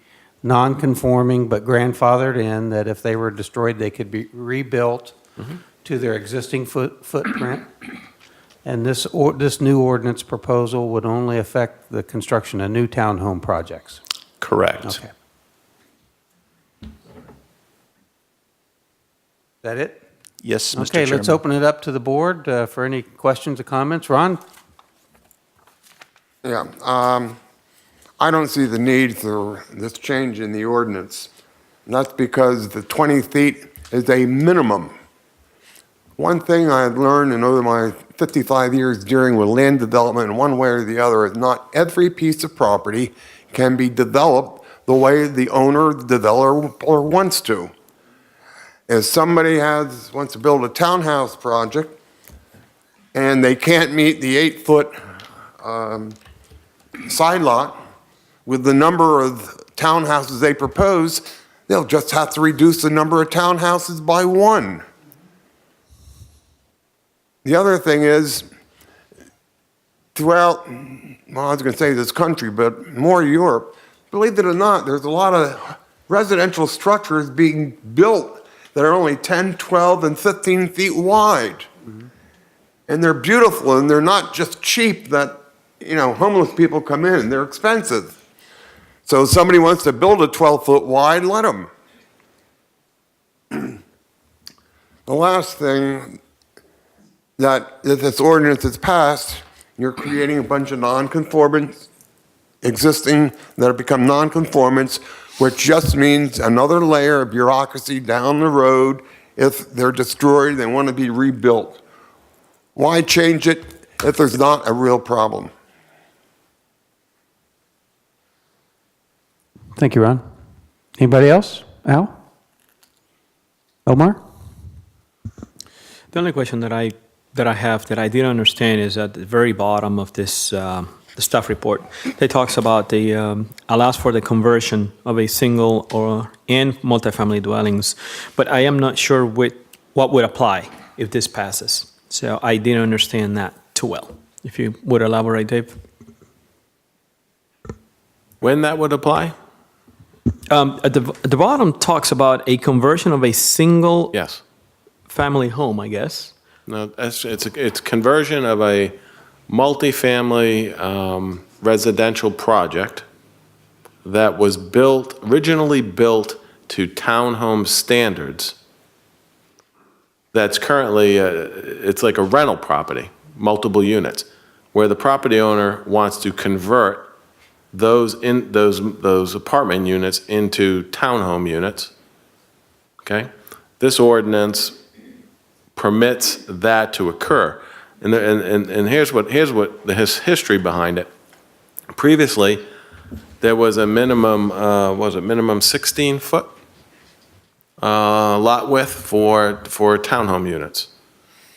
non-conforming but grandfathered in, that if they were destroyed, they could be rebuilt to their existing footprint. And this new ordinance proposal would only affect the construction of new townhome projects. Correct. Okay. That it? Yes, Mr. Okay, Chairman. let's open it up to the board for any questions or comments. Ron? Yeah, I don't see the need for this change in the ordinance. And that's because the 20 feet is a minimum. One thing I've learned in over my 55 years dealing with land development in one way or the other is not every piece of property can be developed the way the owner, the developer wants to. If somebody wants to build a townhouse project and they can't meet the 8-foot side lot with the number of townhouses they propose, they'll just have to reduce the number of townhouses by 1. The other thing is, throughout, well, I was going to say this country, but more Europe, believe it or not, there's a lot of residential structures being built that are only 10, 12, and 15 feet wide. And they're beautiful, and they're not just cheap that, homeless people come in. They're expensive. So if somebody wants to build a 12-foot wide, let them. The last thing, that if this ordinance is passed, you're creating a bunch of non-conformants, existing that have become non-conformants, which just means another layer of bureaucracy down the road. If they're destroyed, they want to be rebuilt. Why change it if there's not a real problem? Thank you, Ron. Anybody else? Al? Omar? The only question that I have that I didn't understand is at the very bottom of this the staff report. It talks about allows for the conversion of a single and multifamily dwellings, but I am not sure what would apply if this passes. So I didn't understand that too well. If you would elaborate, Dave. When that would apply? At the bottom talks about a conversion of a single Yes. family home, I guess. No, it's conversion of a multifamily residential project that was originally built to townhome standards. That's currently, it's like a rental property, multiple units. where the property owner wants to convert those apartment units into townhome units, okay? This ordinance permits that to occur. And here's what the history behind it. Previously, there was a minimum, minimum 16-foot lot width for townhome units.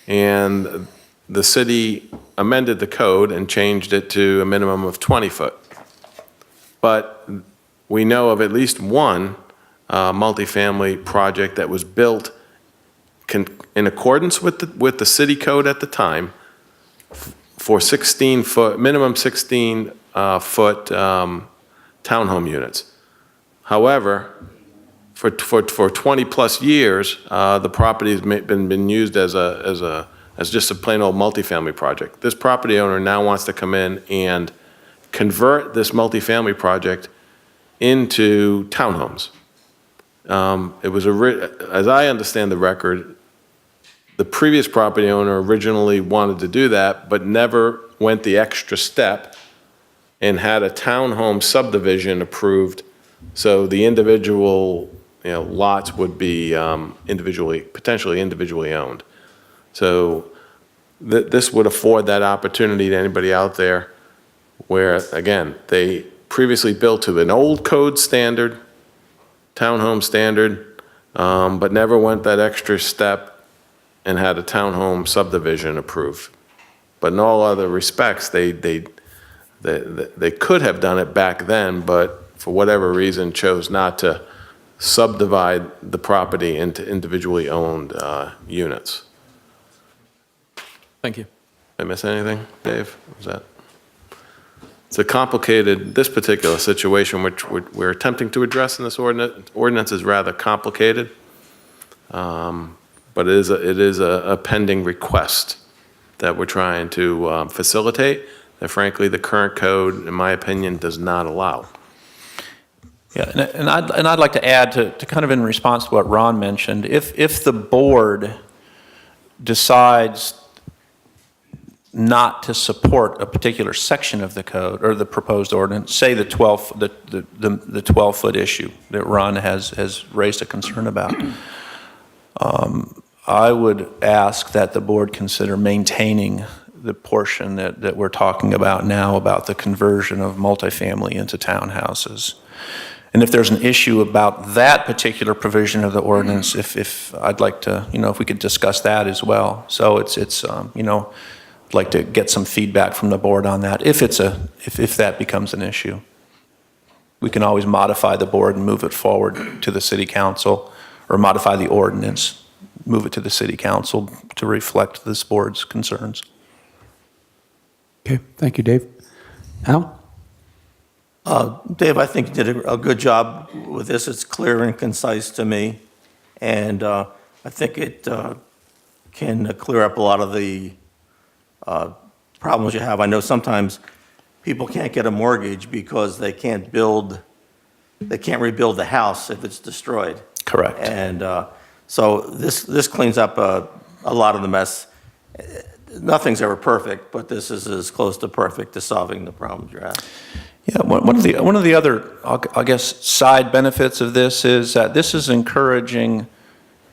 And the city amended the code and changed it to a minimum of 20 foot. But we know of at least one multifamily project that was built in accordance with the city code at the time for 16-foot, minimum 16-foot townhome units. However, for 20-plus years, the property has been used as just a plain old multifamily project. This property owner now wants to come in and convert this multifamily project into townhomes. It was as I understand the record, the previous property owner originally wanted to do that, but never went the extra step and had a townhome subdivision approved, so the individual, lots would be potentially individually owned. So this would afford that opportunity to anybody out there where, again, they previously built to an old code standard, townhome standard, but never went that extra step and had a townhome subdivision approved. But in all other respects, they could have done it back then, but for whatever reason chose not to subdivide the property into individually owned units. Thank you. Did I miss anything, Dave? Was that? It's a complicated, this particular situation which we're attempting to address in this ordinance. Ordinance is rather complicated, but it is a pending request that we're trying to facilitate that frankly the current code, in my opinion, does not allow. Yeah, and I'd like to add to kind of in response to what Ron mentioned, if the board decides not to support a particular section of the code or the proposed ordinance, say the 12-foot issue that Ron has raised a concern about, I would ask that the board consider maintaining the portion that we're talking about now about the conversion of multifamily into townhouses. And if there's an issue about that particular provision of the ordinance, if I'd like to, if we could discuss that as well. So it's I'd like to get some feedback from the board on that if that becomes an issue. We can always modify the board and move it forward to the city council, or modify the ordinance, move it to the city council to reflect this board's concerns. Okay, thank you, Dave. Al? Dave, I think you did a good job with this. It's clear and concise to me, and I think it can clear up a lot of the problems you have. I know sometimes people can't get a mortgage because they can't rebuild the house if it's destroyed. Correct. And so this cleans up a lot of the mess. Nothing's ever perfect, but this is as close to perfect to solving the problems you're having. Yeah, one of the other, I guess, side benefits of this is that this is encouraging,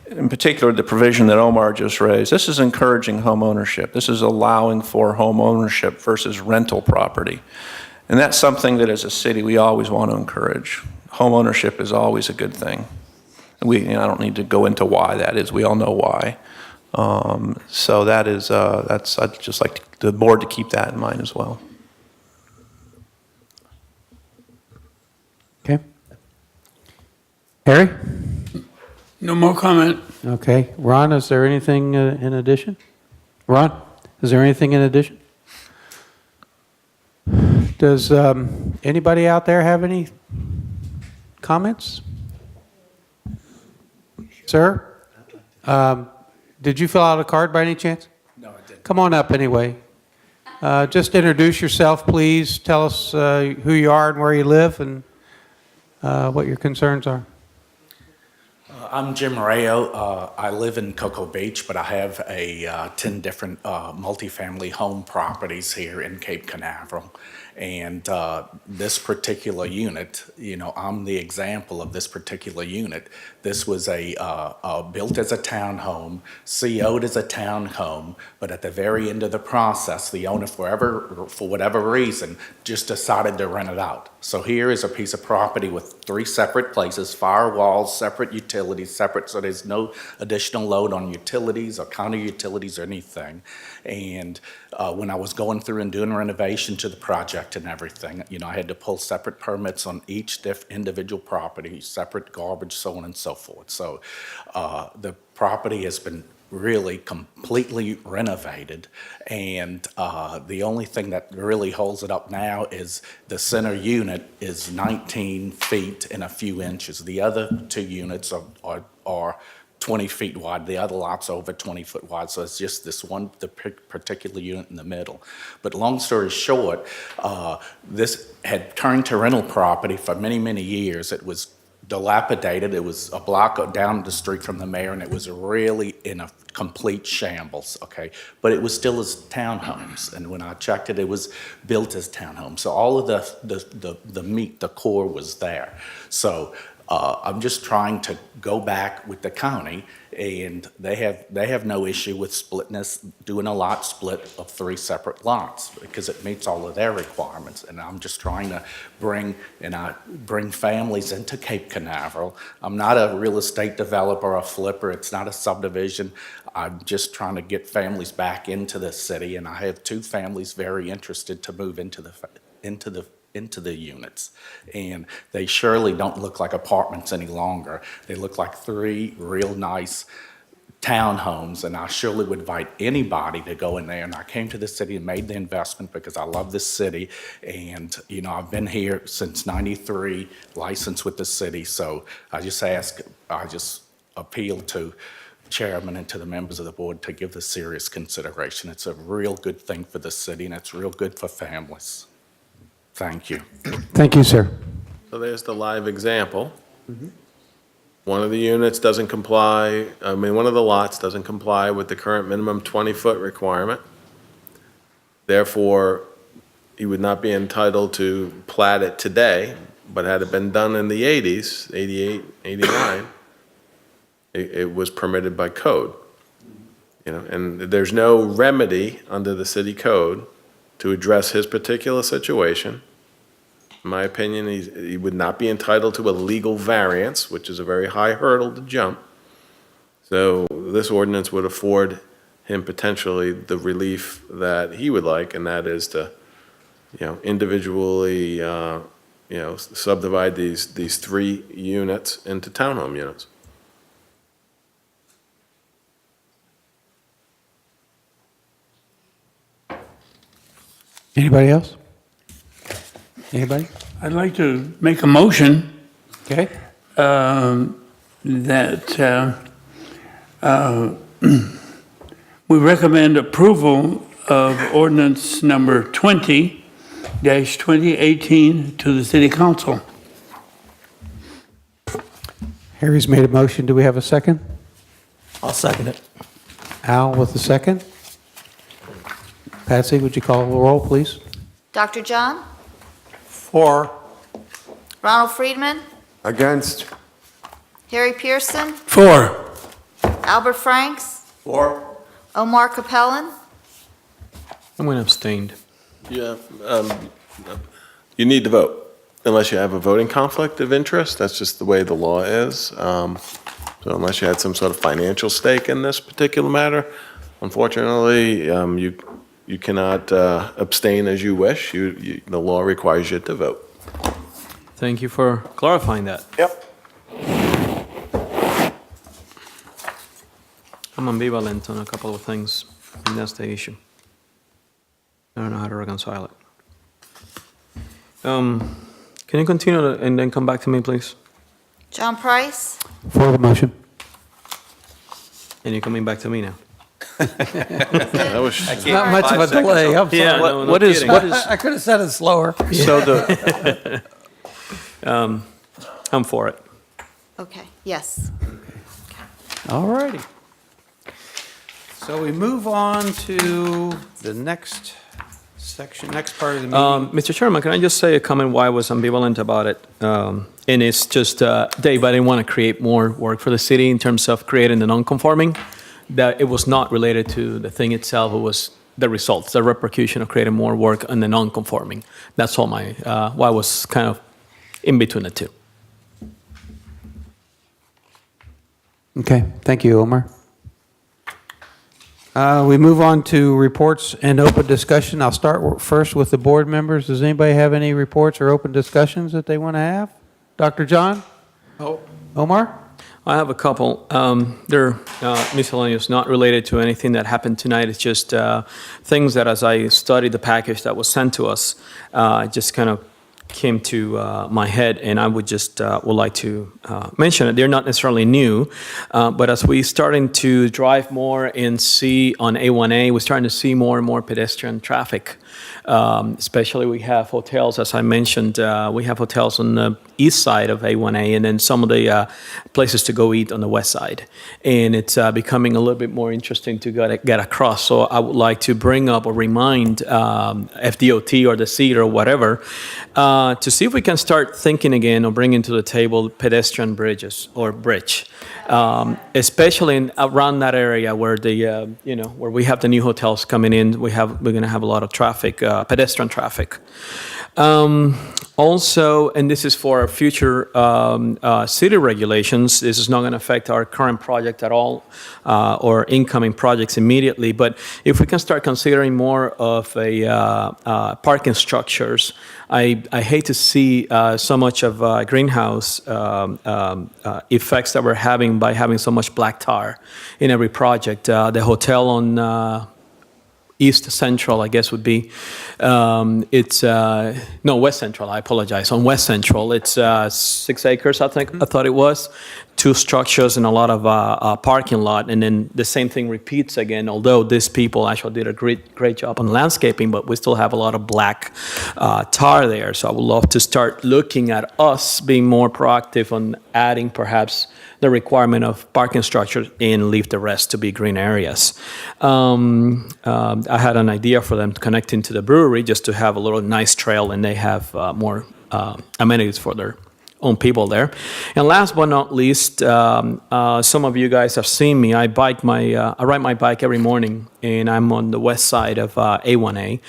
in particular, the provision that Omar just raised. This is encouraging home ownership. This is allowing for home ownership versus rental property. And that's something that as a city we always want to encourage. Home ownership is always a good thing. And I don't need to go into why that is. We all know why. So that is, I'd just like the board to keep that in mind as well. Okay. Harry? No more comment. Okay. Ron, is there anything in addition? Ron, is there anything in addition? Does anybody out there have any comments? Sir? Did you fill out a card by any chance? No, I didn't. Come on up anyway. Just introduce yourself, please. Tell us who you are and where you live and what your concerns are. I'm Jim Rayo. I live in Cocoa Beach, but I have 10 different multifamily home properties here in Cape Canaveral. And this particular unit, I'm the example of this particular unit. This was built as a townhome, CO'd as a townhome, but at the very end of the process, the owner, for whatever reason, just decided to rent it out. So here is a piece of property with 3 separate places, firewalls, separate utilities, separate, so there's no additional load on utilities or county utilities or anything. And when I was going through and doing renovation to the project and everything, I had to pull separate permits on each individual property, separate garbage, so on and so forth. So the property has been really completely renovated, and the only thing that really holds it up now is the center unit is 19 feet and a few inches. The other 2 units are 20 feet wide. The other lot's over 20 foot wide, so it's just this one, the particular unit in the middle. But long story short, this had turned to rental property for many, many years. It was dilapidated. It was a block down the street from the mayor, and it was really in a complete shambles, okay? But it was still as townhomes, and when I checked it, it was built as townhomes. So all of the meat, the core was there. So I'm just trying to go back with the county, and they have no issue with doing a lot split of 3 separate lots because it meets all of their requirements. And I'm just trying to bring families into Cape Canaveral. I'm not a real estate developer or flipper. It's not a subdivision. I'm just trying to get families back into the city, and I have 2 families very interested to move into the units, and they surely don't look like apartments any longer. They look like 3 real nice townhomes, and I surely would invite anybody to go in there. And I came to the city and made the investment because I love this city, and I've been here since '93, licensed with the city. So I just appeal to chairman and to the members of the board to give this serious consideration. It's a real good thing for the city, and it's real good for families. Thank you. Thank you, sir. So there's the live example. One of the units doesn't comply, one of the lots doesn't comply with the current minimum 20-foot requirement. Therefore, he would not be entitled to plat it today, but had it been done in the 80s, 88, 89, it was permitted by code. And there's no remedy under the city code to address his particular situation. In my opinion, he would not be entitled to a legal variance, which is a very high hurdle to jump. So this ordinance would afford him potentially the relief that he would like, and that is to, individually, subdivide these 3 units into townhome units. Anybody else? Anybody? I'd like to make a motion Okay. that we recommend approval of ordinance number 20-2018 to the city council. Harry's made a motion. Do we have a second? I'll second it. Al with the second. Patsy, would you call the roll, please? Dr. John? For. Ronald Friedman? Against? Harry Pearson? 4. Albert Franks? For. Omar Capellan? I'm going to abstain. Yeah, you need to vote unless you have a voting conflict of interest. That's just the way the law is. So unless you had some sort of financial stake in this particular matter, unfortunately, you cannot abstain as you wish. The law requires you to vote. Thank you for clarifying that. Yep. I'm ambivalent on a couple of things, and that's the issue. I don't know how to reconcile it. Can you continue and then come back to me, please? John Price? For the motion. And you're coming back to me now. That was Not much of a delay. I'm sorry. Yeah, no, What no is- kidding. what is- I could have said it slower. So the, I'm for it. Okay, yes. All righty. So we move on to the next section, next part of the meeting. Mr. Chairman, can I just say a comment why I was ambivalent about it? And it's just, Dave, I didn't want to create more work for the city in terms of creating the non-conforming. That it was not related to the thing itself, it was the results, the repercussion of creating more work on the non-conforming. That's all my, why I was kind of in between the two. Okay, thank you, Omar. We move on to reports and open discussion. I'll start first with the board members. Does anybody have any reports or open discussions that they want to have? Dr. John? Oh. Omar? I have a couple. They're miscellaneous, not related to anything that happened tonight. It's just things that as I studied the package that was sent to us, just kind of came to my head, and I would just would like to mention it. They're not necessarily new, but as we starting to drive more and see on A1A, we're starting to see more and more pedestrian traffic. Especially we have hotels, as I mentioned, we have hotels on the east side of A1A, and then some of the places to go eat on the west side. And it's becoming a little bit more interesting to get across. So I would like to bring up or remind FDOT or the city or whatever, to see if we can start thinking again or bringing to the table pedestrian bridges or bridge, especially around that area where the where we have the new hotels coming in. We're going to have a lot of traffic, pedestrian traffic. Also, and this is for our future city regulations, this is not going to affect our current project at all or incoming projects immediately, but if we can start considering more of a parking structures, I hate to see so much of greenhouse effects that we're having by having so much black tar in every project. The hotel on East Central, I guess would be. It's no, West Central. I apologize. On West Central, it's 6 acres. I thought it was 2 structures and a lot of parking lot, and then the same thing repeats again. Although these people actually did a great job on landscaping, but we still have a lot of black tar there. So I would love to start looking at us being more proactive on adding perhaps the requirement of parking structures and leave the rest to be green areas. I had an idea for them connecting to the brewery just to have a little nice trail, and they have more amenities for their own people there. And last but not least, some of you guys have seen me. I ride my bike every morning, and I'm on the west side of A1A.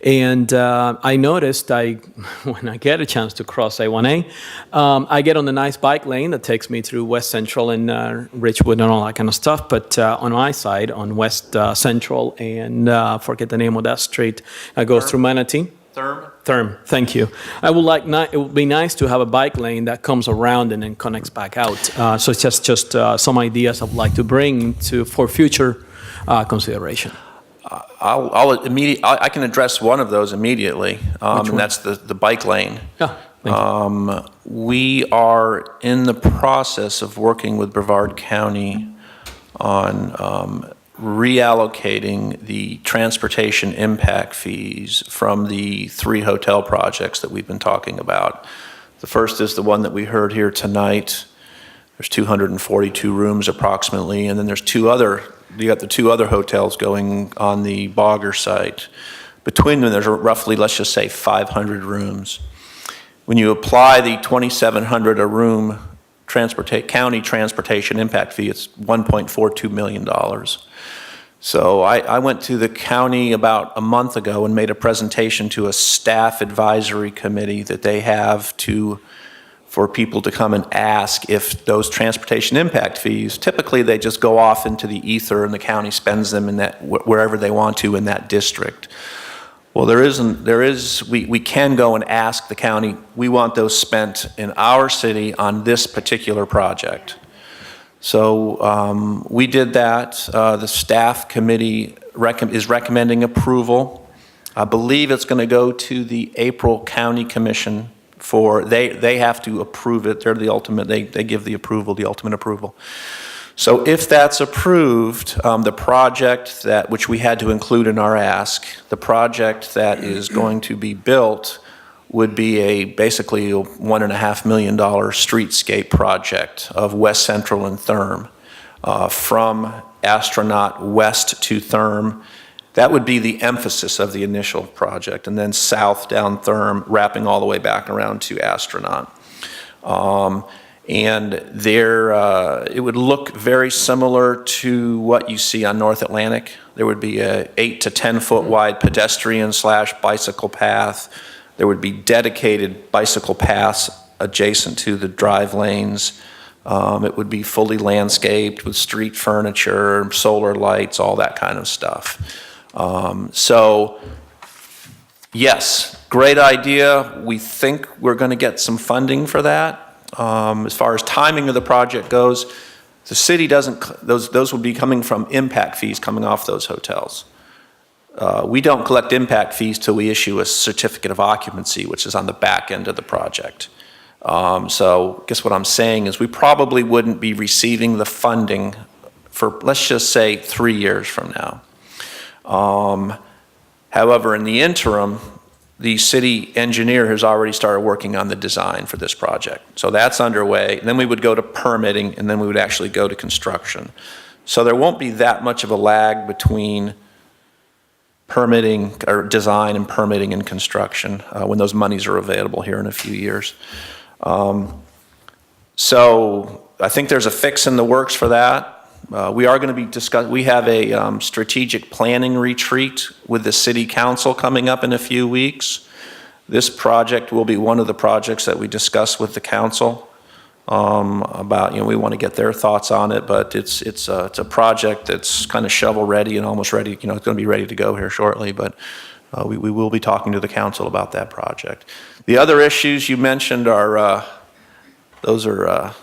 And I noticed when I get a chance to cross A1A, I get on the nice bike lane that takes me through West Central and Richwood and all that kind of stuff. But on my side, on West Central, and forget the name of that street, it goes through Manatee. Therm, thank you. It would be nice to have a bike lane that comes around and then connects back out. So it's just some ideas I'd like to bring for future consideration. I can address one of those immediately, and that's the bike lane. Yeah. We are in the process of working with Brevard County on reallocating the transportation impact fees from the 3 hotel projects that we've been talking about. The first is the one that we heard here tonight. There's 242 rooms approximately, and then there's you got the 2 other hotels going on the Bogger site. Between them, there's roughly, let's just say, 500 rooms. When you apply the $2,700 a room county transportation impact fee, it's $1.42 million. So I went to the county about a month ago and made a presentation to a staff advisory committee that they have for people to come and ask if those transportation impact fees, typically they just go off into the ether and the county spends them in that wherever they want to in that district. Well, we can go and ask the county, we want those spent in our city on this particular project. So we did that. The staff committee is recommending approval. I believe it's going to go to the April County Commission they have to approve it. They're the ultimate, they give the ultimate approval. So if that's approved, the project which we had to include in our ask, the project that is going to be built would be basically a $1.5 million streetscape project of West Central and Therm. from Astronaut west to Therm. That would be the emphasis of the initial project, and then south down Therm, wrapping all the way back around to Astronaut. And there, it would look very similar to what you see on North Atlantic. There would be a 8 to 10 foot wide pedestrian / bicycle path. There would be dedicated bicycle paths adjacent to the drive lanes. It would be fully landscaped with street furniture, solar lights, all that kind of stuff. So, yes, great idea. We think we're going to get some funding for that. As far as timing of the project goes, the city doesn't, those would be coming from impact fees coming off those hotels. We don't collect impact fees till we issue a certificate of occupancy, which is on the back end of the project. So I guess what I'm saying is we probably wouldn't be receiving the funding for, let's just say, 3 years from now. However, in the interim, the city engineer has already started working on the design for this project. So that's underway. And then we would go to permitting, and then we would actually go to construction. So there won't be that much of a lag between permitting or design and permitting and construction when those monies are available here in a few years. So I think there's a fix in the works for that. We are going to be discussing, we have a strategic planning retreat with the city council coming up in a few weeks. This project will be one of the projects that we discuss with the council about, we want to get their thoughts on it, but it's a project that's kind of shovel ready and almost ready, it's going to be ready to go here shortly, but we will be talking to the council about that project. The other issues you mentioned are, those are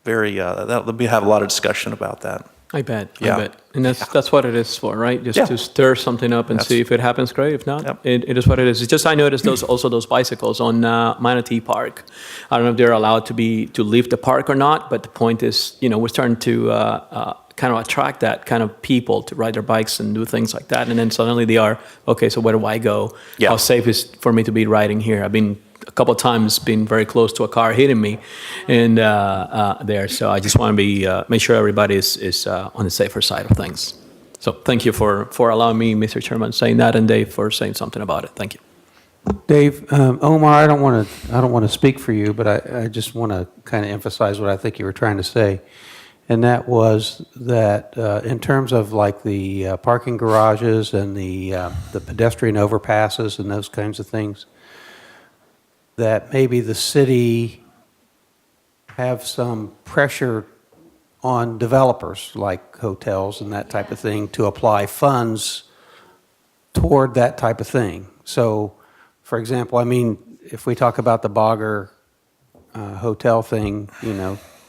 very, we have a lot of discussion about that. I bet. Yeah. I bet. And that's what it is for, right? Just to stir something up and see if it happens, great. If not, it is what it is. It's just I noticed those bicycles on Manatee Park. I don't know if they're allowed to leave the park or not, but the point is, we're starting to kind of attract that kind of people to ride their bikes and do things like that. And then suddenly they are, okay, so where do I go? How safe is for me to be riding here? I've been a couple of times been very close to a car hitting me and there. So I just want to make sure everybody is on the safer side of things. So thank you for allowing me, Mr. Chairman, saying that, and Dave for saying something about it. Thank you. Dave, Omar, I don't want to speak for you, but I just want to kind of emphasize what I think you were trying to say. And that was that in terms of like the parking garages and the pedestrian overpasses and those kinds of things, that maybe the city have some pressure on developers like hotels and that type of thing to apply funds toward that type of thing. So, for example, if we talk about the Bogger hotel thing,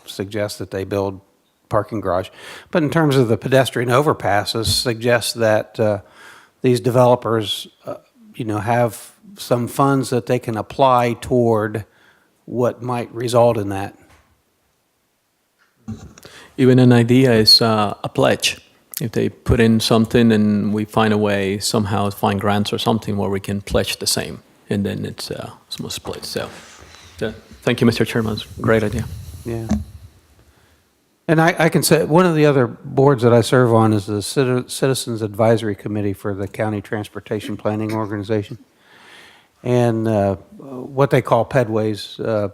suggests that they build parking garage. But in terms of the pedestrian overpasses, suggests that these developers, have some funds that they can apply toward what might result in that. Even an idea is a pledge. If they put in something and we find a way somehow to find grants or something where we can pledge the same, and then it's smooth split. So, thank you, Mr. Chairman. It's a great idea. Yeah. And I can say one of the other boards that I serve on is the Citizens Advisory Committee for the County Transportation Planning Organization. And what they call pedways,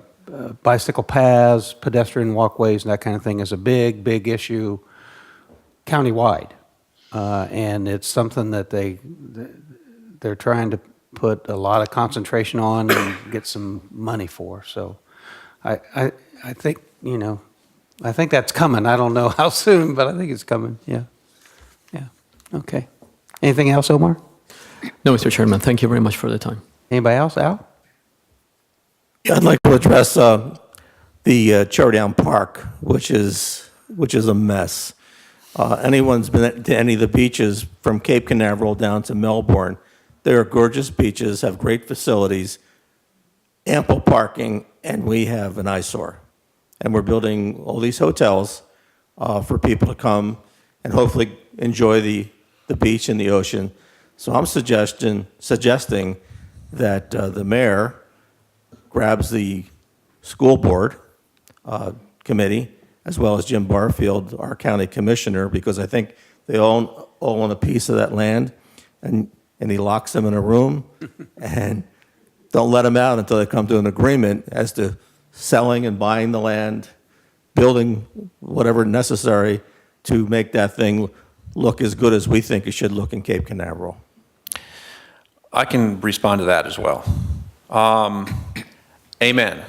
bicycle paths, pedestrian walkways, and that kind of thing is a big, big issue countywide. And it's something that they're trying to put a lot of concentration on and get some money for. So I think, I think that's coming. I don't know how soon, but I think it's coming. Yeah. Yeah. Okay. Anything else, Omar? No, Mr. Chairman. Thank you very much for the time. Anybody else? Al? Yeah, I'd like to address the Cherrydown Park, which is a mess. Anyone's been to any of the beaches from Cape Canaveral down to Melbourne, they are gorgeous beaches, have great facilities, ample parking, and we have an eyesore. And we're building all these hotels for people to come and hopefully enjoy the beach and the ocean. So I'm suggesting that the mayor grabs the school board committee as well as Jim Barfield, our county commissioner, because I think they all own a piece of that land, and he locks them in a room and don't let them out until they come to an agreement as to selling and buying the land, building whatever necessary to make that thing look as good as we think it should look in Cape Canaveral. I can respond to that as well. Amen.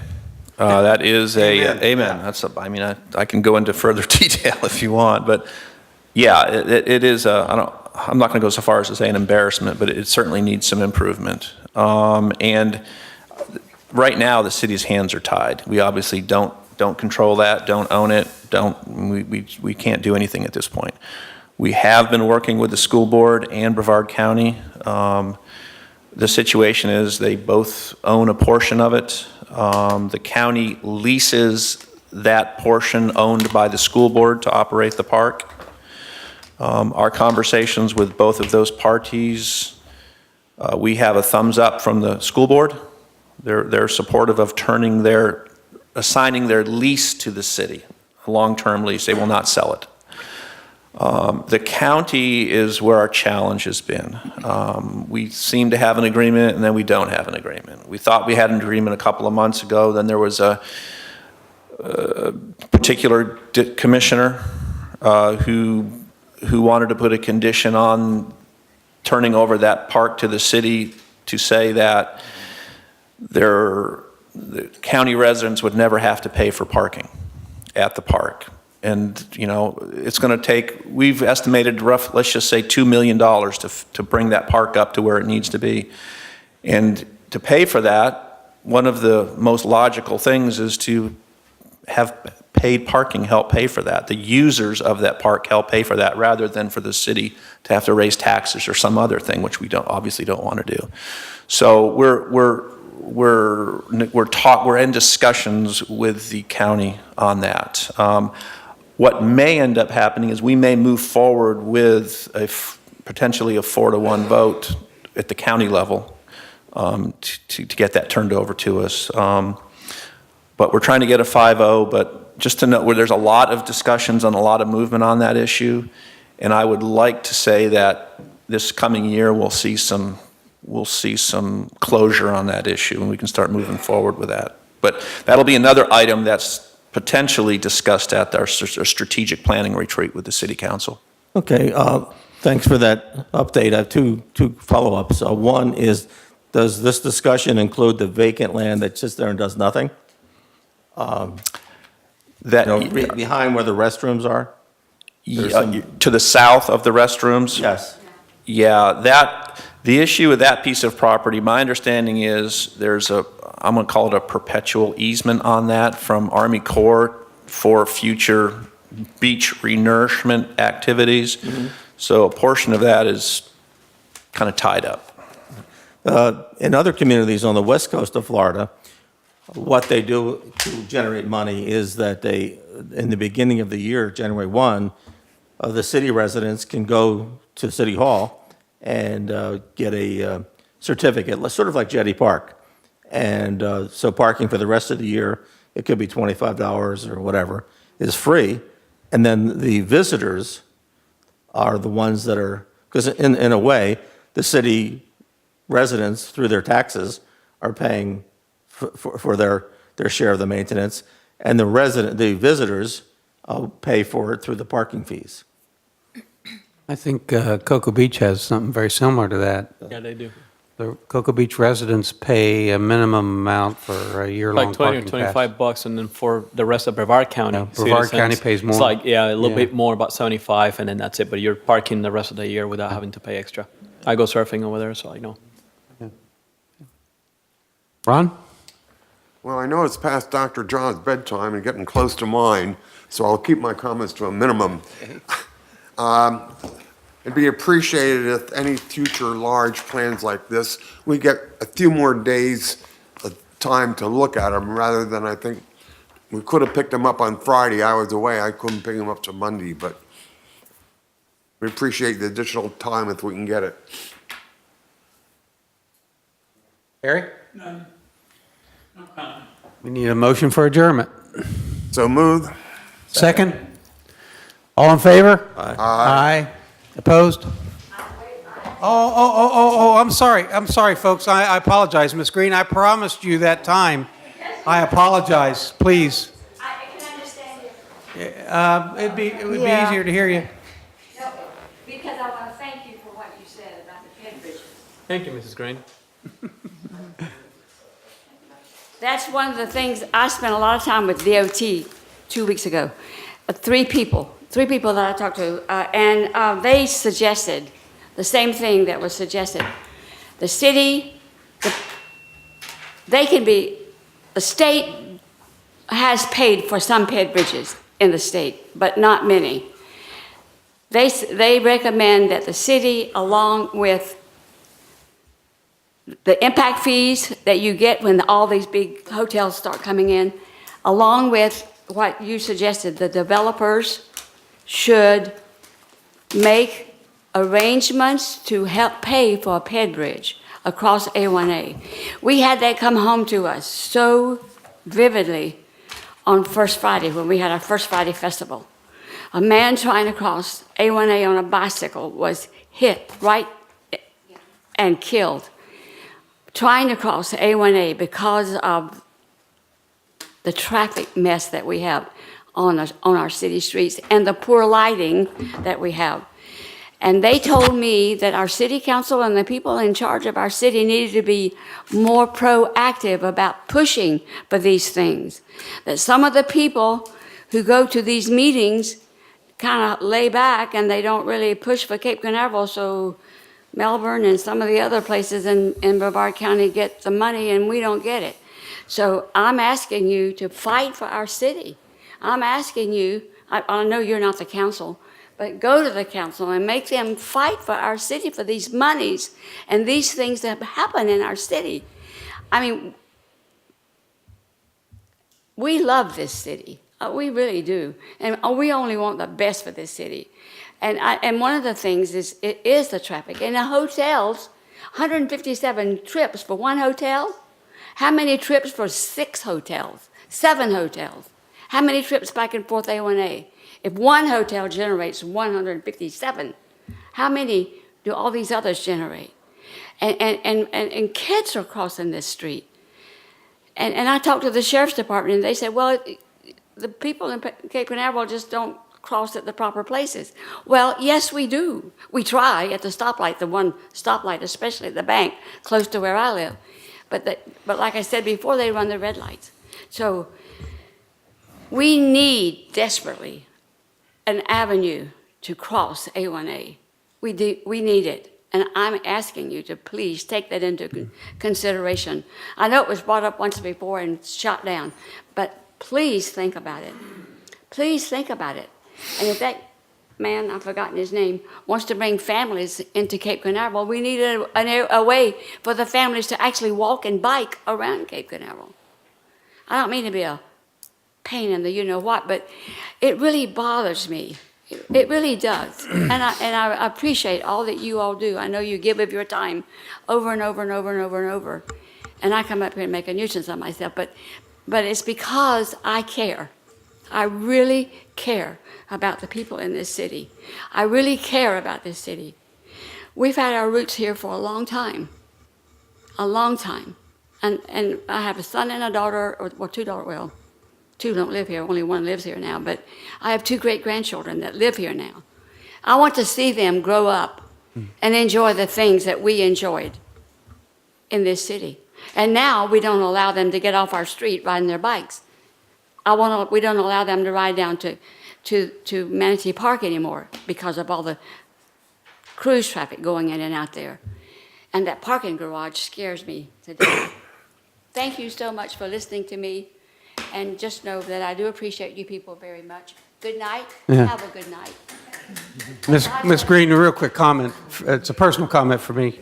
That is amen. That's I can go into further detail if you want, but yeah, it is I'm not going to go so far as to say an embarrassment, but it certainly needs some improvement. And right now, the city's hands are tied. We obviously don't control that, don't own it, we can't do anything at this point. We have been working with the school board and Brevard County. The situation is they both own a portion of it. The county leases that portion owned by the school board to operate the park. Our conversations with both of those parties, we have a thumbs up from the school board. They're supportive of assigning their lease to the city, a long-term lease. They will not sell it. The county is where our challenge has been. We seem to have an agreement, and then we don't have an agreement. We thought we had an agreement a couple of months ago. Then there was a particular commissioner who wanted to put a condition on turning over that park to the city to say that the county residents would never have to pay for parking at the park. And, it's going to take, we've estimated let's just say $2 million to bring that park up to where it needs to be. And to pay for that, one of the most logical things is to have paid parking help pay for that. The users of that park help pay for that rather than for the city to have to raise taxes or some other thing, which we obviously don't want to do. So we're in discussions with the county on that. What may end up happening is we may move forward with potentially a 4-1 vote at the county level to get that turned over to us. But we're trying to get a 5-0, but just to know where there's a lot of discussions and a lot of movement on that issue. And I would like to say that this coming year we'll see some closure on that issue and we can start moving forward with that. But that'll be another item that's potentially discussed at our strategic planning retreat with the city council. Okay, thanks for that update. I have two follow-ups. One is, does this discussion include the vacant land that sits there and does nothing? Behind where the restrooms are? To the south of the restrooms? Yes. Yeah, the issue with that piece of property, my understanding is I'm going to call it a perpetual easement on that from Army Corps for future beach renourishment activities. Mm-hmm. So a portion of that is kind of tied up. In other communities on the west coast of Florida, what they do to generate money is that in the beginning of the year, January 1, the city residents can go to City Hall and get a certificate, sort of like Jetty Park. And so parking for the rest of the year, it could be $25 or whatever, is free. And then the visitors are the ones that are, because in a way, the city residents, through their taxes, are paying for their share of the maintenance, and the visitors pay for it through the parking fees. I think Cocoa Beach has something very similar to that. Yeah, they do. The Cocoa Beach residents pay a minimum amount for a year-long Like 20 or parking pass. $25, and then for the rest of Brevard County. Brevard County pays more. It's like, a little bit more, about 75, and then that's it. But you're parking the rest of the year without having to pay extra. I go surfing over there, so I know. Ron? Well, I know it's past Dr. John's bedtime and getting close to mine, so I'll keep my comments to a minimum. It'd be appreciated if any future large plans like this, we get a few more days of time to look at them rather than, I think, we could have picked them up on Friday. I was away. I couldn't pick them up till Monday, but we appreciate the additional time if we can get it. Harry? None. We need a motion for adjournment. So moved. Second? All in favor? Aye. Aye. Opposed? I'm sorry, folks, I apologize, Ms. Green, I promised you that time. I apologize, please. I can understand you. It would be Yeah. easier to hear you. No, because I want to thank you for what you said about the Ped Bridges. Thank you, Mrs. Green. That's one of the things, I spent a lot of time with DOT 2 weeks ago. Three people that I talked to, and they suggested the same thing that was suggested. The city, the state has paid for some Ped bridges in the state, but not many. They recommend that the city, along with the impact fees that you get when all these big hotels start coming in, along with what you suggested, the developers should make arrangements to help pay for a Ped bridge across A1A. We had that come home to us so vividly on First Friday, when we had our First Friday festival. A man trying to cross A1A on a bicycle was hit right and killed, trying to cross A1A because of the traffic mess that we have on our city streets and the poor lighting that we have. And they told me that our city council and the people in charge of our city needed to be more proactive about pushing for these things. That some of the people who go to these meetings kind of lay back and they don't really push for Cape Canaveral, so Melbourne and some of the other places in Brevard County get the money and we don't get it. So I'm asking you to fight for our city. I'm asking you, I know you're not the council, but go to the council and make them fight for our city for these monies and these things that happen in our city. I mean, we love this city. We really do. And we only want the best for this city. And one of the things is the traffic. And the hotels, 157 trips for one hotel. How many trips for 6 hotels, 7 hotels? How many trips back and forth A1A? If one hotel generates 157, how many do all these others generate? And kids are crossing this street. And I talked to the sheriff's department, and they said, well, the people in Cape Canaveral just don't cross at the proper places. Well, yes, we do. We try at the stoplight, the one stoplight, especially at the bank, close to where I live. But like I said before, they run the red lights. So we need desperately an avenue to cross A1A. We need it. And I'm asking you to please take that into consideration. I know it was brought up once before and shot down, but please think about it. Please think about it. And if that man, I've forgotten his name, wants to bring families into Cape Canaveral, we need a way for the families to actually walk and bike around Cape Canaveral. I don't mean to be a pain in the you-know-what, but it really bothers me. It really does. And I appreciate all that you all do. I know you give of your time over and over and over and over and over. And I come up here and make a nuisance of myself, but it's because I care. I really care about the people in this city. I really care about this city. We've had our roots here for a long time. A long time. And I have a son and a daughter, or 2 daughters, well, 2 don't live here, only 1 lives here now, but I have 2 great-grandchildren that live here now. I want to see them grow up and enjoy the things that we enjoyed in this city. And now we don't allow them to get off our street riding their bikes. We don't allow them to ride down to Manatee Park anymore because of all the cruise traffic going in and out there. And that parking garage scares me to death. Thank you so much for listening to me. And just know that I do appreciate you people very much. Good night. Yeah. Have a good night. Ms. Green, a real quick comment. It's a personal comment for me.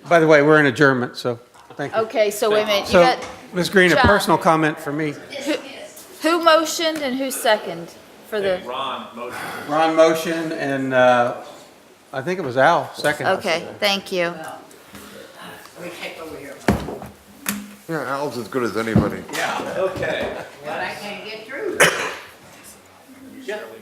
By the way, we're in adjournment, so thank you. Okay, so wait a minute, you So, got, Ms. Green, a John. personal comment for me. who motioned and who seconded for the? Ron motion, and I think it was Al second. Okay, thank you. Yeah, Al's as good as anybody. Yeah, okay. But I can't get through. generally